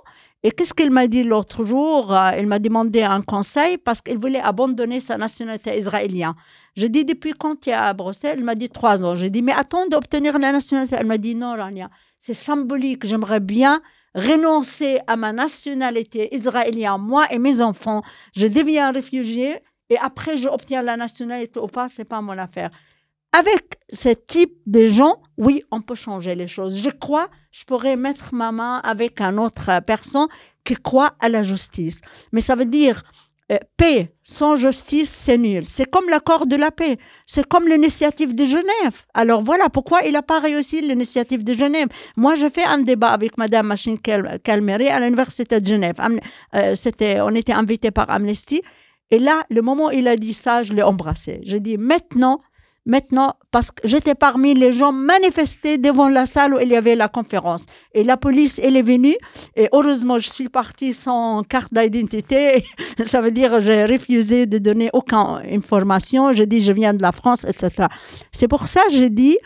Et qu'est-ce qu'il m'a dit l'autre jour? Il m'a demandé un conseil parce qu'il voulait abandonner sa nationalité israélienne. J'ai dit, depuis quand tu es à Bruxelles? Il m'a dit 3 ans. J'ai dit, mais attends d'obtenir la nationalité. Elle m'a dit, non, Rania, c'est symbolique. J'aimerais bien renoncer à ma nationalité israélienne, moi et mes enfants. Je deviens réfugié. Et après, j'obtiens la nationalité ou pas, ce n'est pas mon affaire. Avec ce type de gens, oui, on peut changer les choses. Je crois, je pourrais mettre ma main avec une autre personne qui croit à la justice. Mais ça veut dire, paix sans justice, c'est nul. C'est comme l'accord de la paix. C'est comme l'initiative de Genève. Alors voilà pourquoi il n'a pas réussi l'initiative de Genève. Moi, j'ai fait un débat avec Madame Machine Calmeri à l'Université de Genève. On était invités par Amnesty. Et là, le moment où il a dit ça, je l'ai embrassé. J'ai dit maintenant, parce que j'étais parmi les gens manifestés devant la salle où il y avait la conférence. Et la police, elle est venue. Et heureusement, je suis partie sans carte d'identité. Ça veut dire que j'ai refusé de donner aucune information. J'ai dit, je viens de la France, etc. C'est pour ça que j'ai dit...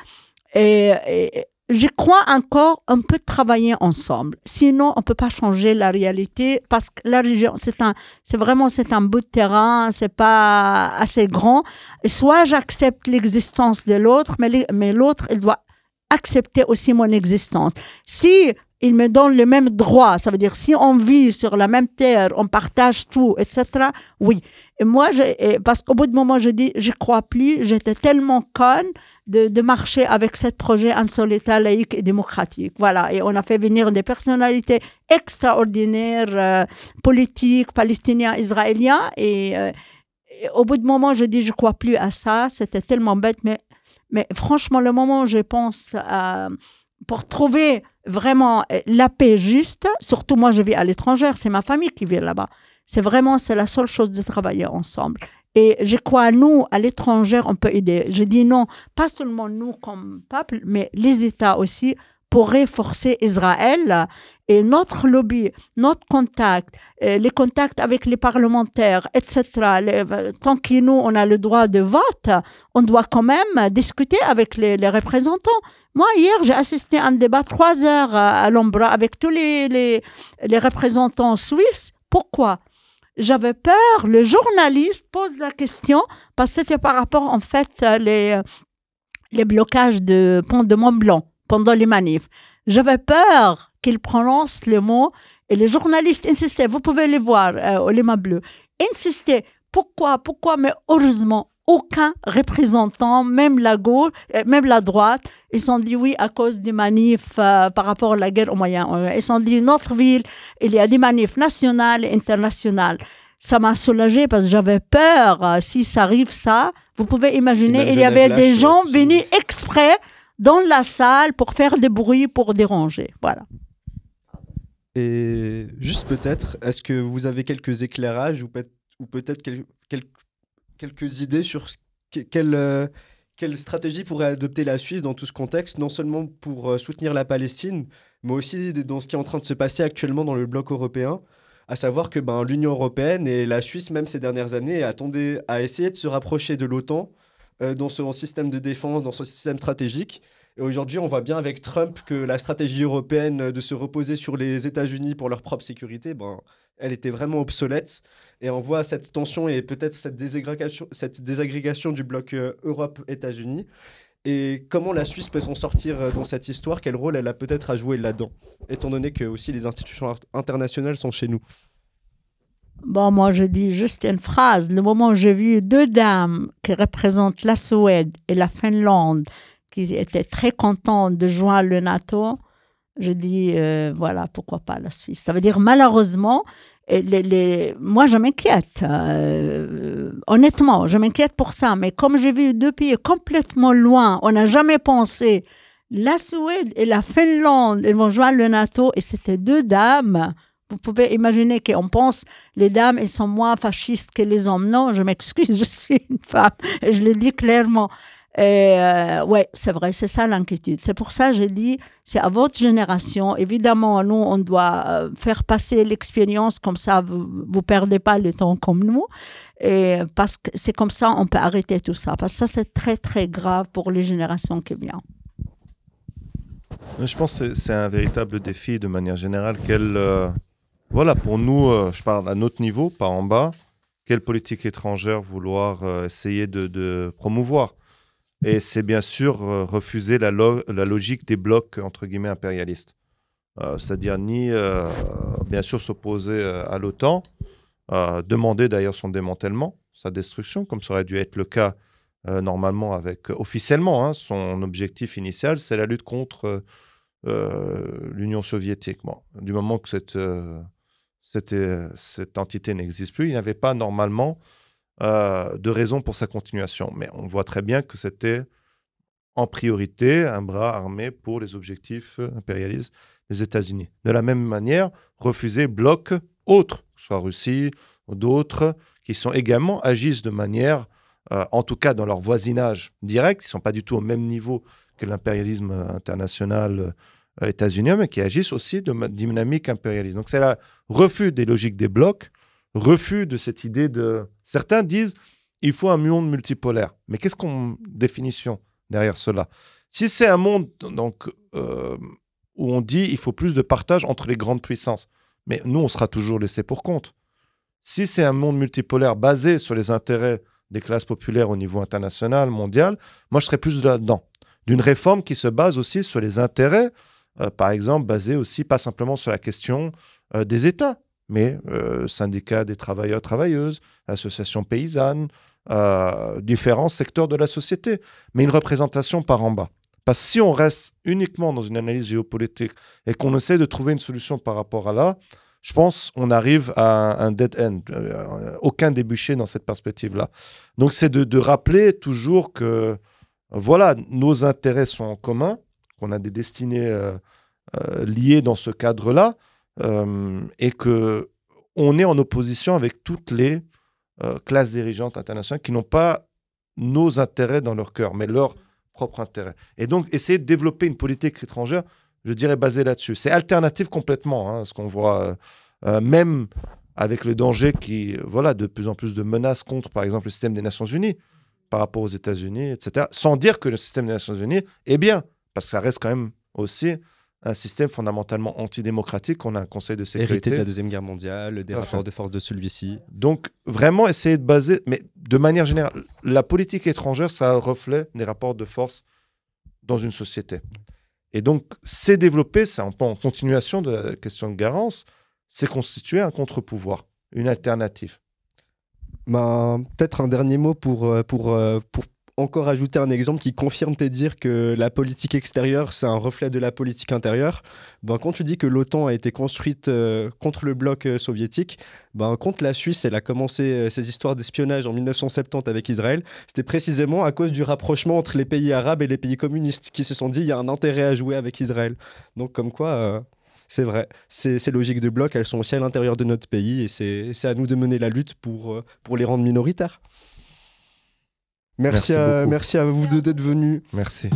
je crois encore on peut travailler ensemble. Sinon, on ne peut pas changer la réalité parce que la région, c'est un bout de terrain, c'est pas assez grand. Soit j'accepte l'existence de l'autre, mais l'autre, il doit accepter aussi mon existence. Si il me donne le même droit, ça veut dire si on vit sur la même terre, on partage tout, etc. Oui. Et moi, parce qu'au bout de moment, je dis, je ne crois plus, j'étais tellement conne de marcher avec ce projet insolite, laïque et démocratique. Voilà, et on a fait venir des personnalités extraordinaires, politiques, palestiniens, israéliens, et au bout de moment, je dis, je ne crois plus à ça, c'était tellement bête, mais franchement, le moment où je pense pour trouver vraiment la paix juste, surtout moi, je vis à l'étranger, c'est ma famille qui vit là-bas. C'est la seule chose de travailler ensemble. Et je crois, nous, à l'étranger, on peut aider. Je dis non, pas seulement nous comme peuple, mais les États aussi, pourraient forcer Israël. Et notre lobby, notre contact, les contacts avec les parlementaires, etc., tant que nous, on a le droit de vote, on doit quand même discuter avec les représentants. Moi, hier, j'ai assisté à un débat 3 heures à l'Ombra avec tous les représentants suisses. Pourquoi ? J'avais peur, le journaliste pose la question, parce que c'était par rapport, en fait, les blocages de pont de Mont-Blanc pendant les manifs. J'avais peur qu'il prononce les mots, et les journalistes insistaient, vous pouvez les voir, au Léma Bleu, insistaient, pourquoi, mais heureusement, aucun représentant, même la gauche, même la droite, ils se sont dit oui à cause des manifs par rapport à la guerre au Moyen-Orient. Ils se sont dit notre ville, il y a des manifs nationales et internationales. Ça m'a soulagée parce que j'avais peur, si ça arrive ça, vous pouvez imaginer, il y avait des gens venus exprès dans la salle pour faire des bruits, pour déranger. Voilà. Et juste peut-être, est-ce que vous avez quelques éclairages ou peut-être quelques idées sur quelle stratégie pourrait adopter la Suisse dans tout ce contexte, non seulement pour soutenir la Palestine, mais aussi dans ce qui est en train de se passer actuellement dans le bloc européen, à savoir que l'Union européenne et la Suisse, même ces dernières années, attendaient à essayer de se rapprocher de l'OTAN dans son système de défense, dans son système stratégique. Et aujourd'hui, on voit bien avec Trump que la stratégie européenne de se reposer sur les États-Unis pour leur propre sécurité, elle était vraiment obsolète. Et on voit cette tension et peut-être cette désagrégation du bloc Europe-États-Unis. Et comment la Suisse peut s'en sortir dans cette histoire? Quel rôle elle a peut-être à jouer là-dedans, étant donné que aussi les institutions internationales sont chez nous? Bon, moi, je dis juste une phrase. Le moment où j'ai vu 2 dames qui représentent la Suède et la Finlande, qui étaient très contentes de joindre le NATO, je dis, voilà, pourquoi pas la Suisse. Ça veut dire, malheureusement, moi, je m'inquiète. Honnêtement, je m'inquiète pour ça. Mais comme j'ai vu 2 pays complètement loin, on n'a jamais pensé, la Suède et la Finlande, ils vont joindre le NATO, et c'était 2 dames. Vous pouvez imaginer qu'on pense, les dames, elles sont moins fascistes que les hommes. Non, je m'excuse, je suis une femme, et je le dis clairement. Ouais, c'est vrai, c'est ça l'inquiétude. C'est pour ça que j'ai dit, c'est à votre génération. Évidemment, nous, on doit faire passer l'expérience, comme ça, vous ne perdez pas le temps comme nous. Et parce que c'est comme ça, on peut arrêter tout ça. Parce que ça, c'est très, très grave pour les générations qui viennent. Je pense que c'est un véritable défi de manière générale. Voilà, pour nous, je parle à notre niveau, pas en bas, quelle politique étrangère vouloir essayer de promouvoir. Et c'est bien sûr refuser la logique des blocs, entre guillemets, impérialistes. C'est-à-dire bien sûr, s'opposer à l'OTAN, demander d'ailleurs son démantèlement, sa destruction, comme ça aurait dû être le cas normalement officiellement. Son objectif initial, c'est la lutte contre l'Union soviétique. Bon, du moment que cette entité n'existe plus, il n'y avait pas normalement de raison pour sa continuation. Mais on voit très bien que c'était en priorité un bras armé pour les objectifs impérialistes des États-Unis. De la même manière, refuser blocs autres, soit Russie ou d'autres, qui sont également agissent de manière, en tout cas dans leur voisinage direct, ils ne sont pas du tout au même niveau que l'impérialisme international états-unien, mais qui agissent aussi de dynamique impérialiste. Donc c'est le refus des logiques des blocs, refus de cette idée de... Certains disent il faut un monde multipolaire. Mais qu'est-ce qu'on... définition derrière cela? Si c'est un monde donc, où on dit il faut plus de partage entre les grandes puissances, mais nous, on sera toujours laissés pour compte. Si c'est un monde multipolaire basé sur les intérêts des classes populaires au niveau international, mondial, moi, je serais plus là-dedans. D'une réforme qui se base aussi sur les intérêts, par exemple, basée aussi pas simplement sur la question des États, mais syndicats des travailleurs, travailleuses, associations paysannes, différents secteurs de la société, mais une représentation par en bas. Parce que si on reste uniquement dans une analyse géopolitique et qu'on essaie de trouver une solution par rapport à là, je pense qu'on arrive à un dead end, aucun débouché dans cette perspective-là. Donc c'est de rappeler toujours que voilà, nos intérêts sont en commun, qu'on a des destinées liées dans ce cadre-là, et que on est en opposition avec toutes les classes dirigeantes internationales qui n'ont pas nos intérêts dans leur cœur, mais leurs propres intérêts. Et donc, essayer de développer une politique étrangère, je dirais, basée là-dessus. C'est alternatif complètement, ce qu'on voit, même avec le danger qui, voilà, de plus en plus de menaces contre, par exemple, le système des Nations Unies par rapport aux États-Unis, etc. Sans dire que le système des Nations Unies est bien, parce que ça reste quand même aussi un système fondamentalement antidémocratique. On a un Conseil de sécurité. Hérité de la Deuxième Guerre mondiale, des rapports de force de celui-ci. Donc, vraiment essayer de baser, mais de manière générale, la politique étrangère, c'est un reflet des rapports de force dans une société. Et donc, c'est développer, c'est un peu en continuation de la question de Garance, c'est constituer un contre-pouvoir, une alternative. Peut-être un dernier mot pour encore ajouter un exemple qui confirme tes dires que la politique extérieure, c'est un reflet de la politique intérieure. Quand tu dis que l'OTAN a été construite contre le bloc soviétique, contre la Suisse, elle a commencé ses histoires d'espionnage en 1970 avec Israël. C'était précisément à cause du rapprochement entre les pays arabes et les pays communistes qui se sont dit il y a un intérêt à jouer avec Israël. Donc comme quoi... c'est vrai, ces logiques de bloc, elles sont aussi à l'intérieur de notre pays et c'est à nous de mener la lutte pour les rendre minoritaires. Merci à vous deux d'être venus. Merci.